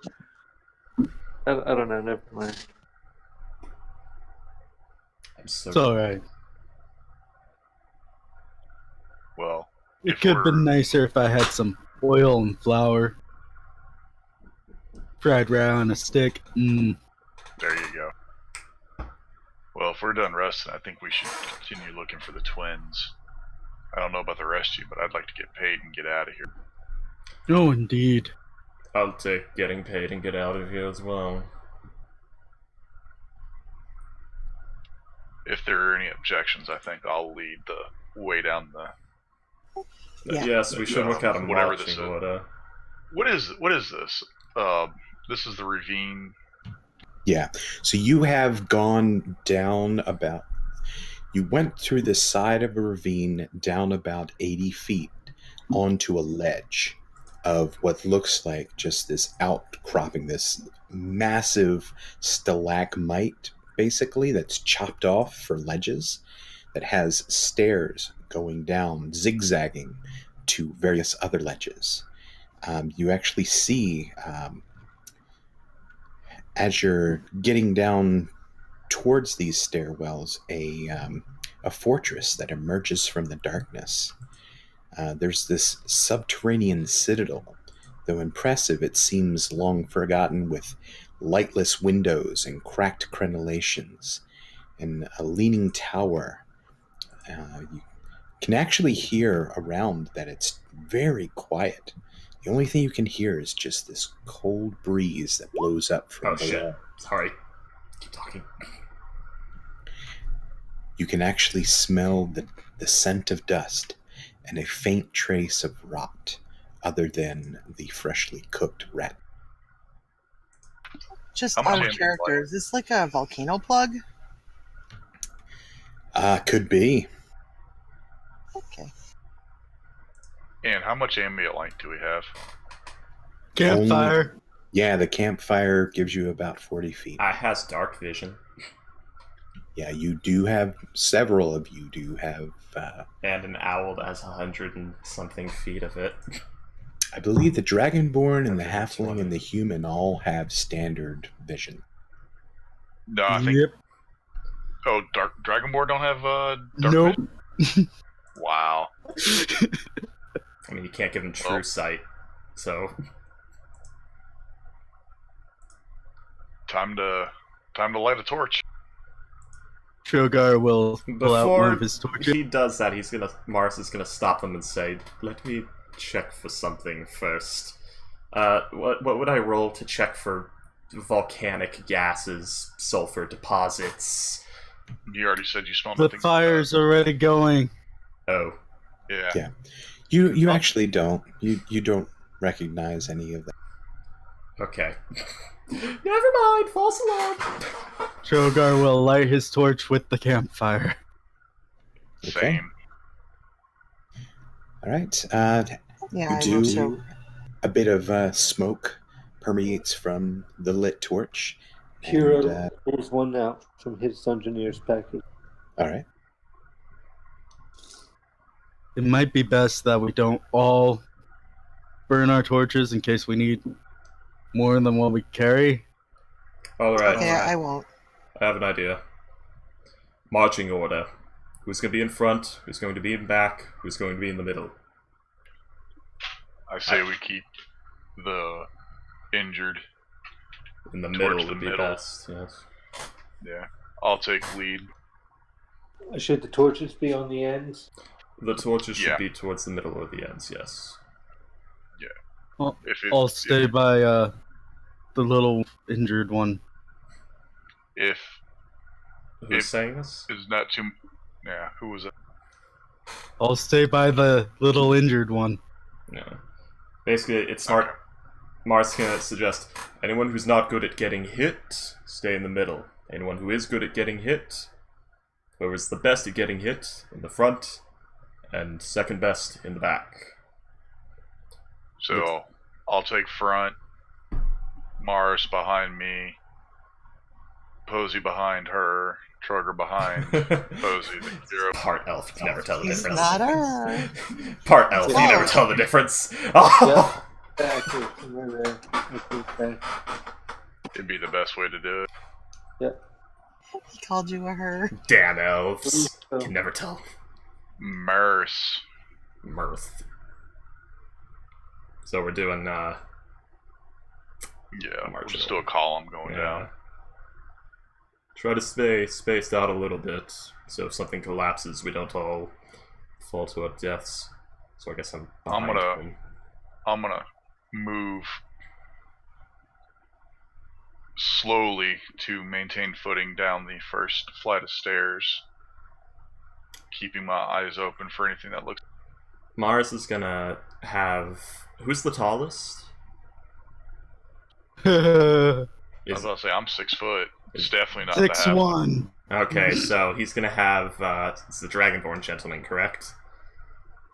I don't know. Never mind. I'm so It's alright. Well, It if could have been we're- nicer if I had some oil and flour. Fried rat on a stick. There you go. Well, if we're done resting, I think we should continue looking for the twins. I don't know about the rest of you, but I'd like to get paid and get out of here. Oh, indeed. I'll take getting paid and get out of here as well. If there are any objections, I think I'll lead the way down the. Yeah. Yes, we should work out a Whatever marching this is. order. What is this? This is the ravine. Yeah. So you have gone down about. You went through the side of a ravine down about 80 feet onto a ledge of what looks like just this outcropping, this massive stalagmite, basically, that's chopped off for ledges, that has stairs going down, zigzagging to various other ledges. You actually see, as you're getting down towards these stairwells, a fortress that emerges from the darkness. There's this subterranean citadel. Though impressive, it seems long forgotten, with lightless windows and cracked crenellations, and a leaning tower. You can actually hear around that it's very quiet. The only thing you can hear is just this cold breeze that blows up from Oh shit. below. Sorry. Keep talking. You can actually smell the scent of dust and a faint trace of rot, other than the freshly cooked rat. Just How much out of ambient character, light? is this like a volcano plug? Could be. Okay. And how much ambient light do we have? Campfire. Yeah, the campfire gives you about 40 feet. I has dark vision. Yeah, you do have, several of you do have, And an owl that has 100 and something feet of it. I believe the Dragonborn and the 120. Halfling and the Human all have standard vision. No, I think. Yep. Oh, Dragonborn don't have dark Nope. vision? Wow. I mean, you can't give him true sight, so... Time to light a torch. Trogar will pull out one Before of his torches. he does that, Mars is gonna stop them and say, "Let me check for something first. What would I roll to check for volcanic gases, sulfur deposits?" You already said you smelled The nothing. fire's already going. Oh, Yeah. Yeah. You actually don't. You don't recognize any of that. okay. Never mind, false alarm. Trogar will light his torch with the campfire. Okay. Same. All right. Yeah, You I do. will too. A bit of smoke permeates from the lit torch. Hero And, pulls one out from his Dungeoneer's package. all right. It might be best that we don't all burn our torches in case we need more than what we carry. Alright, Okay, I won't. I have an idea. Marching order. Who's going to be in front? Who's going to be in back? Who's going to be in the middle? I say we keep the injured. In the Towards middle the would be middle. best, yes. Yeah. I'll take lead. Should the torches be on the ends? The torches should Yeah. be towards the middle or the ends, yes. If I'll stay by the little injured one. If Who's If- saying this? is not too. Yeah. Who was it? I'll stay by the little injured one. Yeah. Basically, it's smart. Okay. Mars can suggest anyone who's not good at getting hit, stay in the middle. Anyone who is good at getting hit, whoever's the best at getting hit, in the front, and second best in the back. So I'll take front. Mars behind me. Posey behind her. Troger behind Posey. The hero. Part elf, you can never tell the He's difference. not her. Part elf, you Yeah. never tell the difference. Oh! Exactly. Right there. Okay. It'd be the best way to do it. Yep. He called you a her. Damn elves. So, Can never tell. Merce. Mirth. So we're doing, Yeah. We'll Marginal. just do a column going down. Try to stay spaced out a little bit, so if something collapses, we don't all fall to our deaths. So I guess I'm behind I'm gonna move slowly to maintain footing down the first flight of stairs, keeping my eyes open for anything that looks. Mars is gonna have... Who's the tallest? I was Is... about to say I'm 6 foot. It's definitely not the half. 6'1". Okay, so he's gonna have... it's the Dragonborn gentleman, correct?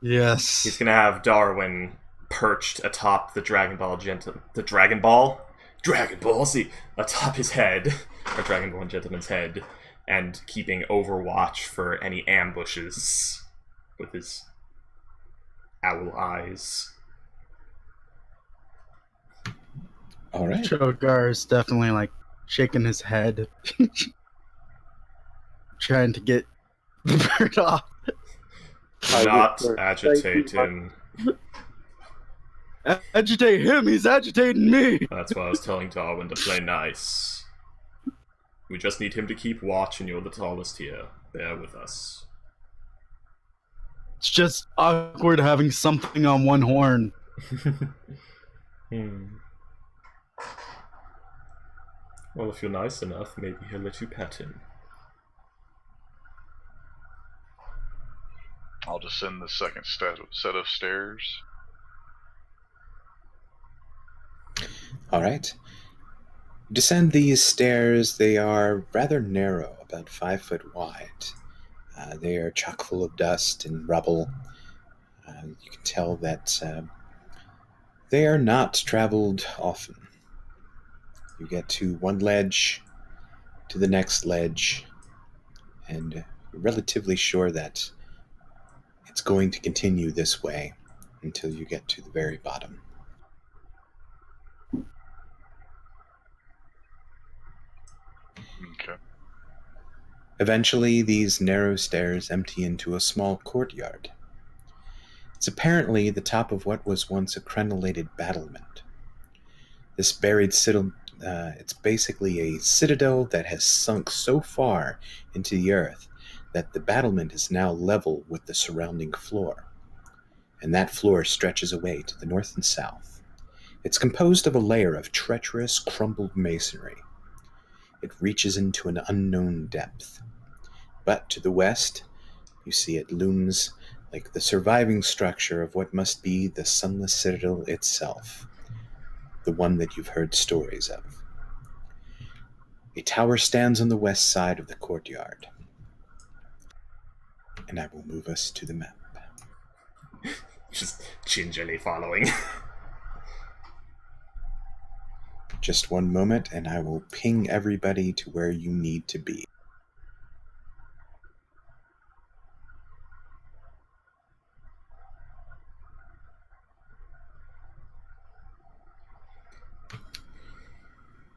Yes. He's gonna have Darwin perched atop the Dragon Ball the Dragon Ball? Dragon Ball Z! Atop his head, or Dragonborn gentleman's head, and keeping overwatch for any ambushes with his owl eyes. All right. Trogar is definitely like shaking his head, trying to get the bird off. I Not whisper, agitate "Thank you, him. Agitate him, he's agitating me! That's why I was telling Darwin to play nice. We just need him to keep watch, and you're the tallest here. Bear with us. It's just awkward having something on one horn. Well, if you're nice enough, maybe he'll let you pet him. I'll descend the second set of stairs. All right. Descend these stairs. They are rather narrow, about 5 foot wide. They are chock full of dust and rubble. You can tell that they are not traveled often. You get to one ledge, to the next ledge, and relatively sure that it's going to continue this way until you get to the very bottom. Okay. Eventually, these narrow stairs empty into a small courtyard. It's apparently the top of what was once a crenellated battlement. This buried citadel, it's basically a citadel that has sunk so far into the earth that the battlement is now level with the surrounding floor. And that floor stretches away to the north and south. It's composed of a layer of treacherous, crumbled masonry. It reaches into an unknown depth. But to the west, you see it looms like the surviving structure of what must be the Sunless Citadel itself, the one that you've heard stories of. A tower stands on the west side of the courtyard, and I will move us to the map. Just gingerly following. Just one moment, and I will ping everybody to where you need to be.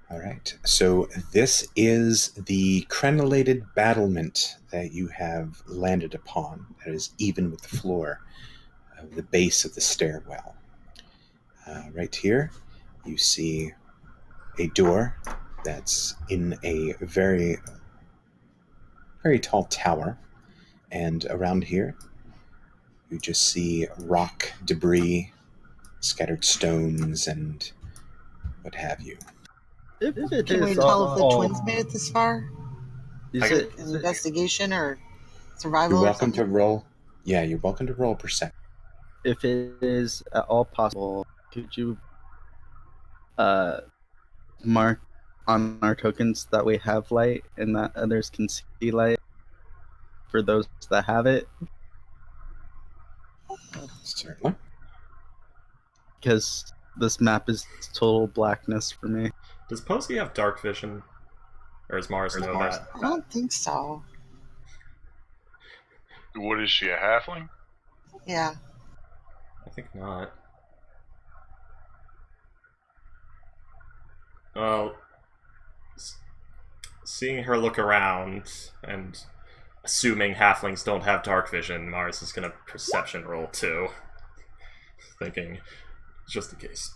All right, so this is the crenellated battlement that you have landed upon. That is even with the floor of the base of the stairwell. Right here, you see a door that's in a very, very tall tower. And around here, you just see rock, debris, scattered stones, and what have you. Can we tell if the twins made it this far? Is it an investigation or survival? You're or welcome to something? roll. Yeah, you're welcome to roll perception. If it is at all possible, could you mark on our tokens that we have light and that others can see light for those that have it? Certainly. Because this map is total blackness for me. Does Posey have dark vision? Or does Mars know that? I don't think so. What is she, a halfling? Yeah. I think not. Well, seeing her look around and assuming halflings don't have dark vision, Mars is gonna perception roll too. Thinking, just in case.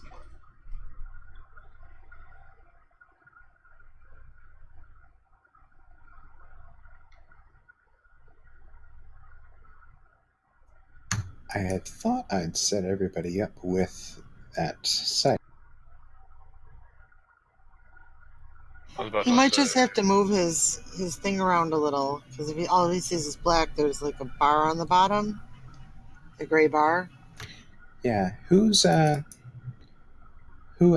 I had thought I'd set everybody up with that site. He might just have to move his thing around a little, because if all he sees is black, there's like a bar on the bottom, a gray bar. Yeah, who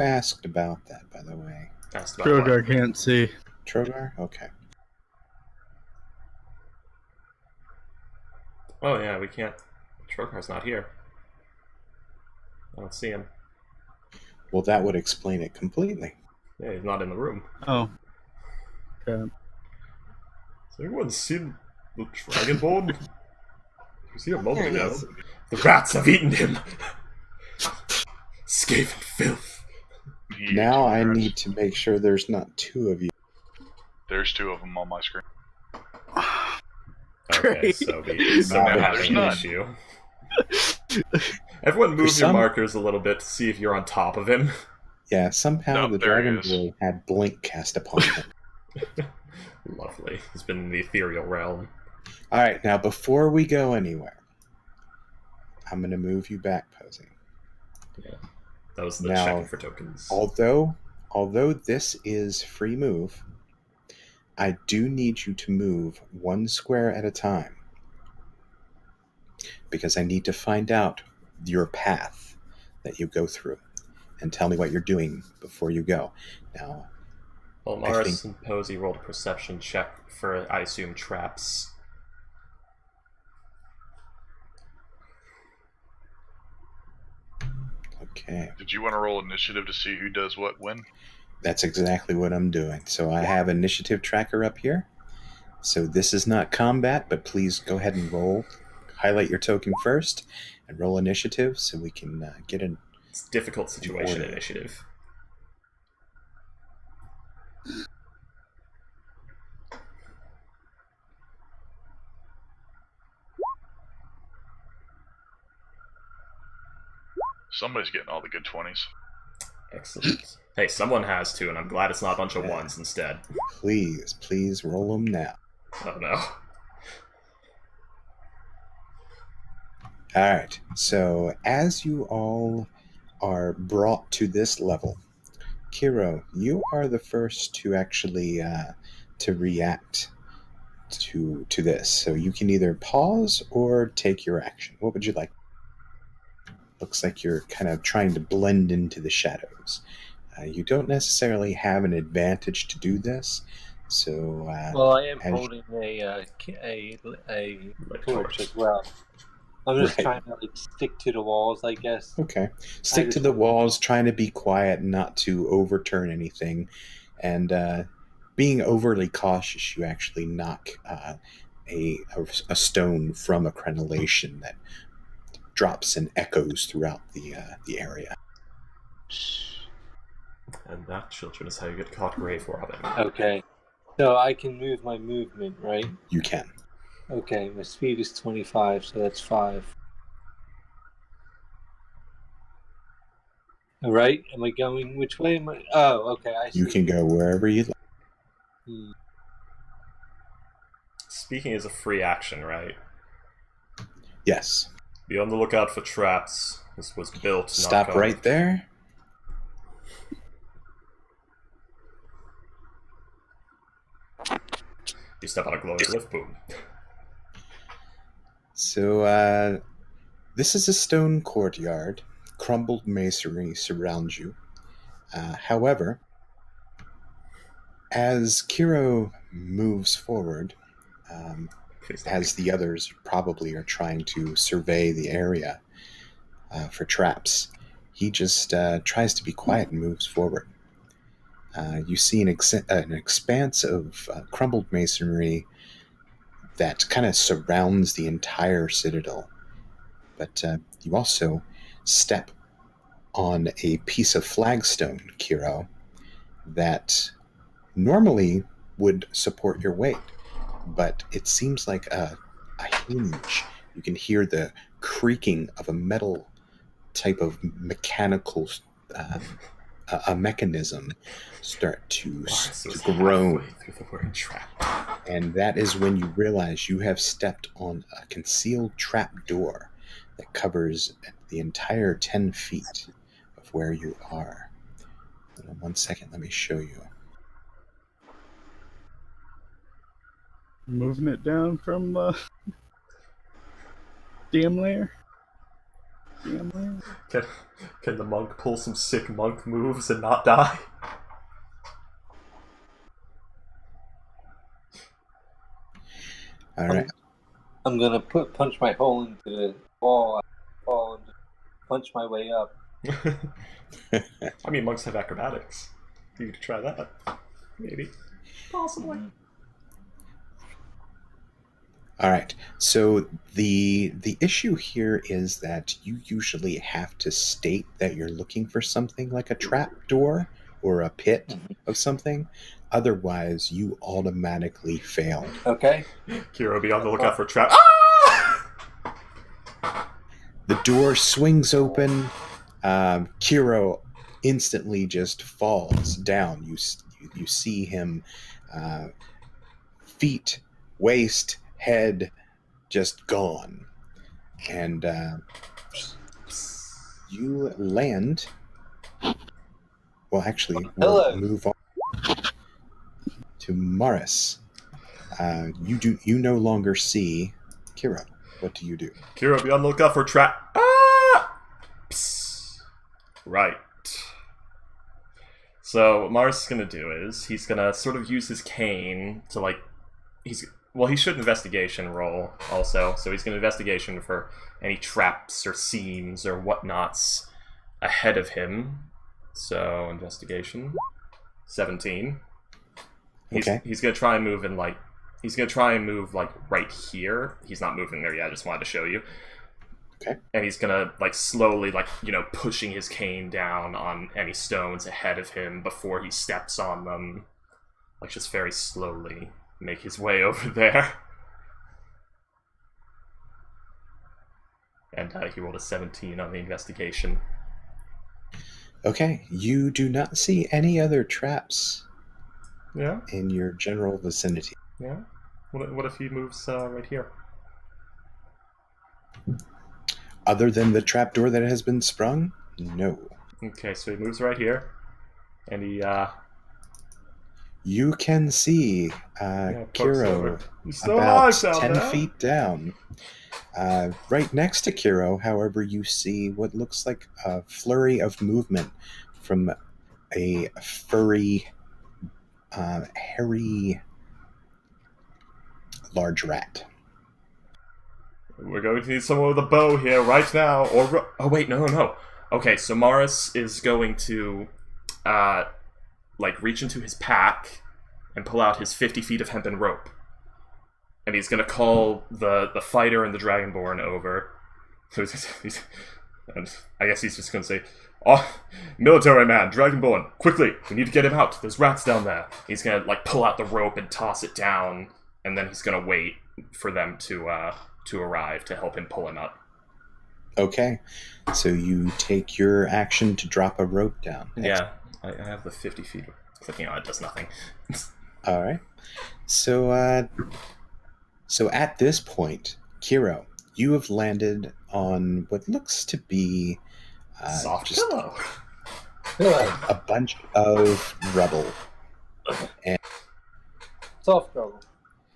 asked about that, by the way? Asked about Trogar can't see. Trogar? Okay. Oh yeah, we can't. Trogar's not here. I don't see him. Well, that would explain it completely. Yeah, he's not in the room. Oh. Okay. Has anyone seen the Dragonborn? Was he a moment There he ago? is. The rats have eaten him! Scathe and filth. Now I need to make sure there's not two of you. There's two of them on my screen. Okay, so we're having an issue. Everyone move your markers a little bit to see if you're on top of him. Yeah, somehow the Dragon Boy had Blink cast upon him. Lovely. He's been in the ethereal realm. Alright, now before we go anywhere, I'm going to move you back, Posey. Yeah, that was the now, checking for tokens. Although this is free move, I do need you to move one square at a time. Because I need to find out your path that you go through. And tell me what you're doing before you go. Now, well, Mars and Posey rolled a perception check for, I assume, traps. Okay. Did you want to roll initiative to see who does what when? That's exactly what I'm doing. So I have initiative tracker up here. So this is not combat, but please go ahead and roll. Highlight your token first and roll initiative so we can get in. It's difficult situation initiative. Somebody's getting all the good 20s. Excellent. Hey, someone has to, and I'm glad it's not a bunch of ones instead. Please roll them now. Oh no. Alright, so as you all are brought to this level, Kiro, you are the first to actually to react to this. So you can either pause or take your action. What would you like? Looks like you're kind of trying to blend into the shadows. You don't necessarily have an advantage to do this, so... well, I am holding a torch as well. I'm just trying to stick to the walls, I guess. Okay. Stick to the walls, trying to be quiet, not to overturn anything. And being overly cautious, you actually knock a stone from a crenellation that drops and echoes throughout the area. And that, children, is how you get caught grave robbing. Okay. So I can move my movement, right? You can. Okay, my speed is 25, so that's 5. All right, am I going? Which way am I? Oh, okay, I see. You can go wherever you like. Speaking is a free action, right? Yes. Be on the lookout for traps. This was built. Stop not right there. You step on a glowing glyph, boom. So, this is a stone courtyard. Crumbled masonry surrounds you. However, as Kiro moves forward, as the others probably are trying to survey the area for traps, he just tries to be quiet and moves forward. You see an expanse of crumbled masonry that kind of surrounds the entire citadel. But you also step on a piece of flagstone, Kiro, that normally would support your weight, but it seems like a hinge. You can hear the creaking of a metal type of mechanical a mechanism start to groan. And that is when you realize you have stepped on a concealed trap door that covers the entire 10 feet of where you are. Hold on 1 second, let me show you. Moving it down from the DM layer. Can the monk pull some sick monk moves and not die? All right. I'm gonna punch my hole into the wall, and punch my way up. I mean, monks have acrobatics. You could try that. Maybe. Possibly. All right. So the issue here is that you usually have to state that you're looking for something like a trap door or a pit of something. Otherwise, you automatically fail. Okay. Kiro, be on the lookout for trap. The door swings open. Kiro instantly just falls down. You see him, feet, waist, head, just gone. And you land. Well, actually, we'll move on to Morris. You no longer see Kiro. What do you do? Kiro, be on the lookout for trap. Right. So what Mars is gonna do is he's gonna sort of use his cane to he should investigation roll also. So he's gonna investigation for any traps or seams or whatnots ahead of him. So investigation 17. He's gonna try and move in He's gonna try and move like right here. He's not moving there yet. I just wanted to show you. Okay. And he's gonna like slowly, like pushing his cane down on any stones ahead of him before he steps on them. Like just very slowly make his way over there. And he rolled a 17 on the investigation. Okay, you do not see any other traps Yeah. in your general vicinity. Yeah. What if he moves right here? Other than the trapdoor that has been sprung? No. Okay, so he moves right here, and he You can see pokes Kiro over. He's still about alive down 10 there. feet down. Right next to Kiro, however, you see what looks like a flurry of movement from a furry, hairy, large rat. We're going to need someone with a bow here right now, or oh wait, no. Okay, so Morris is going to, like reach into his pack and pull out his 50 feet of hempen rope, and he's gonna call the fighter and the dragonborn over. And I guess he's just gonna say, "Oh, military man, dragonborn, quickly! We need to get him out. There's rats down there." He's gonna like pull out the rope and toss it down, and then he's gonna wait for them to arrive to help him pull him up. Okay, so you take your action to drop a rope down. Yeah, I have the 50 feet. Clicking on it does nothing. All right. So at this point, Kiro, you have landed on what looks to be Soft just pillow. a bunch of rubble. Soft rubble.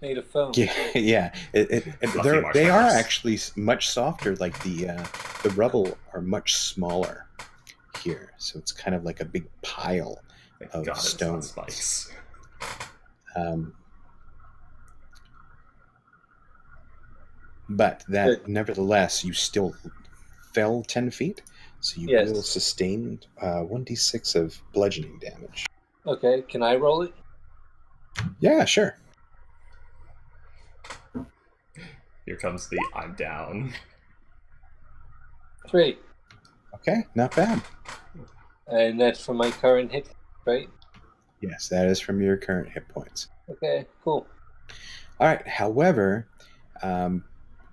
Made of foam. Yeah. They are actually much softer. Like the rubble are much smaller here, so it's kind of like a big pile of stone spikes. But that, nevertheless, you still fell 10 feet, so you will sustain 1d6 of bludgeoning damage. Okay, can I roll it? Yeah, sure. Here comes the I'm down. 3. Okay, not bad. And that's from my current hit, right? Yes, that is from your current hit points. Okay, cool. All right, however,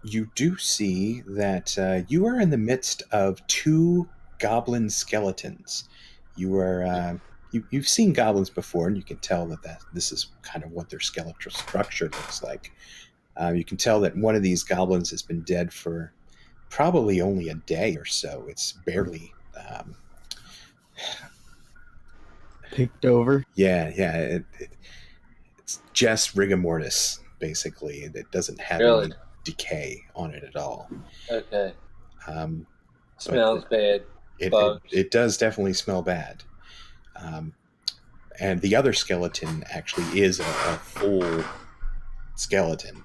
you do see that you are in the midst of 2 goblin skeletons. You've seen goblins before, and you can tell that this is kind of what their skeletal structure looks like. You can tell that one of these goblins has been dead for probably only a day or so. It's barely picked over. Yeah. It's just rigor mortis, basically. It doesn't have any decay on it at all. Okay. Smells bad. It does definitely smell bad. And the other skeleton actually is a full skeleton.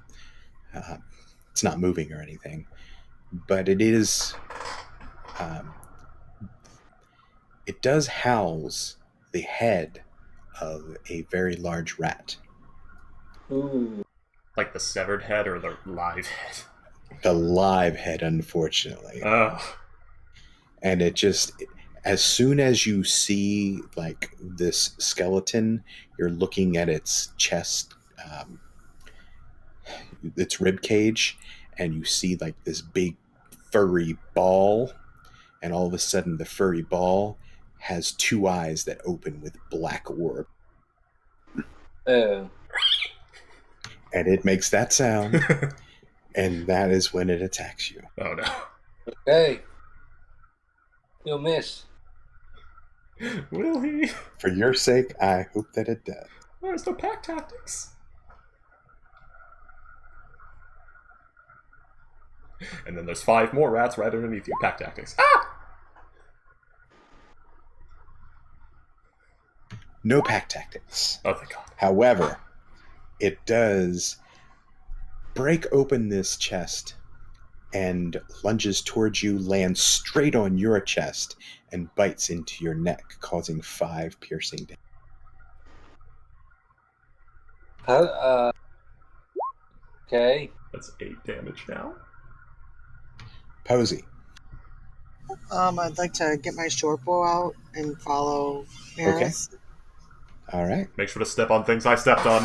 It's not moving or anything, but it is. It does house the head of a very large rat. Ooh. Like the severed head or the live head? The live head, unfortunately. Oh. And it just, as soon as you see like this skeleton, you're looking at its chest, its rib cage, and you see like this big furry ball, and all of a sudden the furry ball has 2 eyes that open with black orb. Oh. And it makes that sound, and that is when it attacks you. Oh no. Okay. You'll miss. Will he? For your sake, I hope that it does. Where's the pack tactics? And then there's 5 more rats right underneath you. Pack tactics. Ah! No pack tactics. Oh, thank God. However, it does break open this chest and lunges towards you, lands straight on your chest, and bites into your neck, causing 5 piercing damage. Okay. That's 8 damage now. Posey. I'd like to get my short bow out and follow Maris. Okay. All right. Make sure to step on things I stepped on.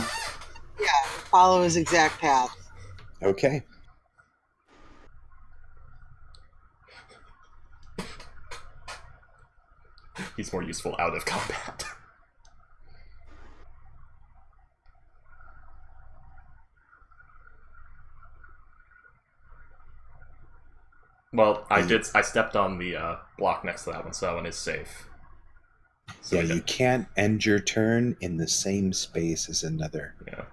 Yeah, follow his exact path. Okay. He's more useful out of combat. Well, I stepped on the block next to that one, so that one is safe. So Yeah, you can't end your turn in the same space as another. Yeah.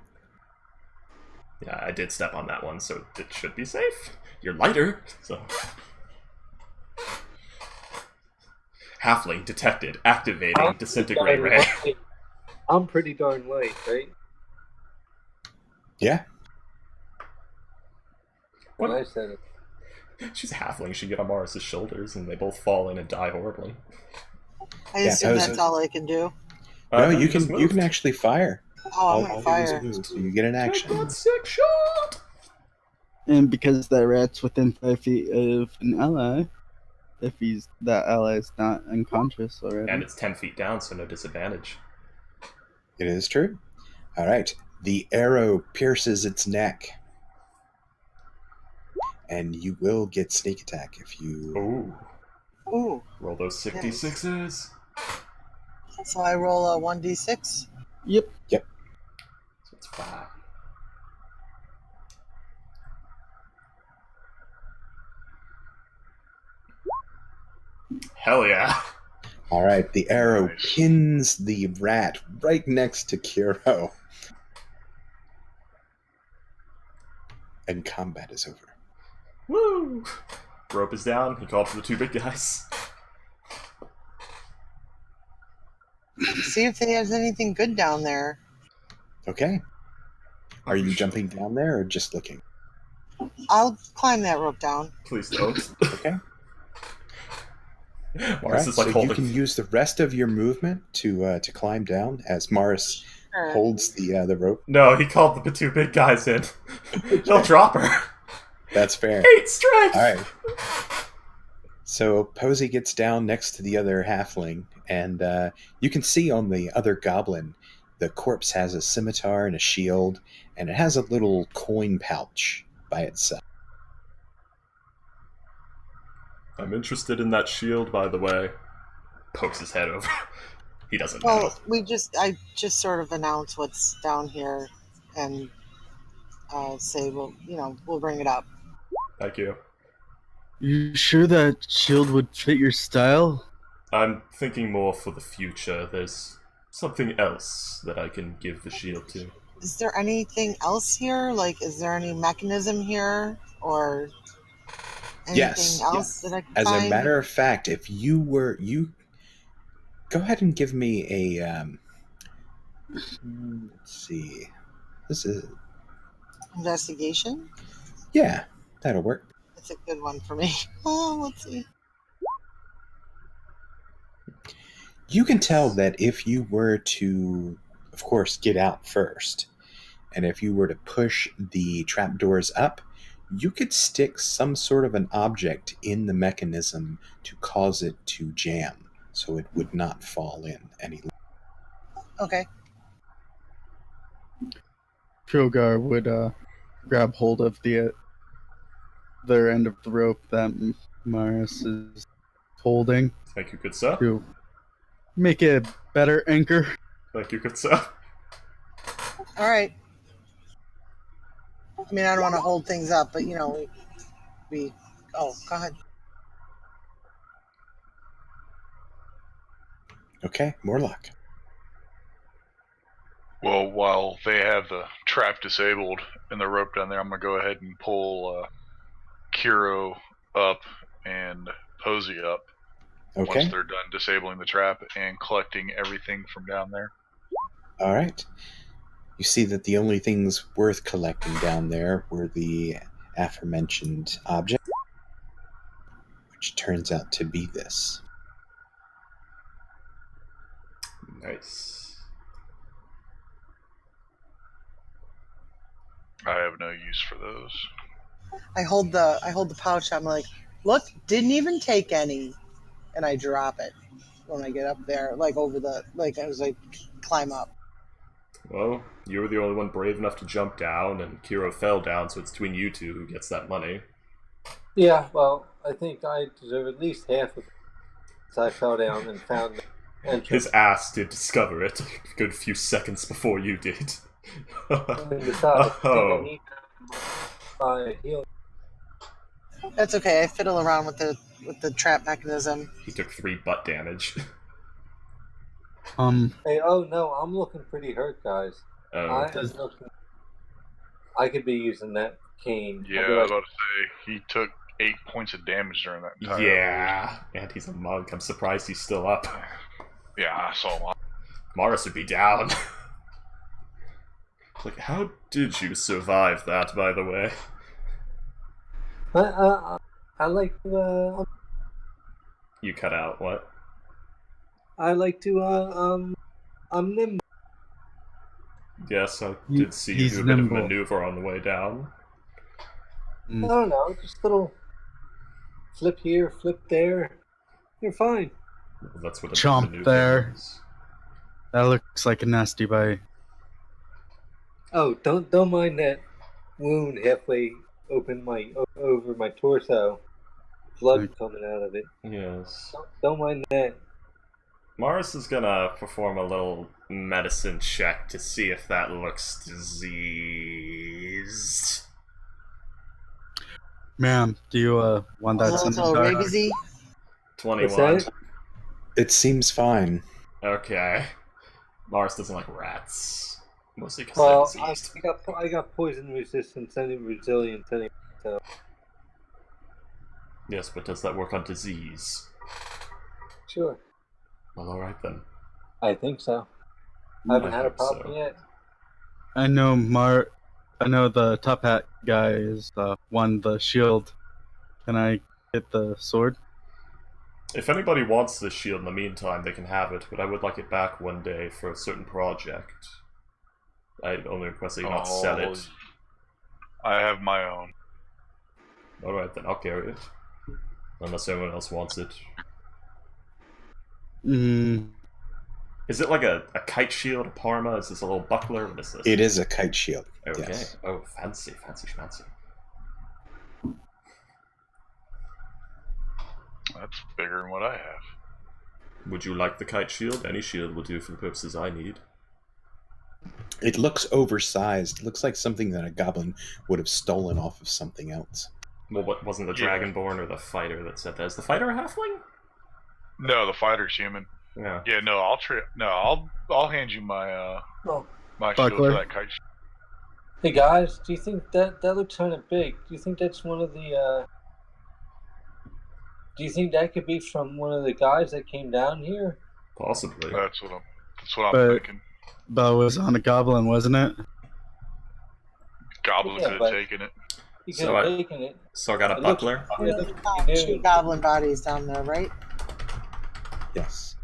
Yeah, I did step on that one, so it should be safe. You're lighter, so... Halfling detected. Activating disintegrate ray. I'm pretty darn light, right? Yeah. What? I said it. She's a halfling. She get on Morris's shoulders, and they both fall in and die horribly. I assume that's all I can do. No, you can actually fire. Oh, I'm gonna fire. So you get an action. Take that sick shot! And because that rat's within 5 feet of an ally, if that ally is not unconscious already. And it's 10 feet down, so no disadvantage. It is true. All right. The arrow pierces its neck. And you will get sneak attack if you... Ooh. Roll those 66s. So I roll a 1d6? Yep. So it's 5. Hell yeah. All right. The arrow pins the rat right next to Kiro. And combat is over. Woo! Rope is down. He called for the 2 big guys. See if there's anything good down there. Okay. Are you jumping down there or just looking? I'll climb that rope down. Please don't. Okay. Morris is like so holding... you can use the rest of your movement to climb down as Morris holds the rope. No, he called the 2 big guys in. He'll drop her. That's fair. 8 strength! Alright. So Posey gets down next to the other halfling, and you can see on the other goblin, the corpse has a scimitar and a shield, and it has a little coin pouch by itself. I'm interested in that shield, by the way. Pokes his head over. He doesn't know. Well, I just sort of announce what's down here and say, we'll bring it up. Thank you. You sure that shield would fit your style? I'm thinking more for the future. There's something else that I can give the shield to. Is there anything else here? Like, is there any mechanism here? Or anything else that I can As find? a matter of fact, if you go ahead and give me a let's see. This is Investigation? Yeah, that'll work. That's a good one for me. Oh, let's see. You can tell that if you were to, of course, get out first, and if you were to push the trapdoors up, you could stick some sort of an object in the mechanism to cause it to jam, so it would not fall in any longer. Okay. Trogar would grab hold of the other end of the rope that Maris is holding. Thank you, good sir. To make it a better anchor. Thank you, good sir. All right. I mean, I don't want to hold things up, but, we... Oh, go ahead. Okay, Morlock. Well, while they have the trap disabled and the rope down there, I'm going to go ahead and pull Kiro up and Posey up. Okay. Once they're done disabling the trap and collecting everything from down there. All right. You see that the only things worth collecting down there were the aforementioned object, which turns out to be this. Nice. I have no use for those. I hold the pouch. I'm like, look, didn't even take any, and I drop it when I get up there, like over the as I climb up. Well, you were the only one brave enough to jump down, and Kiro fell down, so it's between you two who gets that money. Yeah, well, I think I deserve at least half of it. So I fell down and found the entrance. His ass did discover it a good few seconds before you did. And besides, I think I need to buy a heal. That's okay. I fiddle around with the trap mechanism. He took 3 butt damage. Hey, oh no, I'm looking pretty hurt, guys. Oh. I could be using that cane. Yeah, I was about to say, he took 8 points of damage during that entire Yeah, and he's a monk. I'm surprised he's still up. Yeah, I saw him. Morris would be down. Like, how did you survive that, by the way? I like to, You cut out, what? I like to, I'm nimble. Yes, I did see you do a bit of maneuver on the way down. I don't know, just little flip here, flip there. You're fine. Well, that's what a Chomp maneuver there. is. That looks like a nasty bite. Oh, don't mind that wound halfway over my torso. Blood coming out of it. Yes. Don't mind that. Morris is gonna perform a little medicine check to see if that looks diseased. Ma'am, do you want that little rabiesy? 21. It seems fine. Okay. Morris doesn't like rats. Mostly because Well, they're diseased. I got poison resistance and resilience anyway, so. Yes, but does that work on disease? Sure. Well, alright then. I think so. I haven't had a problem yet. I know the top hat guy is won the shield. Can I get the sword? If anybody wants this shield in the meantime, they can have it, but I would like it back one day for a certain project. I only request that you not sell it. I have my own. Alright then, I'll carry it. Unless anyone else wants it. Is it like a kite shield, a parma? Is this a little buckler? What is this? It is a kite shield. Okay. Yes. Oh, fancy, fancy schmancy. That's bigger than what I have. Would you like the kite shield? Any shield will do for the purposes I need. It looks oversized. It looks like something that a goblin would have stolen off of something else. Well, what wasn't the Dragonborn or the fighter that said that? Is the fighter a halfling? No, the fighter's human. Yeah. Yeah, no, I'll hand you my my shield Buckler. for that kite shield. Hey guys, do you think that looks kind of big? Do you think that's one of the? Do you think that could be from one of the guys that came down here? Possibly. That's what I'm thinking. But it was on a goblin, wasn't it? Goblin Yeah, could but- have taken it. You could So have I- taken it. So I got a It looks- buckler. it looks pretty 2 big. goblin bodies down there, right? Yes.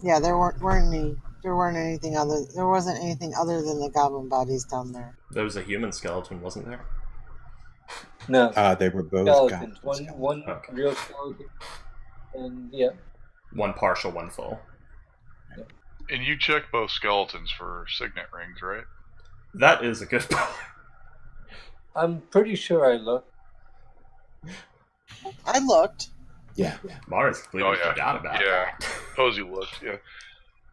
Yeah, there wasn't anything other than the goblin bodies down there. There was a human skeleton, wasn't there? No, They were both skeletons. goblins. One Okay. real skeleton, and yeah. One partial, one full. And you check both skeletons for signet rings, right? That is a good point. I'm pretty sure I looked. I looked. Yeah. Mars completely forgot about that. Posey looked, yeah.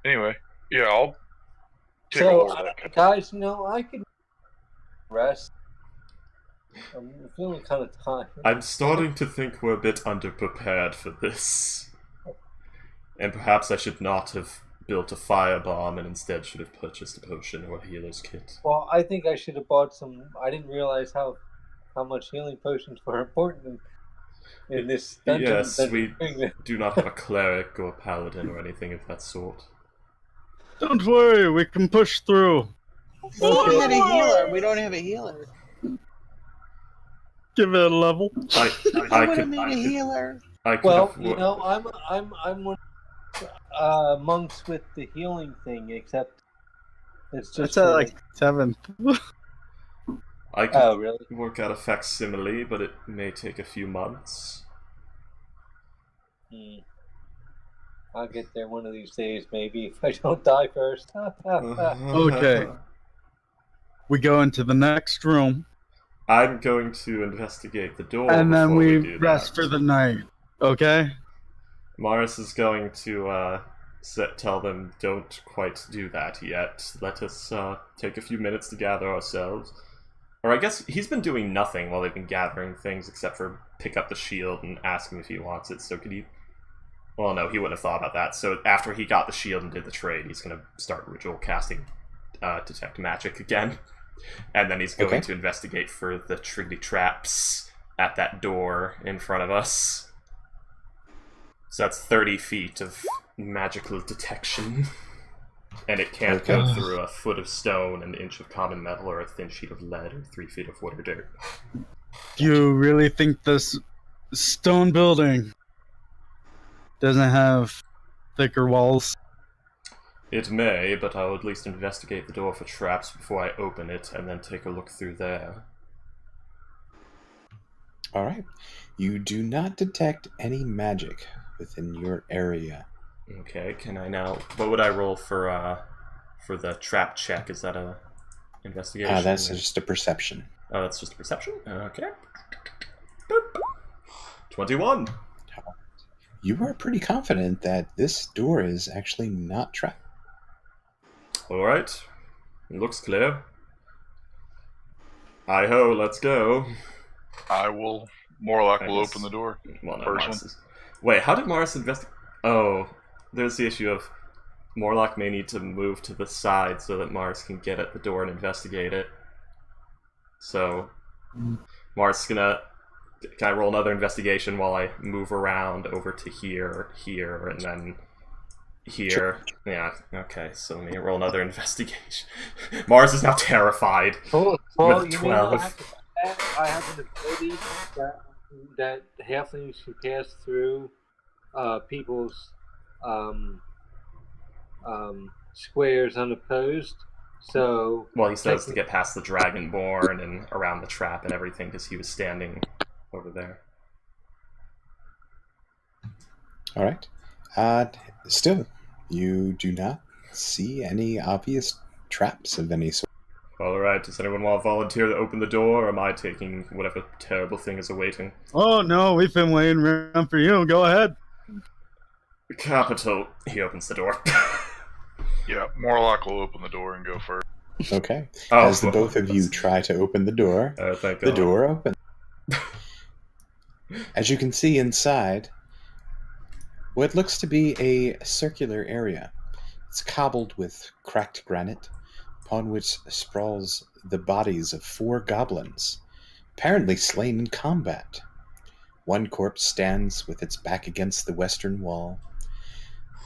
Anyway, yeah, I'll take So, all of that. guys, I could rest. I'm feeling kind of tired. I'm starting to think we're a bit underprepared for this. And perhaps I should not have built a firebomb and instead should have purchased a potion or a healer's kit. Well, I think I should have bought some. I didn't realize how much healing potions were important in this dungeon. Yes, we do not have a cleric or a paladin or anything of that sort. Don't worry, we can push through. We don't have a healer. We don't have a healer. Give it a level. I would have made a healer. Well, I'm one monks with the healing thing, except it's just It's at like 7th. I could Oh, really? work out a facsimile, but it may take a few months. I'll get there one of these days, maybe, if I don't die first. Okay. We go into the next room, I'm going to investigate the door and then before we do rest that. for the night. Okay? Morris is going to tell them, don't quite do that yet. Let us take a few minutes to gather ourselves. Or I guess he's been doing nothing while they've been gathering things except for pick up the shield and ask him if he wants it. So could he... Well, no, he wouldn't have thought about that. So after he got the shield and did the trade, he's going to start ritual casting Detect Magic again. And then he's going to investigate for the triggly traps at that door in front of us. So that's 30 feet of magical detection. And it can't go through a foot of stone, an inch of common metal, or a thin sheet of lead, or 3 feet of wood or dirt. Do you really think this stone building doesn't have thicker walls? It may, but I'll at least investigate the door for traps before I open it, and then take a look through there. Alright. You do not detect any magic within your area. Okay, can I now... What would I roll for the trap check? Is that a investigation? That's just a perception. Oh, that's just a perception? Okay. Boop. 21. You are pretty confident that this door is actually not trapped. Alright. It looks clear. Hi-ho, let's go. Morlock will open the door. Well, no, Personally. Wait, how did Morris investigate? Oh, there's the issue of Morlock may need to move to the side so that Morris can get at the door and investigate it. So, Morris is gonna... Can I roll another investigation while I move around over to here, and then here? Sure. Yeah, okay, so let me roll another investigation. Mars is now terrified. Well, with you 12. know, I have an ability that halflings can pass through people's squares unopposed. So, well, he says to get past the Dragonborn and around the trap and everything because he was standing over there. All right. Still, you do not see any obvious traps of any sort. Alright, does anyone want to volunteer to open the door, or am I taking whatever terrible thing is awaiting? Oh no, we've been waiting around for you. Go ahead. Capital. He opens the door. Yeah, Morlock will open the door and go first. Okay. Oh, As the both of you try to open the door, thank the God. door opens. As you can see inside, what looks to be a circular area. It's cobbled with cracked granite, upon which sprawls the bodies of 4 goblins, apparently slain in combat. One corpse stands with its back against the western wall.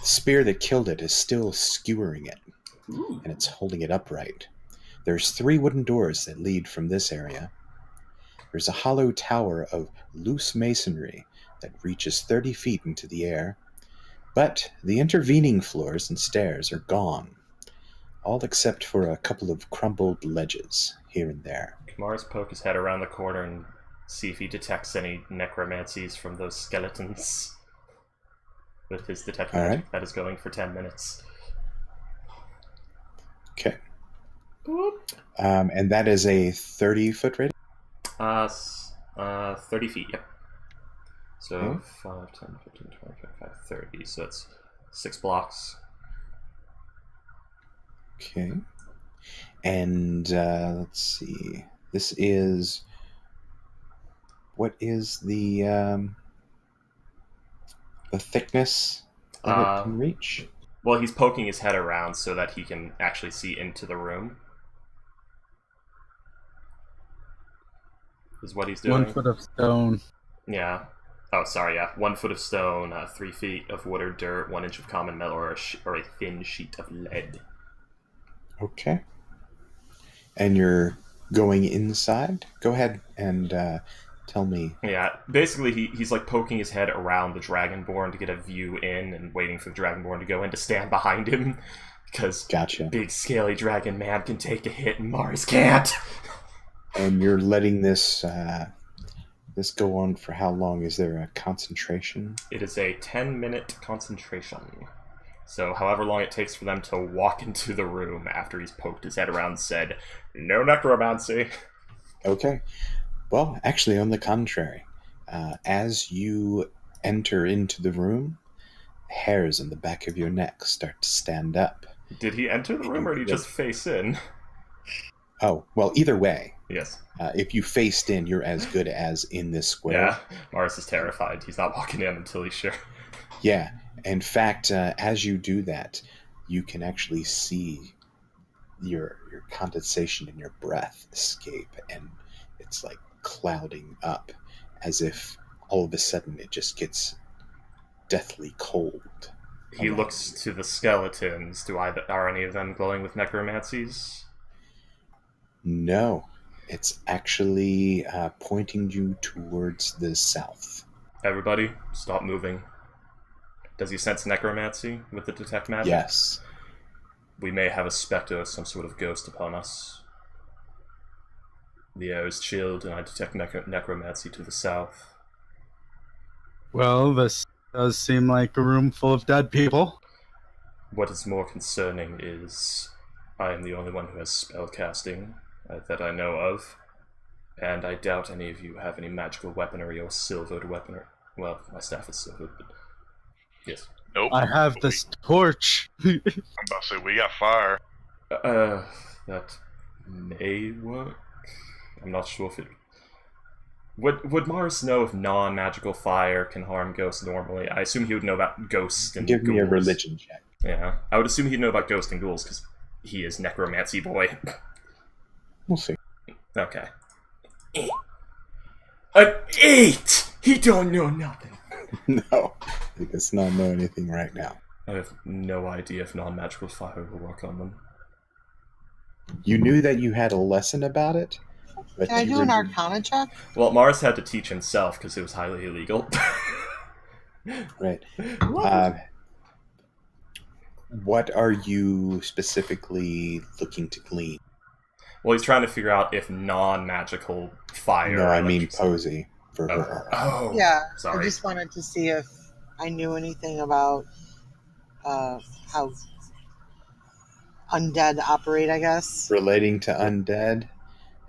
The spear that killed it is still skewering it, and it's holding it upright. There's 3 wooden doors that lead from this area. There's a hollow tower of loose masonry that reaches 30 feet into the air, but the intervening floors and stairs are gone, all except for a couple of crumbled ledges here and there. Can Mars poke his head around the corner and see if he detects any necromancies from those skeletons with his detect magic that is going for 10 minutes. Okay. And that is a 30-foot radius? 30 feet, yep. So 5, 10, 15, 20, 25, 30. So that's 6 blocks. Okay. And let's see. This is... What is the thickness that it can reach? Well, he's poking his head around so that he can actually see into the room. Is what he's doing. 1 foot of stone. Yeah. Oh, sorry, yeah. 1 foot of stone, 3 feet of wood or dirt, 1 inch of common metal, or a thin sheet of lead. Okay. And you're going inside? Go ahead and tell me. Yeah, basically he's like poking his head around the Dragonborn to get a view in and waiting for the Dragonborn to go in to stand behind him. Because Gotcha. big scaly dragon man can take a hit and Mars can't. And you're letting this this go on for how long? Is there a concentration? It is a 10-minute concentration. So however long it takes for them to walk into the room after he's poked his head around and said, "No necromancy." Okay. Well, actually, on the contrary, as you enter into the room, hairs on the back of your neck start to stand up. Did he enter the room or did he just face in? Oh, well, either way. Yes. If you faced in, you're as good as in this square. Yeah, Mars is terrified. He's not walking in until he's sure. Yeah. In fact, as you do that, you can actually see your condensation in your breath escape, and it's like clouding up as if all of a sudden it just gets deathly cold. He looks to the skeletons. Are any of them glowing with necromancies? No, it's actually pointing you towards the south. Everybody, stop moving. Does he sense necromancy with the detect magic? Yes. We may have a spectre, some sort of ghost upon us. The air is chilled, and I detect necromancy to the south. Well, this does seem like a room full of dead people. What is more concerning is I am the only one who has spellcasting that I know of, and I doubt any of you have any magical weaponry or silvered weaponry. Well, my staff is silvered, but yes. Nope. I have this torch. I'm about to say, we got fire. That may work. I'm not sure if it... Would Mars know if non-magical fire can harm ghosts normally? I assume he would know about ghosts and Give ghouls. me a religion check. Yeah. I would assume he'd know about ghosts and ghouls, because he is necromancy boy. We'll see. Okay. An 8! He don't know nothing. No, he does not know anything right now. I have no idea if non-magical fire will work on them. You knew that you had a lesson about it? But Can I do an Arcana check? Well, Mars had to teach himself because it was highly illegal. Right. What are you specifically looking to glean? Well, he's trying to figure out if non-magical fire... No, I mean Posey for her. Oh, Yeah, sorry. I just wanted to see if I knew anything about how undead operate, I guess. Relating to undead,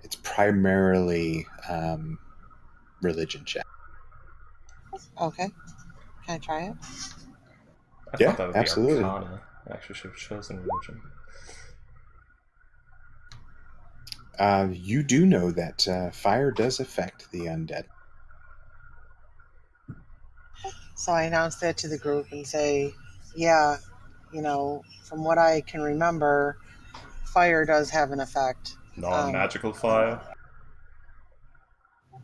it's primarily religion check. Okay. Can I try it? I Yeah, thought that would absolutely. be Arcana. I actually should have chosen religion. You do know that fire does affect the undead. So I announced that to the group and say, yeah, from what I can remember, fire does have an effect. Non-magical fire?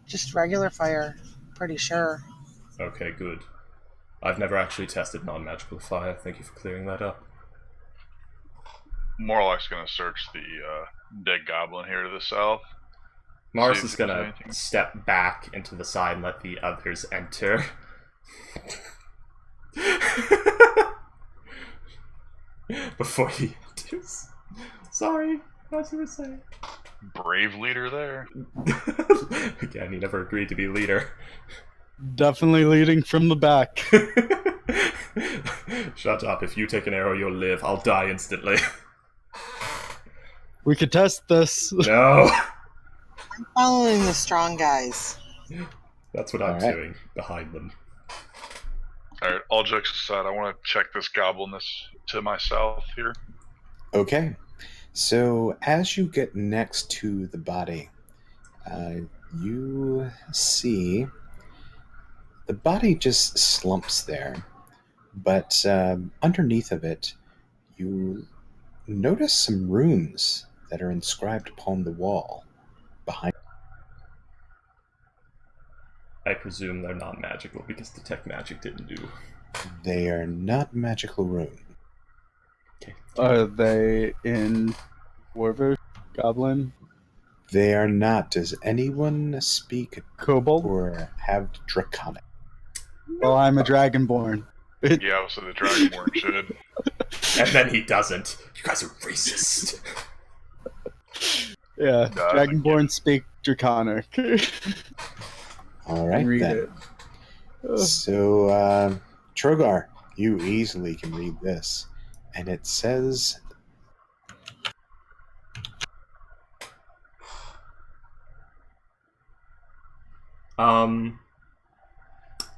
Just regular fire, pretty sure. Okay, good. I've never actually tested non-magical fire. Thank you for clearing that up. Morlock's gonna search the dead goblin here to the south. Mars See is if there's gonna anything. step back into the side and let the others enter. Before he enters. Sorry, I was gonna say. Brave leader there. Again, he never agreed to be leader. Definitely leading from the back. Shut up. If you take an arrow, you'll live. I'll die instantly. We could test this. No! I'm following the strong guys. That's what I'm Alright. doing, behind them. Alright, all jokes aside, I want to check this goblin that's to my south here. Okay. So as you get next to the body, you see the body just slumps there, but underneath of it, you notice some runes that are inscribed upon the wall behind. I presume they're not magical because detect magic didn't do. They are not magical runes. Okay. Are they in Dwarvish, Goblin, They are not. Does anyone speak Kobold? or have Draconic? Well, I'm a Dragonborn. Yeah, so the Dragonborn should. And then he doesn't. You guys are racist. Yeah, No, I think Dragonborn speak Draconic. All right, Read then. it. Ugh. So, Trogar, you easily can read this. And it says...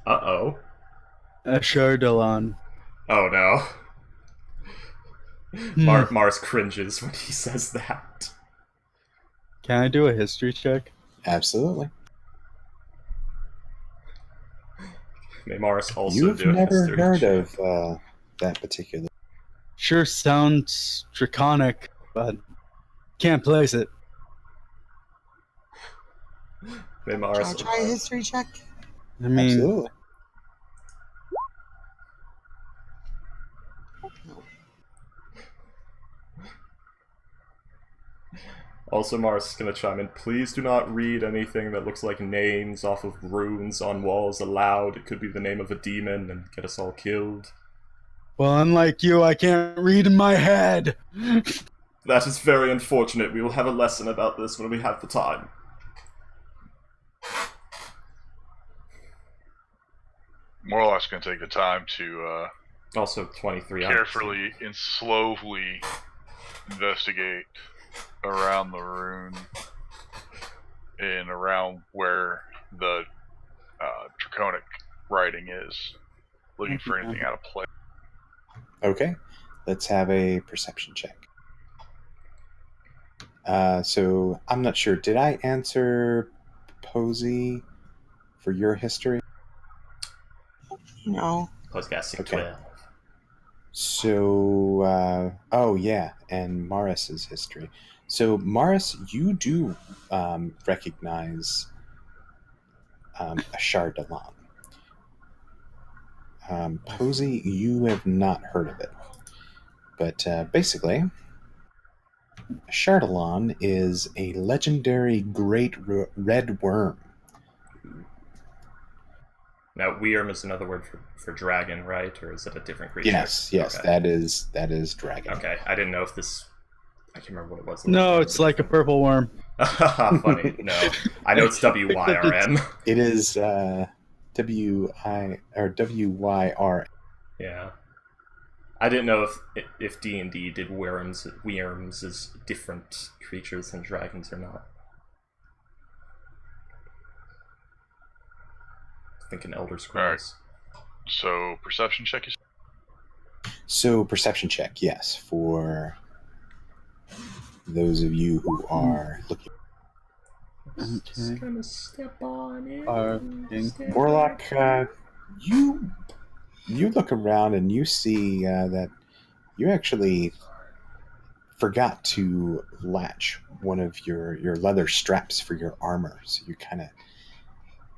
Uh-oh. Ashardalon. Oh, no. Hmm. Mars cringes when he says that. Can I do a history check? Absolutely. May Mars also You've do a never history heard check. of that particular... Sure sounds draconic, but can't place it. May Can Mars... I try a history check? I mean, Absolutely. Also, Mars is going to chime in. Please do not read anything that looks like names off of runes on walls aloud. It could be the name of a demon and get us all killed. well, unlike you, I can't read in my head. That is very unfortunate. We will have a lesson about this when we have the time. Morlock's going to take the time to Also, 23 carefully and slowly investigate around the rune and around where the draconic writing is, looking for anything out of place. Okay. Let's have a perception check. So, I'm not sure. Did I answer Posey for your history? No. Podcasting Okay. 12. So, oh yeah, and Morris's history. So, Morris, you do recognize Ashardalon. Posey, you have not heard of it. But basically, Ashardalon is a legendary great red worm. Now, Wyrm is another word for dragon, right? Or is it a different creature? Yes, Okay. that is dragon. Okay, I didn't know if this... I can't remember what it was. No, it's like a purple worm. Funny, no. I know it's WYRM. It is WYR. Yeah. I didn't know if D&D did Wyrms as different creatures than dragons or not. I think an Elder Scrolls. So, perception check is... So, perception check, yes, for those of you who are looking. Just gonna step on it. Warlock, you look around and you see that you actually forgot to latch one of your leather straps for your armor, so you kind of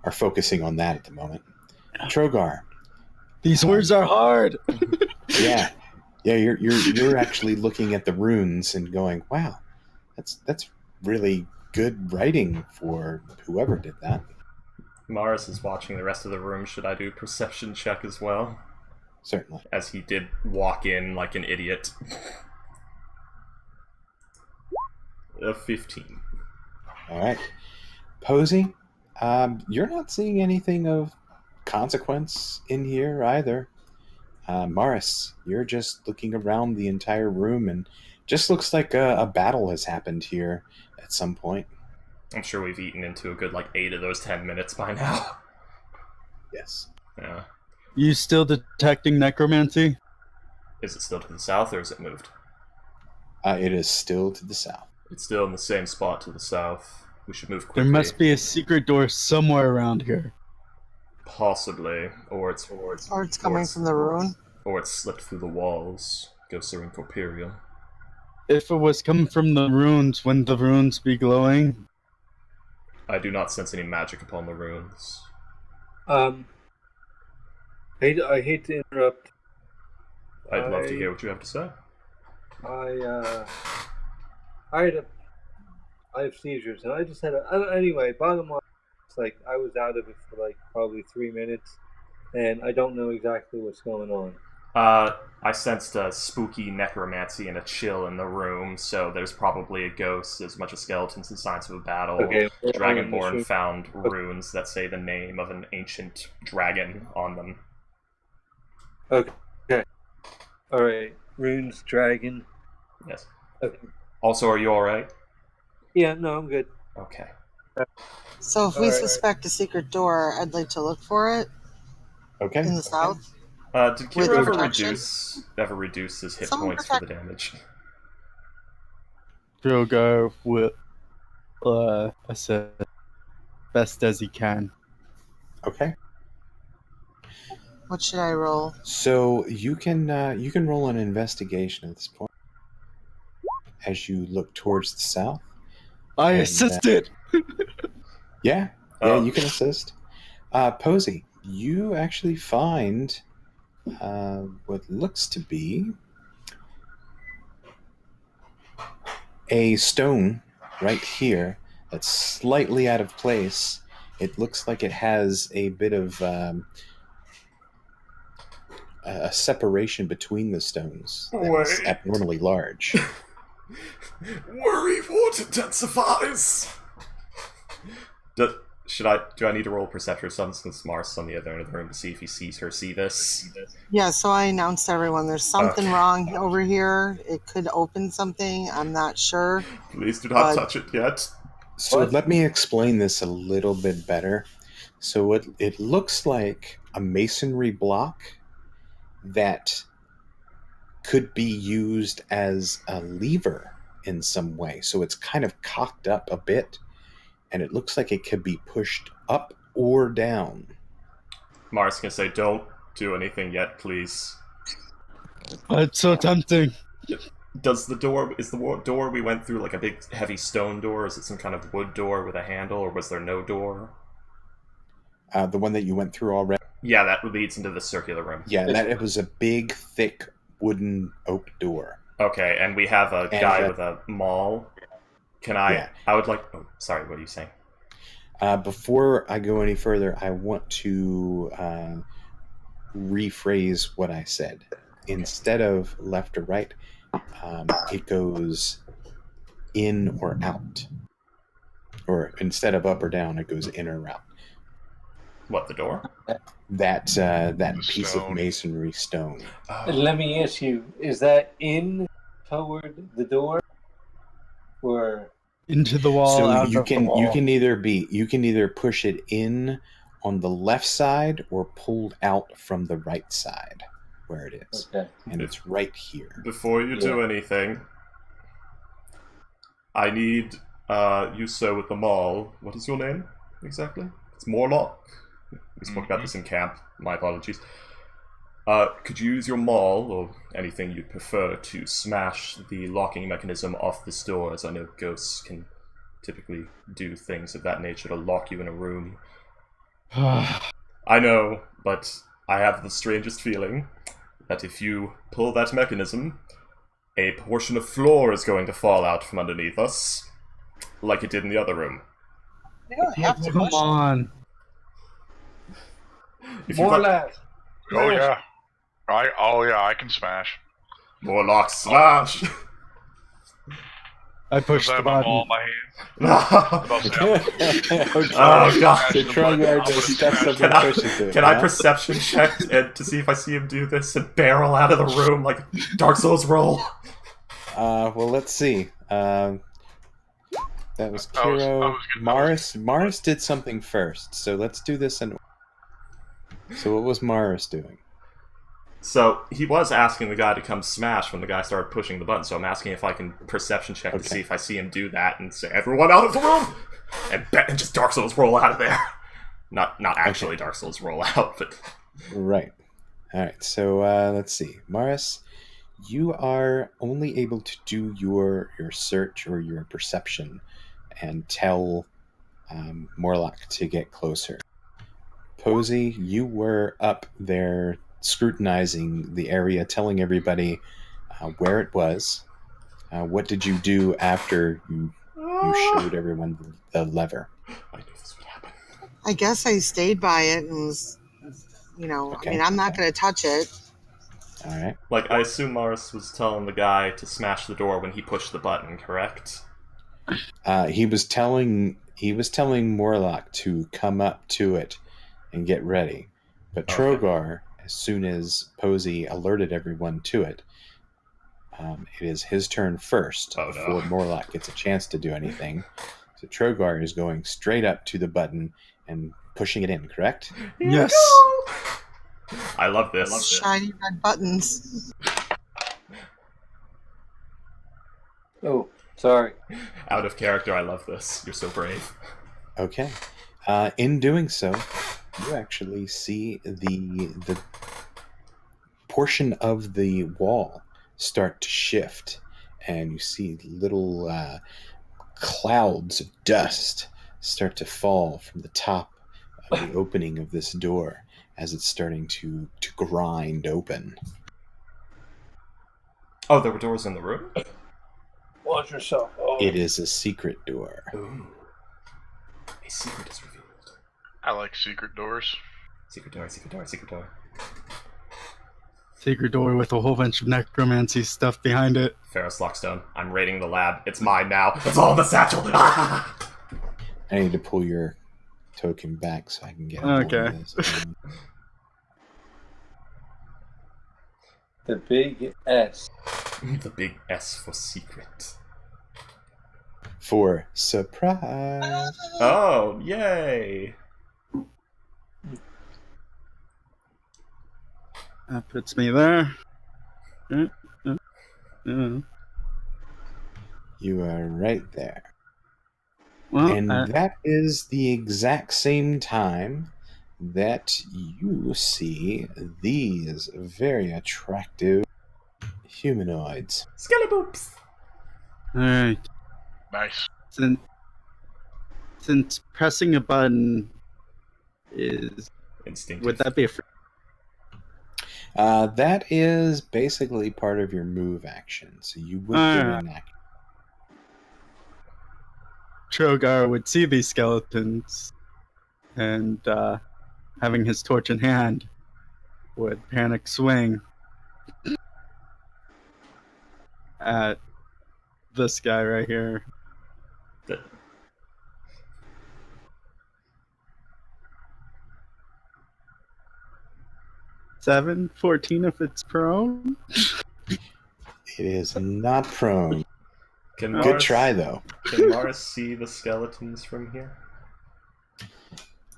are focusing on that at the moment. Trogar, These words are hard. yeah, you're actually looking at the runes and going, "Wow, that's really good writing for whoever did that." Mars is watching the rest of the room. Should I do perception check as well? Certainly. As he did walk in like an idiot. A 15. All right, Posey, you're not seeing anything of consequence in here either. Morris, you're just looking around the entire room and just looks like a battle has happened here at some point. I'm sure we've eaten into a good 8 of those 10 minutes by now. Yes. Yeah. You still detecting necromancy? Is it still to the south or has it moved? It is still to the south. It's still in the same spot to the south. We should move quickly. There must be a secret door somewhere around here. Possibly. Or it's coming from the ruin. Or it's slipped through the walls. Ghosts are incorporeal. If it was coming from the runes, wouldn't the runes be glowing? I do not sense any magic upon the runes. I hate to interrupt. I'd love to hear what you have to say. I have seizures, and I just had anyway, bottom line, it's like I was out of it for probably 3 minutes, and I don't know exactly what's going on. I sensed a spooky necromancy and a chill in the room, so there's probably a ghost, as much as skeletons and signs of a battle. Okay, Dragonborn found runes that say the name of an ancient dragon on them. Okay. Alright. Runes, dragon. Yes. Okay. Also, are you alright? Yeah, no, I'm good. Okay. So if we suspect a secret door, I'd like to look for it Okay. in the south. Did Kira With protection? ever reduce his hit Some points for the damage? He'll go with assist best as he can. Okay. What should I roll? So you can roll an investigation at this point as you look towards the south. I And, assisted. Yeah, you can assist. Posey, you actually find what looks to be a stone right here that's slightly out of place. It looks like it has a bit of a separation between the stones that's abnormally large. Worry what intensifies. Do I need to roll perception or something since Mars is on the other end of the room to see if he sees her see this? Yeah, so I announced to everyone there's something wrong over here. It could open something. I'm not sure. Please do not touch it yet. So let me explain this a little bit better. So it looks like a masonry block that could be used as a lever in some way. So it's kind of cocked up a bit, and it looks like it could be pushed up or down. Mars can say, "Don't do anything yet, please." It's so tempting. Is the door we went through like a big heavy stone door? Is it some kind of wood door with a handle, or was there no door? The one that you went through already? Yeah, that leads into the circular room. Yeah, it was a big, thick wooden oak door. Okay, and we have a guy with a maul. Can I? Yeah. I would like. Oh, sorry. What are you saying? Before I go any further, I want to rephrase what I said. Instead of left or right, it goes in or out. Or instead of up or down, it goes in or out. What, the door? That piece of masonry stone. Let me ask you: is that in toward the door, or into the wall? So out you of can the wall? you can either push it in on the left side or pulled out from the right side, where it is, and it's right here. Before you do anything, I need you, sir, with the maul. What is your name exactly? It's Morlock. We spoke about this in camp. My apologies. Could you use your maul, or anything you'd prefer, to smash the locking mechanism off this door, as I know ghosts can typically do things of that nature to lock you in a room. I know, but I have the strangest feeling that if you pull that mechanism, a portion of floor is going to fall out from underneath us, like it did in the other room. You don't have to Come push it. on. more or less? Oh yeah, I can smash. Morlock smash! I pushed I the have my maul button. in my hand. Oh god! So Trungyard just steps up and pushes it. Can I perception check to see if I see him do this and barrel out of the room like Dark Souls roll? Well, let's see. That was Kiro. Morris did something first, so let's do this in. So what was Morris doing? So he was asking the guy to come smash when the guy started pushing the button. So I'm asking if I can perception check to see if I see him do that and say, "Everyone out of the room!" and just Dark Souls roll out of there. Not actually Dark Souls roll out, but right. All right. So let's see, Morris, you are only able to do your search or your perception and tell Morlock to get closer. Posey, you were up there scrutinizing the area, telling everybody where it was. What did you do after you showed everyone the lever? I knew this would happen. I guess I stayed by it and was, I mean, I'm not going to touch it. All right. Like, I assume Morris was telling the guy to smash the door when he pushed the button, correct? He was telling Morlock to come up to it and get ready, but Okay. Trogar, as soon as Posey alerted everyone to it, it is his turn first before Morlock gets a chance to do anything. So Trogar is going straight up to the button and pushing it in. Correct? Yes. I love this. Shiny red buttons. Oh, sorry. Out of character, I love this. You're so brave. Okay. In doing so, you actually see the portion of the wall start to shift, and you see little clouds of dust start to fall from the top of the opening of this door as it's starting to grind open. Oh, there were doors in the room? Watch yourself. Oh. It is a secret door. Ooh. A secret is revealed. I like secret doors. Secret door, secret door, secret door. Secret door with a whole bunch of necromancy stuff behind it. Ferris Lockstone, I'm raiding the lab. It's mine now. It's all in the satchel. I need to pull your token back so I can get Okay. this. The big S. The big S for secret. For surprise. Oh, yay! That puts me there. You are right there. Well, And that is the exact same time that you see these very attractive humanoids. Skeleboops! alright. Nice. Since pressing a button is... Instinctive. Would that be a... That is basically part of your move action, so you would get an action. Trogar would see these skeletons and, having his torch in hand, would panic swing at this guy right here. The- 14 if it's prone. It is not prone. Can Good Mars, try, though. Can Mars see the skeletons from here?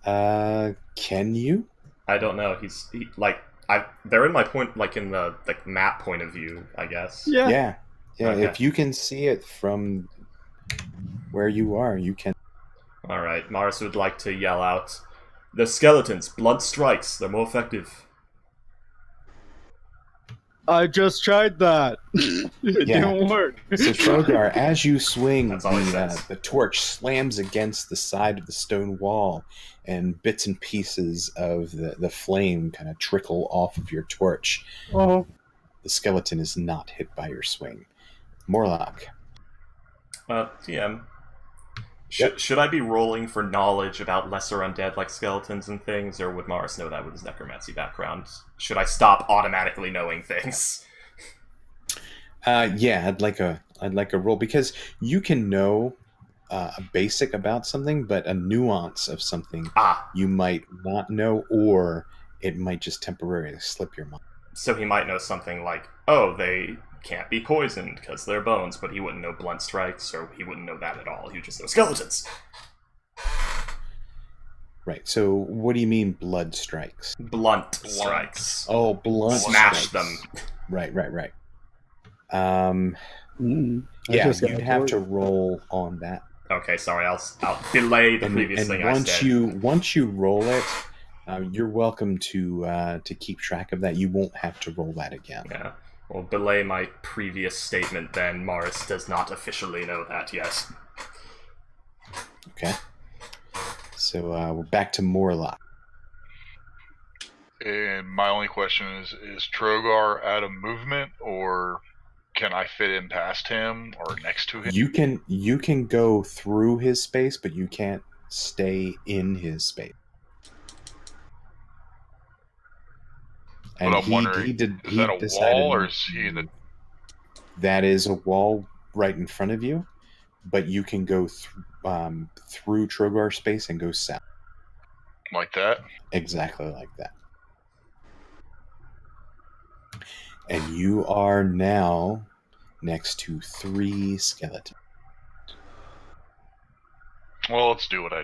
Can you? I don't know. They're in my point, like in the map point of view, I guess. Yeah. Okay. If you can see it from where you are, you can. All right. Mars would like to yell out, "The skeletons! Blood strikes! They're more effective." I just tried that. It didn't work. So Trogar, as you swing, That's all he says. the torch slams against the side of the stone wall, and bits and pieces of the flame kind of trickle off of your torch. Oh. The skeleton is not hit by your swing. Morlock. TM. Should I be rolling for knowledge about lesser undead like skeletons and things, or would Morris know that with his necromancy background? Should I stop automatically knowing things? Yeah, I'd like a roll, because you can know a basic about something, but a nuance of something you might not know, or it might just temporarily slip your mind. So he might know something like, oh, they can't be poisoned because they're bones, but he wouldn't know blunt strikes, or he wouldn't know that at all. He would just know skeletons. Right, so what do you mean blood strikes? Blunt strikes. Oh, blunt Smash strikes. them. Right. I Yeah, just got you'd have bored. to roll on that. Okay, sorry, I'll delay the previous thing I said. Once you roll it, you're welcome to keep track of that. You won't have to roll that again. Yeah. Well, belay my previous statement then. Morris does not officially know that yet. Okay. So we're back to Morlock. And my only question is Trogar out of movement, or can I fit in past him or next to him? You can go through his space, but you can't stay in his space. But I'm wondering, is that a wall or is he the... That is a wall right in front of you, but you can go through Trogar space and go south. Like that? Exactly like that. And you are now next to 3 skeletons. Well, let's do what I...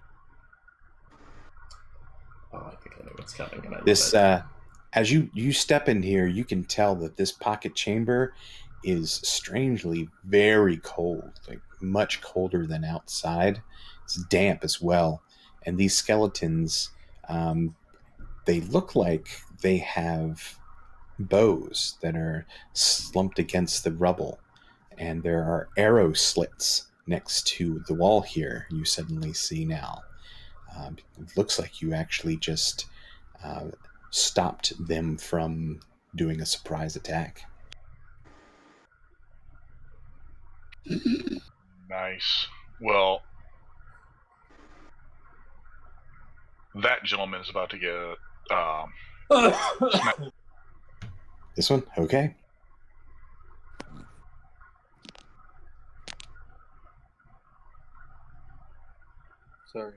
Oh, I think I know what's coming. And I This, love it. as you step in here, you can tell that this pocket chamber is strangely very cold, like much colder than outside. It's damp as well. And these skeletons, they look like they have bows that are slumped against the rubble. And there are arrow slits next to the wall here, you suddenly see now. It looks like you actually just stopped them from doing a surprise attack. Nice. Well, that gentleman is about to get This one? Okay. Sorry.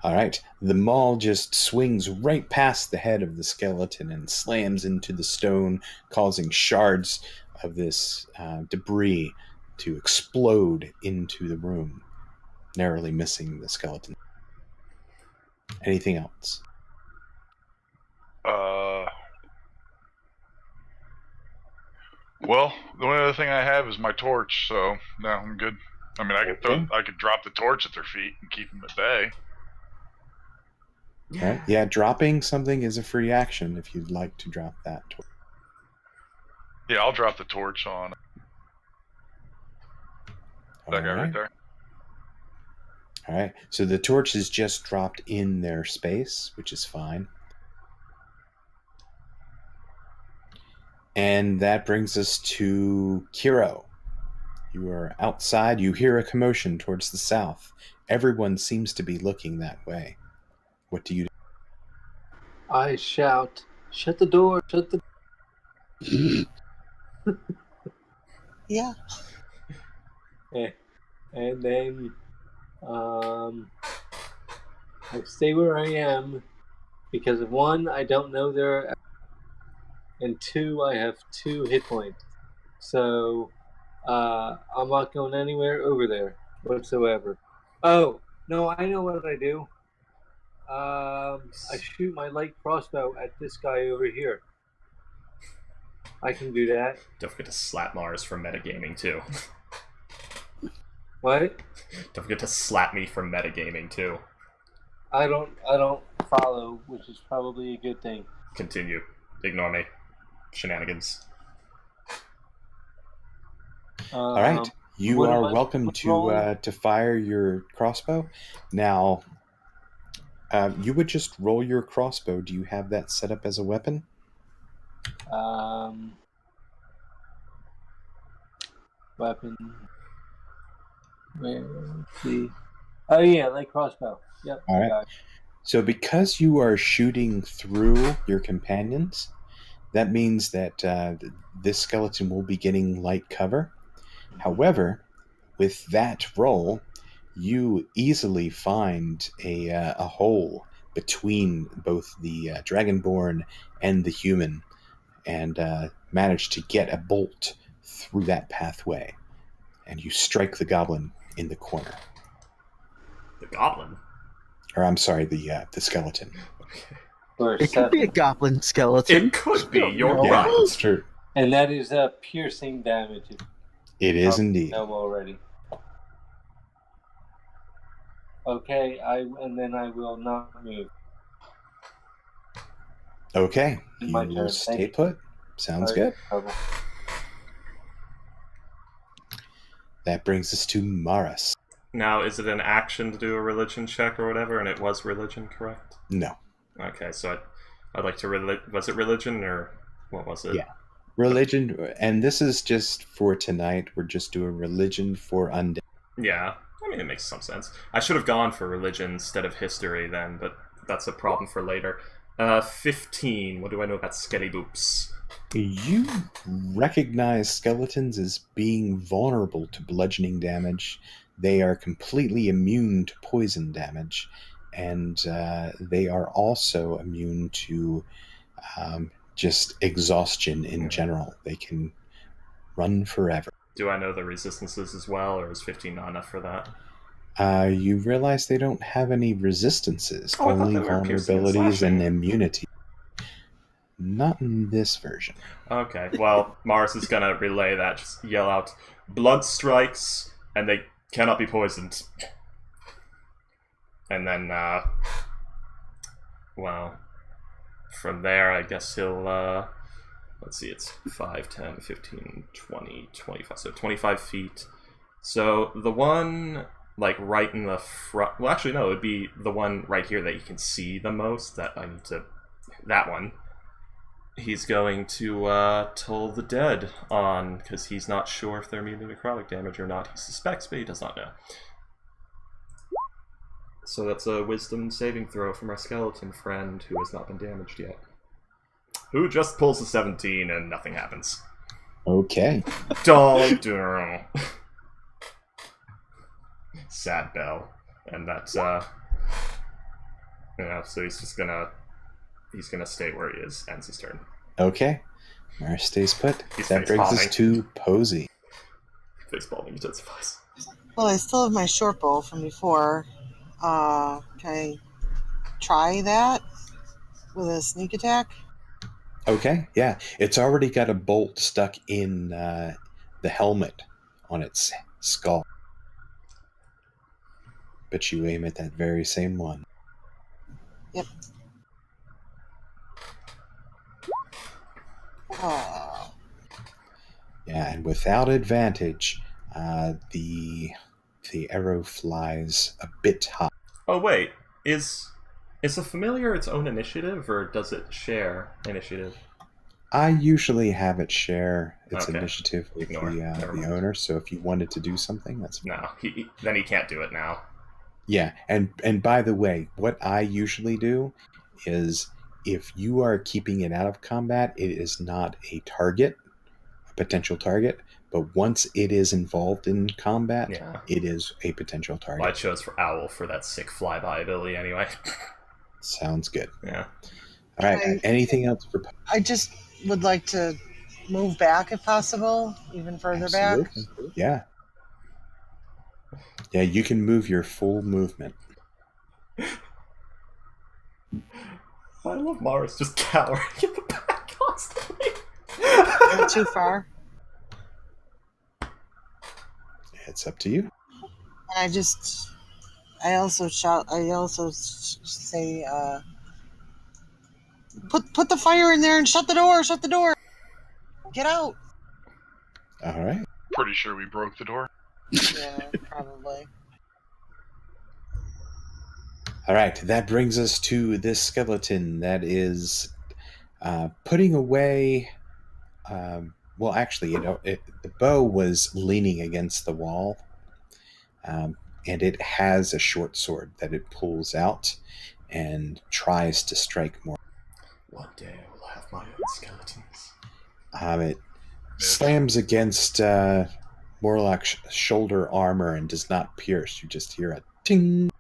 All right. The maul just swings right past the head of the skeleton and slams into the stone, causing shards of this debris to explode into the room, narrowly missing the skeleton. Anything else? Well, the only other thing I have is my torch, so no, I'm good. I mean, I could drop the torch at their feet and keep them at bay. Yeah. Right. Yeah, dropping something is a free action if you'd like to drop that torch. Yeah, I'll drop the torch on that guy right there. All right. So the torch is just dropped in their space, which is fine. And that brings us to Kiro. You are outside. You hear a commotion towards the south. Everyone seems to be looking that way. What do you do? I shout, "Shut the door! Shut the..." Yeah. And then I stay where I am because of 1, I don't know there, and 2, I have 2 hit points. So I'm not going anywhere over there whatsoever. Oh, no, I know what I do. I shoot my light crossbow at this guy over here. I can do that. Don't forget to slap Mars for metagaming too. What? Don't forget to slap me for metagaming too. I don't follow, which is probably a good thing. Continue. Ignore me. Shenanigans. All right. You are welcome to fire your crossbow. Now, you would just roll your crossbow. Do you have that set up as a weapon? Weapon. Let's see. Oh yeah, light crossbow. Yep. All right. So because you are shooting through your companions, that means that this skeleton will be getting light cover. However, with that roll, you easily find a hole between both the Dragonborn and the human, and manage to get a bolt through that pathway. And you strike the goblin in the corner. The goblin? Or I'm sorry, the skeleton. Okay. It could be a goblin skeleton. It could be. You're Yeah, right. it's true. And that is a piercing damage. It is indeed. No, already. Okay, and then I will not move. Okay, you My will turn. stay put. Sounds Sorry. good. That brings us to Maris. Now, is it an action to do a religion check or whatever? And it was religion, correct? No. Okay, so I'd like to... Was it religion or what was it? Yeah. Religion, and this is just for tonight. We're just doing religion for undead. Yeah, I mean, it makes some sense. I should have gone for religion instead of history then, but that's a problem for later. 15. What do I know about skelly boops? You recognize skeletons as being vulnerable to bludgeoning damage. They are completely immune to poison damage, and they are also immune to just exhaustion in general. They can run forever. Do I know the resistances as well, or is 15 not enough for that? You realize they don't have any resistances, Oh, I thought only they were piercing and vulnerabilities slashing. and immunity. Not in this version. Okay, well, Mars is gonna relay that, just yell out, blood strikes, and they cannot be poisoned. And then, well, from there, I guess he'll, let's see, it's 5, 10, 15, 20, 25, so 25 feet. So the one, like, right in the front, well, actually, no, it would be the one right here that you can see the most, that I need to, that one. He's going to toll the dead on, because he's not sure if they're immune to necrotic damage or not. He suspects, but he does not know. So that's a wisdom saving throw from our skeleton friend who has not been damaged yet. Who just pulls a 17 and nothing happens. Okay. Don't. Sad bell. And that's, so he's just gonna... He's gonna stay where he is. Ends his turn. Okay. Mara stays put. He's That brings us face-palming. to Posey. Facepalming intensifies. Well, I still have my short bow from before. Can I try that with a sneak attack? Okay, yeah. It's already got a bolt stuck in the helmet on its skull. But you aim at that very same one. Yep. Yeah, and without advantage, the arrow flies a bit high. Oh wait, is a familiar its own initiative, or does it share initiative? I usually have it share its Okay. initiative with Ignore. Never the mind. owner, so if you wanted to do something, that's No, then he can't do it now. Yeah, and by the way, what I usually do is if you are keeping it out of combat, it is not a target, a potential target, but once it is involved in combat, Yeah. it is a potential target. Well, I chose for Owl for that sick flyby ability anyway. Sounds good. Yeah. All right, Okay. anything else for I just would like to move back if possible, even further back. Absolutely. Yeah. Yeah, you can move your full movement. I love Mars just cowering in the back constantly. Not too far. It's up to you. And I also say, put the fire in there and shut the door. Get out. All right. Pretty sure we broke the door. Yeah, probably. All right, that brings us to this skeleton that is putting away. Well, actually, the bow was leaning against the wall, and it has a short sword that it pulls out and tries to strike more. One day I will have my own skeletons. It slams against Morlock's shoulder armor and does not pierce. You just hear a ting.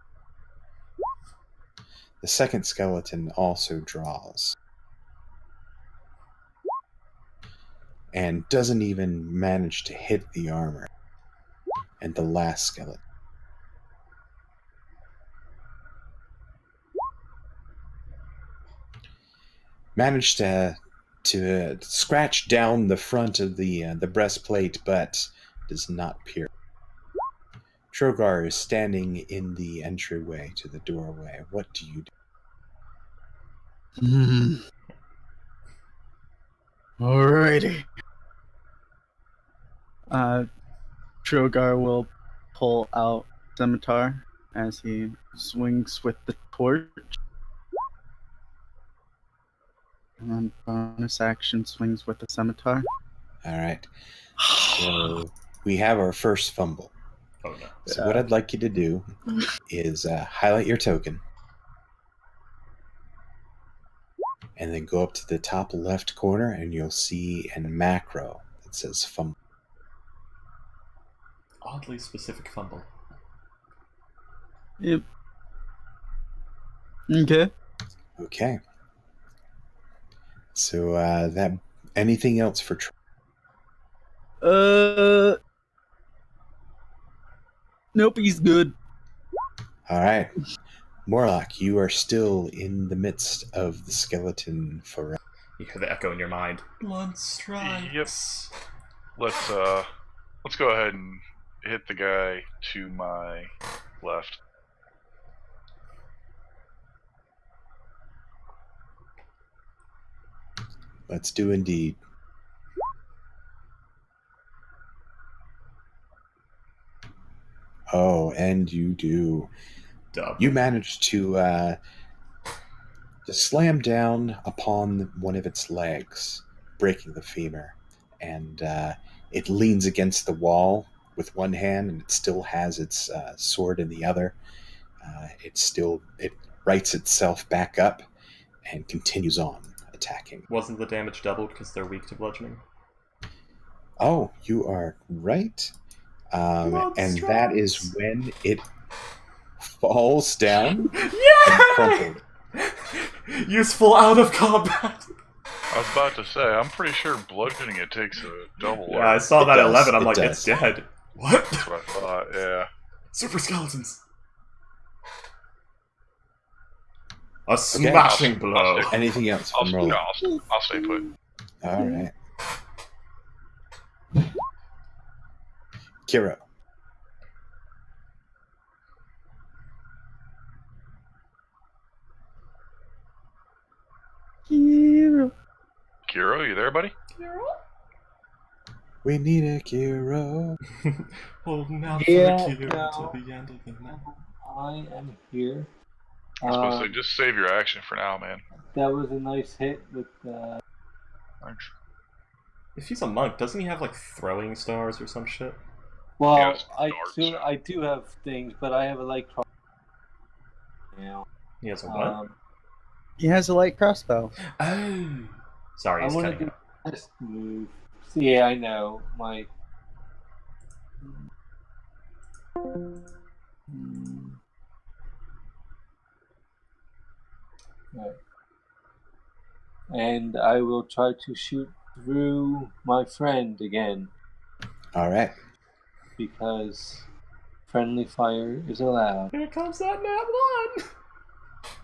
The second skeleton also draws. And doesn't even manage to hit the armor. And the last skeleton. Managed to scratch down the front of the breastplate, but does not pierce. Trogar is standing in the entryway to the doorway. What do you do? Alrighty. Trogar will pull out scimitar as he swings with the torch. And then bonus action swings with the scimitar. All right. So we have our first fumble. Oh no. So what I'd like you to do is highlight your token. and then go up to the top left corner, and you'll see a macro that says fumble. Oddly specific fumble. Yep. Okay. Okay. So that anything else for? Nope, he's good. All right, Morlock, you are still in the midst of the skeleton forever. You hear the echo in your mind. Blunt strikes. Yep. Let's go ahead and hit the guy to my left. Let's do indeed. Oh, and you do. Dub. You managed to slam down upon one of its legs, breaking the femur, and it leans against the wall with one hand, and it still has its sword in the other. It rights itself back up and continues on attacking. Wasn't the damage doubled because they're weak to bludgeoning? Oh, you are right. And that is when it falls down and crumpled. Useful out of combat. I was about to say, I'm pretty sure bludgeoning it takes a double. Yeah, I saw that at 11. I'm like, does. it's dead. What? That's what I thought. Yeah. Super skeletons. A smashing blow. Anything else from Roland? I'll stay put. All right. Kiro. Kiro, you there, buddy? We need a Kiro. Holding out Yeah, for a Kiro no. till the end of the night. I am here. I was supposed to say, just save your action for now, man. That was a nice hit with Thanks. If he's a monk, doesn't he have like throwing stars or some shit? well, Yes, I do have things, but I have a light crossbow now. He has a what? He has a light crossbow. Oh. Sorry, I he's want to cutting do out. this move. Yeah, I know. My. Right. And I will try to shoot through my friend again All right. because friendly fire is allowed. Here comes that nat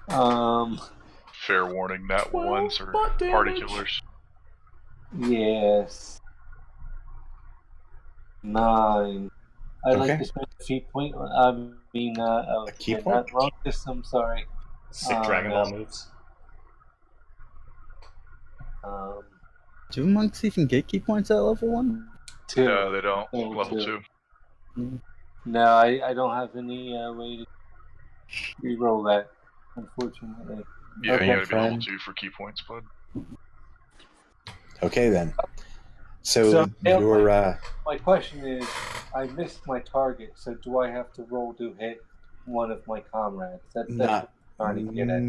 1! Fair warning, that Well, ones are butt party damage. killers. Yes. 9. I'd like Okay. to spend a feat point. A key point? Not wrong system. Sorry. Sick Dragon Ball moves. Do monks even get key points at level 1? 2. No, they don't. Oh, Level two. 2. No, I don't have any way to reroll that, unfortunately. Yeah, Okay, you gotta be level friend. 2 for key points, bud. Okay, then. So you're... My question is, I missed my target, so do I have to roll to hit one of my comrades? That's Not, what I'm trying to get at.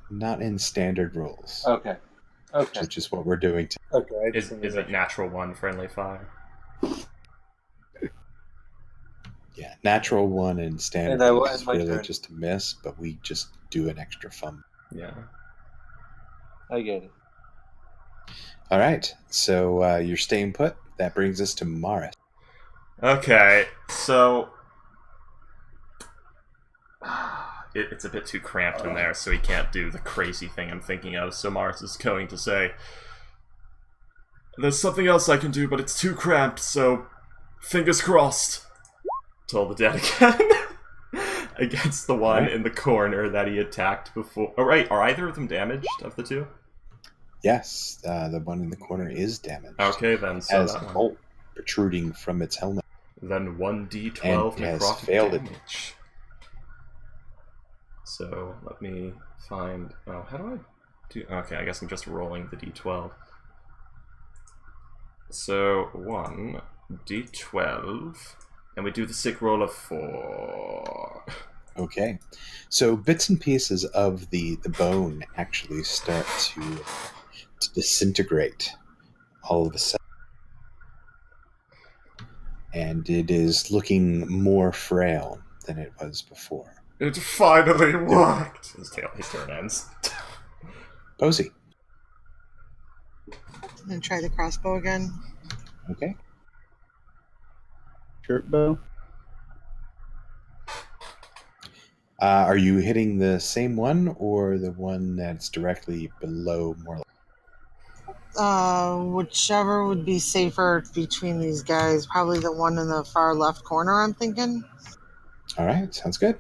not in standard rules, Okay. Okay. which is what we're doing. Okay. I Is just it natural 1 friendly fire? Yeah, natural 1 in standard And I will rules end is my really turn. just a miss, but we just do an extra fumble. Yeah. I get it. All right, so you're staying put. That brings us to Maris. Okay, so... It's a bit too cramped in there, so he can't do the crazy thing I'm thinking of, so Mars is going to say, there's something else I can do, but it's too cramped, so fingers crossed. Toll the dead again. Against the one in the corner that he attacked before. Oh, right, are either of them damaged, of the two? Yes, the one in the corner is damaged. Okay, then, so Has that a one. bolt protruding from its helmet. Then 1d12 And has necrotic failed it. damage. So, let me find... Oh, how do I do... Okay, I guess I'm just rolling the d12. So, 1, d12, and we do the sick roll of 4. Okay. So bits and pieces of the bone actually start to disintegrate all of a sudden. And it is looking more frail than it was before. It finally worked! His turn ends. Posey. And try the crossbow again. Okay. Shirt bow. Are you hitting the same one or the one that's directly below more? Whichever would be safer between these guys. Probably the one in the far left corner, I'm thinking. All right, sounds good.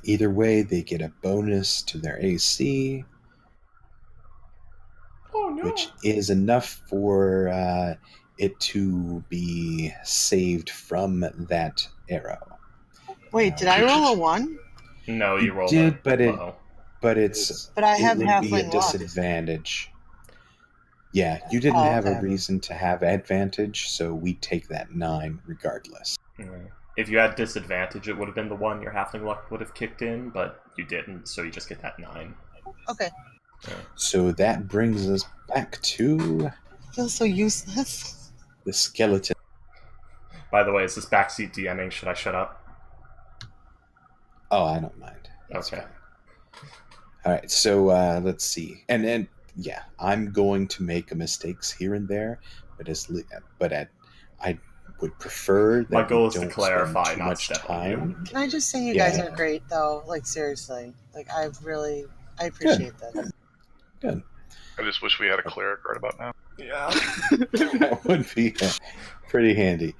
Either way, they get a bonus to their AC, which is enough for it to be saved from that arrow. Wait, did I roll a 1? No, you rolled did, a but low. But I have it would be a halfling luck. disadvantage. Yeah, you didn't have a reason to have advantage, so we take that 9 regardless. If you had disadvantage, it would have been the 1 your halfling luck would have kicked in, but you didn't, so you just get that 9. Okay. Yeah. So that brings us back to... I feel so useless. The skeleton. By the way, is this backseat DMing? Should I shut up? Oh, I don't mind. That's okay. Fine. All right, so let's see. And then, yeah, I'm going to make mistakes here and there, but I would prefer that my goal is don't to clarify, spend too not much step time. on you. Can I just say you guys are great, though? Like, seriously. Like, I appreciate this. Good. I just wish we had a cleric right about now. Yeah. That would be pretty handy.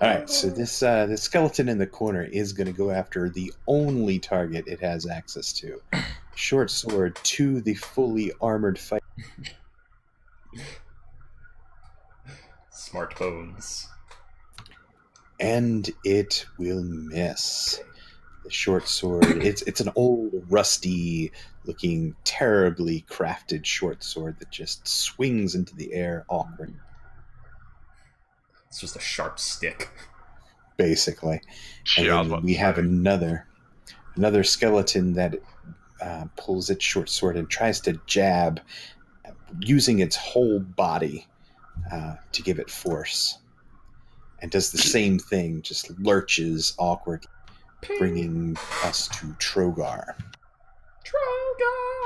All right, so this skeleton in the corner is going to go after the only target it has access to. Short sword to the fully armored fighter. Smart bones. And it will miss. The short sword, it's an old, rusty looking, terribly crafted short sword that just swings into the air awkward. It's just a sharp stick. Basically. And then we have another skeleton that pulls its short sword and tries to jab using its whole body to give it force. And does the same thing, just lurches awkwardly, bringing us to Trogar.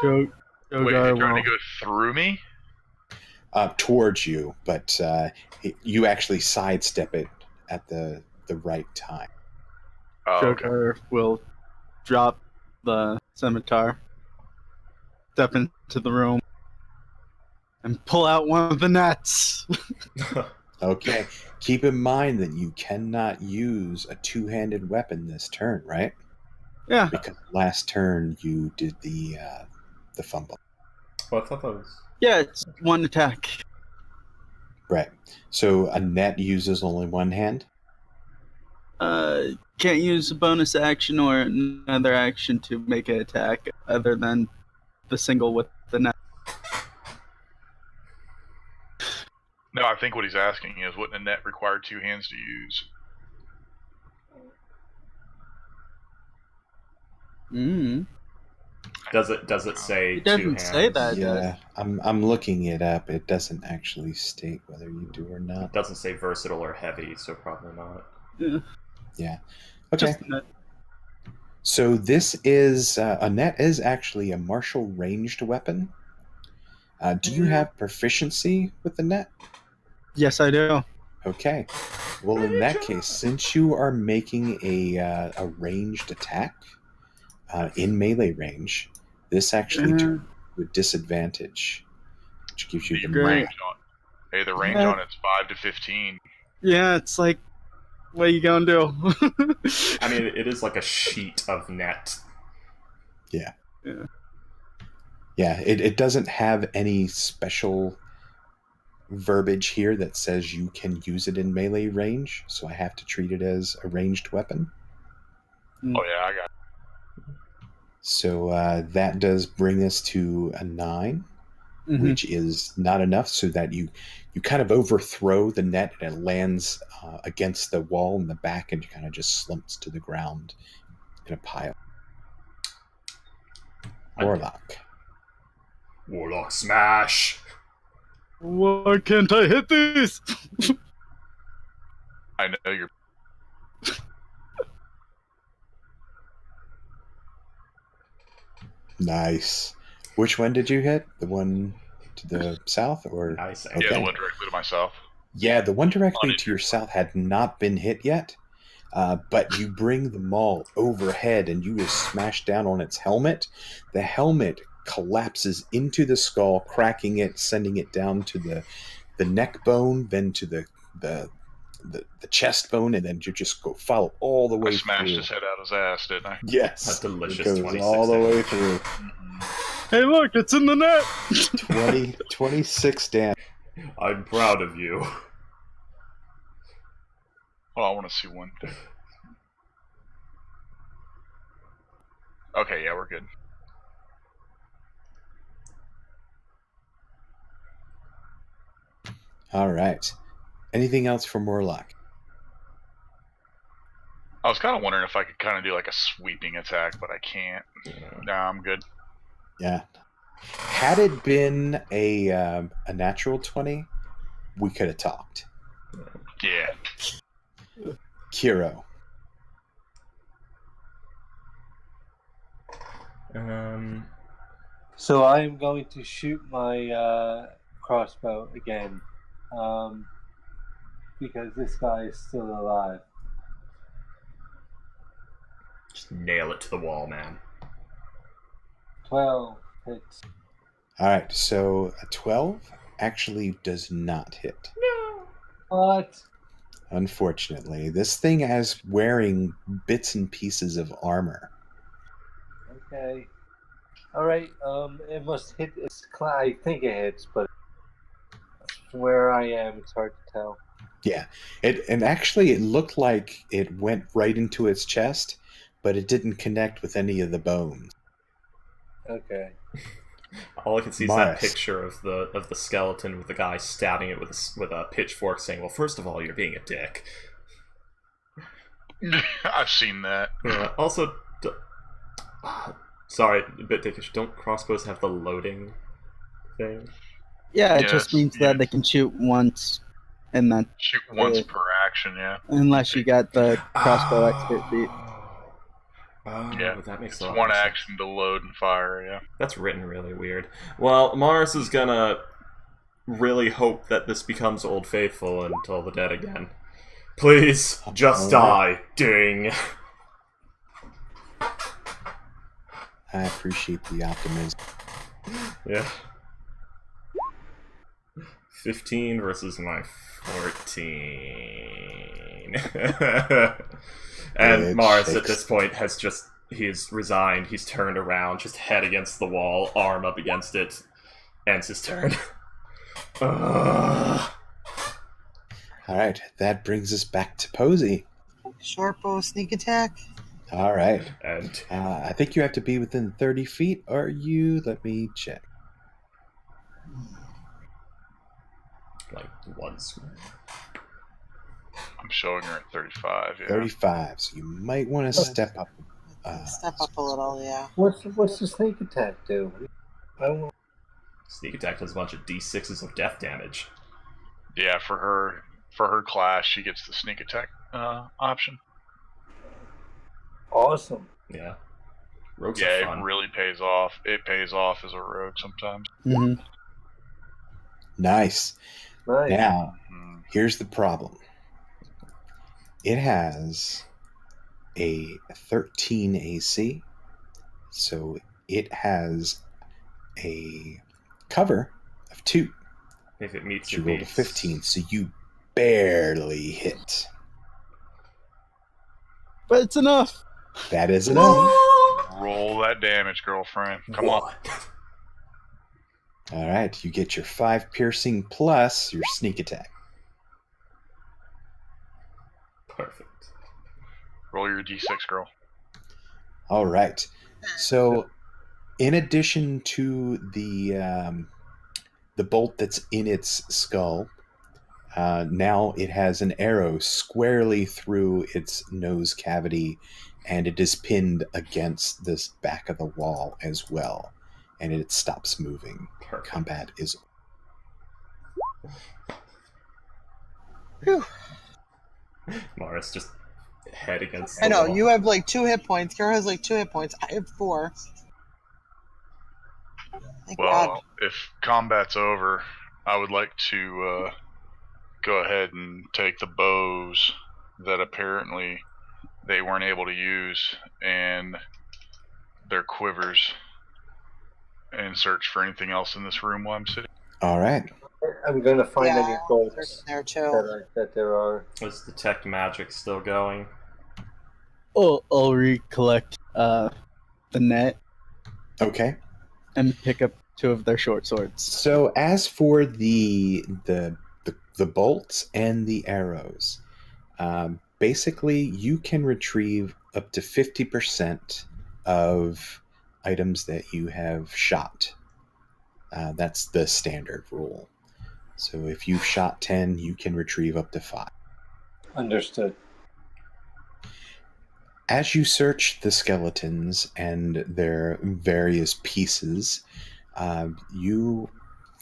Wait, is he trying to go through me? Towards you, but you actually sidestep it at the right time. Trogar will drop the scimitar, step into the room, and pull out one of the nets. Okay. Keep in mind that you cannot use a two-handed weapon this turn, right? Yeah. Because last turn you did the fumble. Well, I thought that was... Yeah, it's one attack. Right. So a net uses only one hand? Can't use a bonus action or another action to make an attack other than the single with the net. No, I think what he's asking is, wouldn't a net require 2 hands to use? Does it say it doesn't 2 hands? say that. Yeah, I'm looking it up. It doesn't actually state whether you do or not. It doesn't say versatile or heavy, so probably not. Yeah. Okay. So this is a net is actually a martial ranged weapon. Do you have proficiency with the net? Yes, I do. Okay. Well, in that case, since you are making a ranged attack in melee range, this actually turns with disadvantage, which gives you the range on. Hey, the range on it's 5 to 15. Yeah, it's like, what are you gonna do? I mean, it is like a sheet of net. Yeah. Yeah, it doesn't have any special verbiage here that says you can use it in melee range, so I have to treat it as a ranged weapon. Oh yeah, I got it. So that does bring us to a 9. which is not enough, so that you kind of overthrow the net and it lands against the wall in the back and kind of just slumps to the ground in a pile. Warlock. Warlock smash! Why can't I hit this? I know you're. Nice. Which one did you hit? The one to the south, or Nice. Okay. Yeah, the one directly to myself. Yeah, the one directly to your south had not been hit yet, but you bring the maul overhead and you just smash down on its helmet. The helmet collapses into the skull, cracking it, sending it down to the neck bone, then to the chest bone, and then you just go follow all the way I smashed through. his head out his ass, didn't I? Yes, A delicious it goes 26 all the way damage. through. Hey, look, it's in the net. 26 damage. I'm proud of you. Well, I want to see one thing. Okay, yeah, we're good. All right. Anything else from Warlock? I was kind of wondering if I could kind of do like a sweeping attack, but I can't. Nah, I'm good. Yeah. Had it been a natural 20, we could have talked. Yeah. Kiro. So I am going to shoot my crossbow again, because this guy is still alive. Just nail it to the wall, man. 12 hits. All right, so a 12 actually does not hit. What? Unfortunately, this thing is wearing bits and pieces of armor. Okay. All right. It must hit. I think it hits, but from where I am, it's hard to tell. Yeah, and actually it looked like it went right into its chest, but it didn't connect with any of the bones. Okay. All I can see is Morris. that picture of the skeleton with the guy stabbing it with a pitchfork, saying, "Well, first of all, you're being a dick." I've seen that. Yeah. Also, sorry, a bit dickish. Don't crossbows have the loading thing? Yeah, it Yes, just means that they can shoot once, and that Shoot once per action, yeah. unless you got the crossbow expert feat. Oh, Yeah, that makes it's a lot one more sense. action to load and fire, yeah. That's written really weird. Well, Morris is gonna really hope that this becomes Old Faithful until the dead again. Please, just die. Ding. I appreciate the optimism. Yeah. 15 versus my 14. And It Morris at shakes. this point he's resigned, he's turned around, just head against the wall, arm up against it, ends his turn. All right, that brings us back to Posey. Short bow sneak attack. All right. And I think you have to be within 30 feet. Are you? Let me check. like one square. I'm showing her at 35, yeah. 35, so you might want to step up. Step up a little, yeah. What's the sneak attack do? I don't. Sneak attack does a bunch of d6s of death damage. Yeah, for her class, she gets the sneak attack option. Awesome. Yeah. Rogues Yeah, are fun. it really pays off. It pays off as a rogue sometimes. Mm-hmm. Nice. Right. Now, here's the problem. It has a 13 AC, so it has a cover of 2. If it meets You it rolled a beats. 15, so you barely hit. But it's enough. That is enough. Roll that damage, girlfriend. Come on. All right, you get your 5 piercing plus your sneak attack. Perfect. Roll your d6, girl. All right. So, in addition to the the bolt that's in its skull, now it has an arrow squarely through its nose cavity, and it is pinned against this back of the wall as well, and it stops moving. Perfect. Combat is... Whew. Morris just head against I the know, wall. you have like 2 hit points. Kara has like 2 hit points. I have 4. Thank Well, God. if combat's over, I would like to go ahead and take the bows that apparently they weren't able to use and their quivers and search for anything else in this room while I'm sitting. All right. I'm going to find Yeah, any there's bolts there too. that there are. Is detect magic still going? I'll recollect the net Okay. and pick up 2 of their short swords. So as for the bolts and the arrows, basically you can retrieve up to 50% of items that you have shot. That's the standard rule. So if you've shot 10, you can retrieve up to 5. Understood. As you search the skeletons and their various pieces, you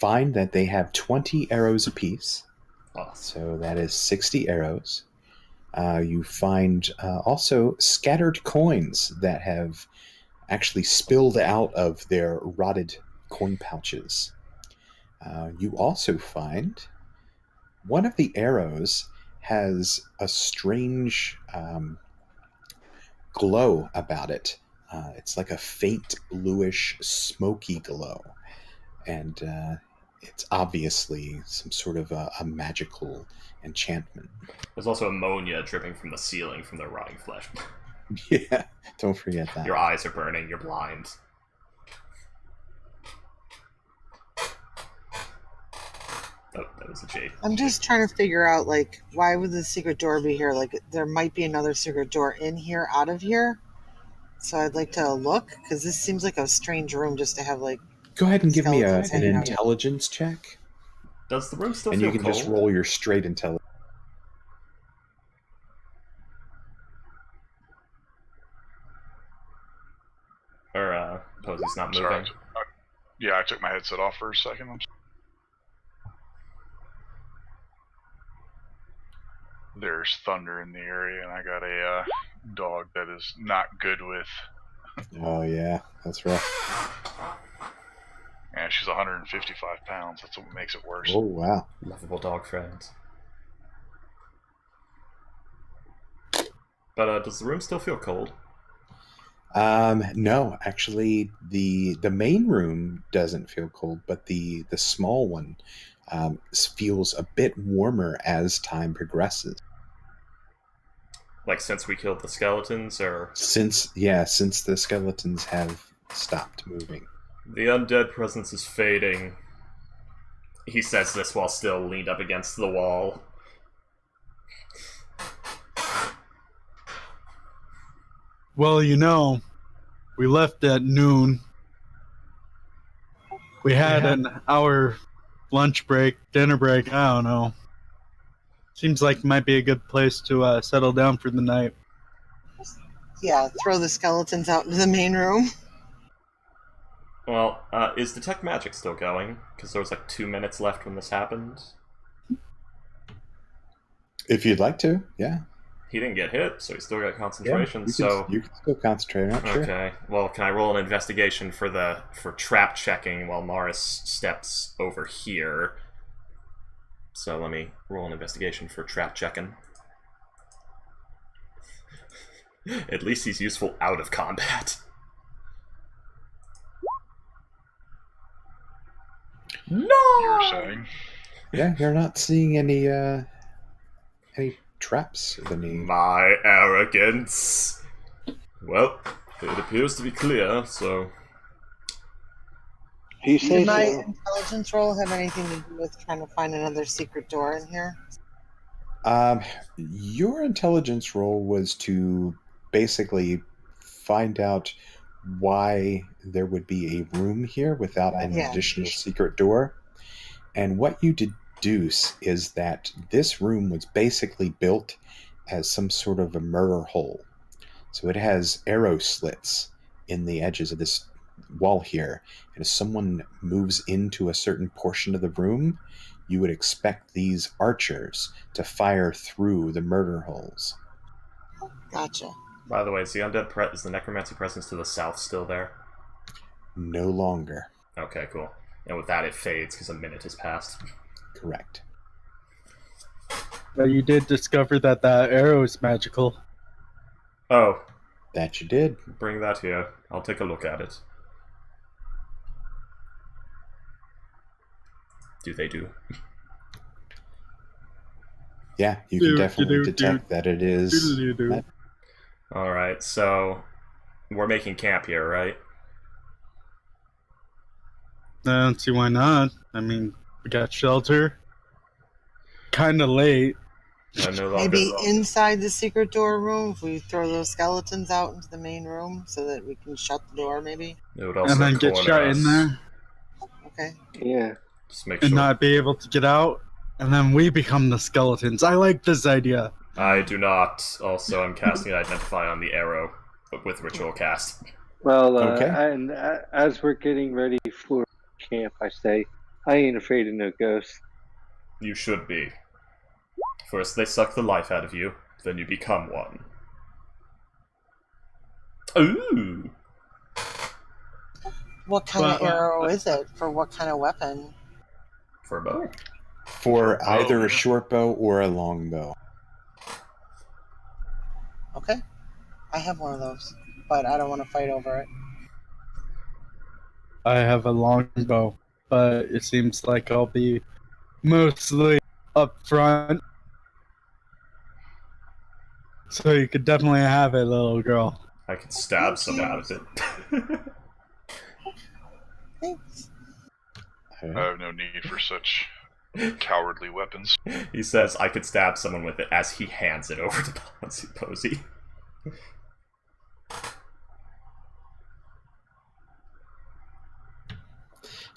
find that they have 20 arrows apiece. So that is 60 arrows. You find also scattered coins that have actually spilled out of their rotted coin pouches. You also find one of the arrows has a strange glow about it. It's like a faint bluish smoky glow, and it's obviously some sort of a magical enchantment. There's also ammonia dripping from the ceiling from the rotting flesh. Yeah, don't forget that. Your eyes are burning, you're blind. Oh, that was a jade. I'm just trying to figure out, like, why would the secret door be here? Like, there might be another secret door in here, out of here. So I'd like to look, because this seems like a strange room just to have, like... Go ahead and give me skeletons an hanging out. intelligence check. Does the room still And feel you can cold? just roll your straight intelligence. Or, Posey's not moving. Sorry. Yeah, I took my headset off for a second. There's thunder in the area, and I got a dog that is not good with. Oh, yeah, that's rough. And she's 155 pounds. That's what makes it worse. Oh, wow. Lovable dog friends. But, does the room still feel cold? No, actually, the main room doesn't feel cold, but the small one feels a bit warmer as time progresses. Like since we killed the skeletons, or... Since the skeletons have stopped moving. The undead presence is fading. He says this while still leaned up against the wall. Well, we left at noon. We had an hour lunch break, dinner break, I don't know. Seems like it might be a good place to settle down for the night. Yeah, throw the skeletons out into the main room. Well, is Detect Magic still going? Because there was like 2 minutes left when this happened. If you'd like to, yeah. He didn't get hit, so he still got concentration. You can still concentrate on it, sure. Okay. Well, can I roll an investigation for trap checking while Morris steps over here? So let me roll an investigation for trap checking. At least he's useful out of combat. No! You were saying? Yeah, you're not seeing any traps of any... My arrogance. Well, it appears to be clear, so... You say Did my so. intelligence roll have anything to do with trying to find another secret door in here? Your intelligence roll was to basically find out why there would be a room here without an additional secret door. And what you deduce is that this room was basically built as some sort of a murder hole. So it has arrow slits in the edges of this wall here. And if someone moves into a certain portion of the room, you would expect these archers to fire through the murder holes. Gotcha. By the way, is the necromancy presence to the south still there? No longer. Okay, cool. And with that, it fades because a minute has passed. Correct. But you did discover that that arrow is magical. Oh. That you did. Bring that here. I'll take a look at it. Do they do? Yeah, you can definitely detect that it is. Alright, so we're making camp here, right? I don't see why not. I mean, we got shelter. Kinda late. Maybe inside the secret door room, if we throw those skeletons out into the main room so that we can shut the door, maybe. It would also and then get shut in there. Okay. Yeah. Just make and sure. not be able to get out, and then we become the skeletons. I like this idea. I do not. Also, I'm casting Identify on the arrow with Ritual Cast. Well, Okay. and as we're getting ready for camp, I say, I ain't afraid of no ghosts. You should be. First they suck the life out of you, then you become one. Ooh! What kind of arrow is it? For what kind of weapon? For a bow. For either a short bow or a long bow. Okay. I have one of those, but I don't want to fight over it. I have a long bow, but it seems like I'll be mostly up front. So you could definitely have it, little girl. I could stab someone with it. Thanks. I have no need for such cowardly weapons. He says I could stab someone with it as he hands it over to Posey.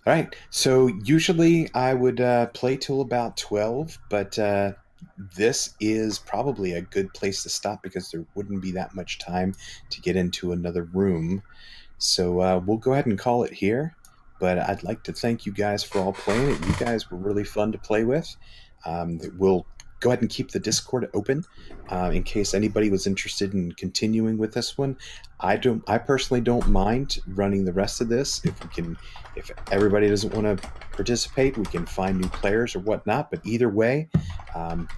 All right, so usually I would play till about 12, but this is probably a good place to stop because there wouldn't be that much time to get into another room. So we'll go ahead and call it here, but I'd like to thank you guys for all playing it. You guys were really fun to play with. We'll go ahead and keep the Discord open in case anybody was interested in continuing with this one. I personally don't mind running the rest of this. If everybody doesn't want to participate, we can find new players or whatnot. But either way,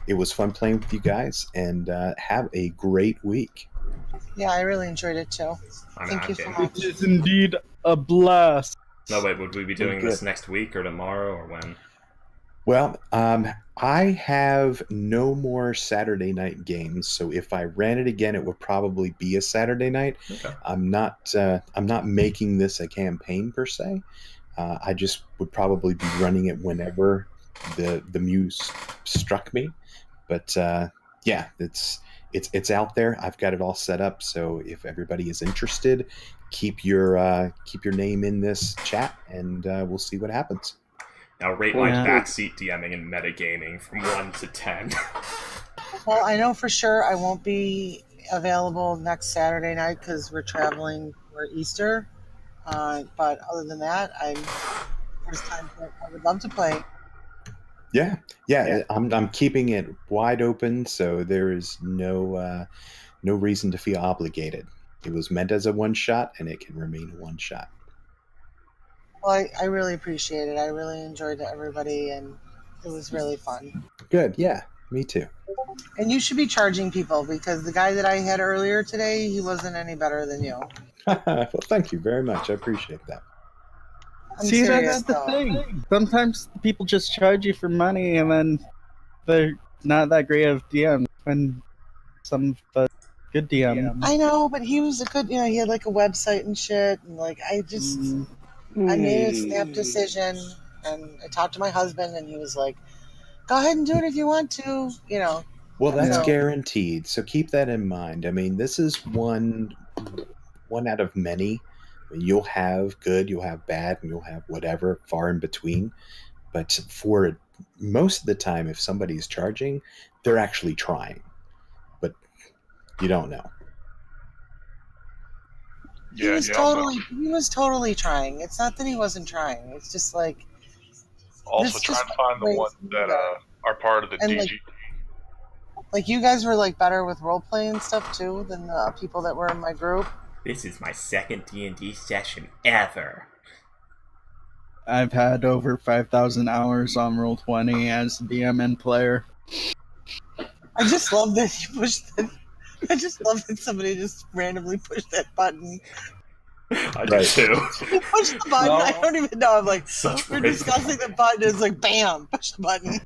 it was fun playing with you guys, and have a great week. Yeah, I really enjoyed it too. Thank you so much. It is indeed a blast. No, wait, would we be doing this next week or tomorrow or when? Well, I have no more Saturday night games, so if I ran it again, it would probably be a Saturday night. Okay. I'm not making this a campaign per se. I just would probably be running it whenever the muse struck me. But yeah, it's out there. I've got it all set up. So if everybody is interested, keep your name in this chat, and we'll see what happens. Now rate my backseat DMing and metagaming from 1 to 10. Well, I know for sure I won't be available next Saturday night because we're traveling for Easter. But other than that, I would love to play. Yeah. I'm keeping it wide open, so there is no reason to feel obligated. It was meant as a one shot, and it can remain a one shot. Well, I really appreciate it. I really enjoyed everybody, and it was really fun. Good. Yeah, me too. And you should be charging people because the guy that I had earlier today, he wasn't any better than you. Well, thank you very much. I appreciate that. See, that's the thing. Sometimes people just charge you for money, and then they're not that great of DM. And some good DM. I know, but he was a good. He had like a website and shit, and like I just. I made a snap decision, and I talked to my husband, and he was like, "Go ahead and do it if you want to." Well, that's guaranteed. So keep that in mind. I mean, this is one out of many. You'll have good, you'll have bad, and you'll have whatever far in between. but for most of the time, if somebody's charging, they're actually trying. But you don't know. Yeah, he was totally trying. It's not that he wasn't trying. It's just like also this try just and find the ways ones to do that that. are part of the And, DG. Like you guys were like better with role playing stuff too than the people that were in my group. This is my second D&D session ever. I've had over 5,000 hours on Roll20 as DM and player. I just love that you pushed that. I just love that somebody just randomly pushed that button. I do too. You push the button. Well, I don't even know. I'm like, Such we're bravery. discussing the button. It's like, bam, push the button.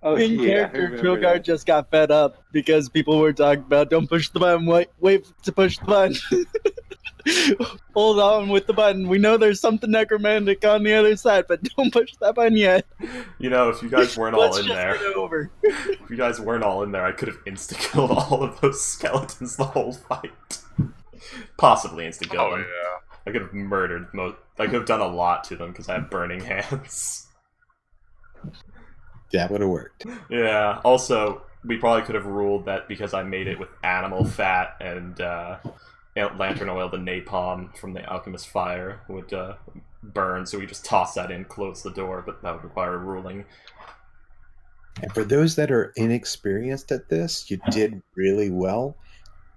Oh, Main yeah, I character remember Trilgar that. just got fed up because people were talking about don't push the button, wait to push the button. Hold on with the button. We know there's something necromantic on the other side, but don't push that button yet. You know, if you guys weren't all Let's in just there, get it over. if you guys weren't all in there, I could have insta-killed all of those skeletons the whole fight. Possibly insta-killed Oh them. yeah. I could have murdered I could have done a lot to them because I have burning hands. That would have worked. Yeah. Also, we probably could have ruled that because I made it with animal fat and lantern oil, the napalm from the alchemist's fire would burn, so we just toss that in, close the door, but that would require a ruling. And for those that are inexperienced at this, you did really well.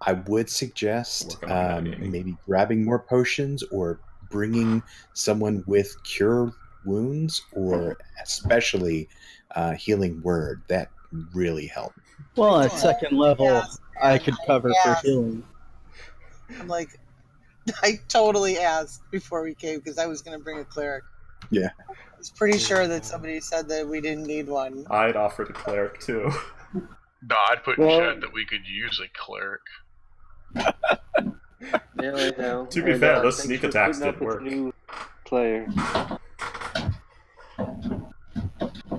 I would suggest Work on metagaming. maybe grabbing more potions or bringing someone with cure wounds or especially healing word. That really helped. Well, at second level, Yes, I could cover for yes. healing. I'm like, I totally asked before we came because I was going to bring a cleric. Yeah. I was pretty sure that somebody said that we didn't need one. I'd offered a cleric too. No, I'd put in Well- chat that we could use a cleric. Yeah, I know. To be And, fair, those thanks sneak for attacks putting up did with work. New player.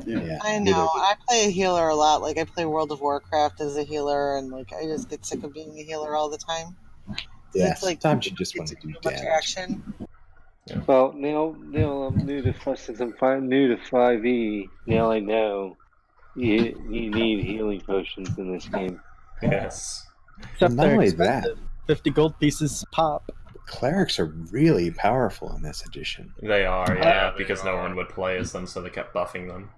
Yeah. I neither know. did- I play a healer a lot. Like I play World of Warcraft as a healer, and like I just get sick of being a healer all the time. Yeah, It's like sometimes you just want to it's do too much damage. action. Well, Neil, I'm new to since I'm new to 5e. Now I know you need healing potions in this game. Yes. Except Not they're only expensive. 50 gold pieces pop. Clerics are really powerful in this edition. They are, Yeah, yeah, they because no are. one would play as them, so they kept buffing them.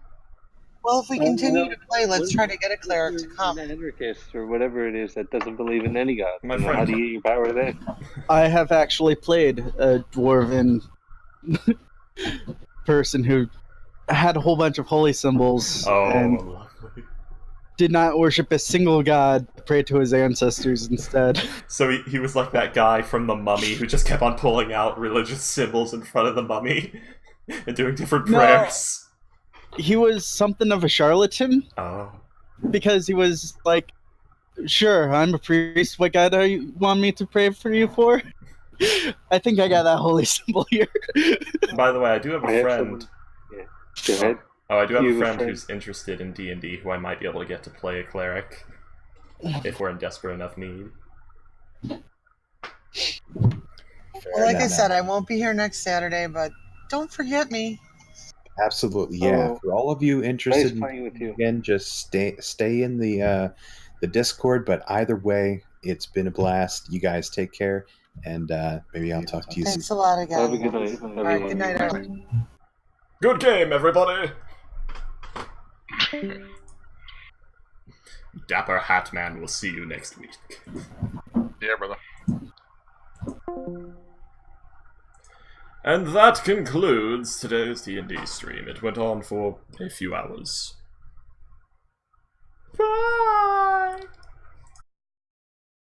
Well, if we Well, continue you know, to play, let's try to get a cleric to You're come. an anarchist or whatever it is that doesn't believe in any god. My You know, friend- how do you get your power then? I have actually played a dwarven person who had a whole bunch of holy symbols Oh, and lovely. did not worship a single god, prayed to his ancestors instead. So he was like that guy from The Mummy who just kept on pulling out religious symbols in front of the mummy and doing different No. prayers. He was something of a charlatan Oh. because he was like, sure, I'm a priest. What god do you want me to pray for you for? I think I got that holy symbol here. By the way, I do have I a have friend. Yeah. Go ahead. Oh, I do have You a have a friend friend. who's interested in D&D who I might be able to get to play a cleric if we're in desperate enough need. Well, like I enough. said, I won't be here next Saturday, but don't forget me. Absolutely, yeah. Oh, For all of you Nice interested, playing with you. again, just stay in the Discord. But either way, it's been a blast. You guys take care, and maybe I'll talk to you soon. Thanks a lot again. Have a good night, All right, good night, everyone. everyone. Good game, everybody! Dapper Hatman will see you next week. Yeah, brother. And that concludes today's D&D stream. It went on for a few hours. Bye!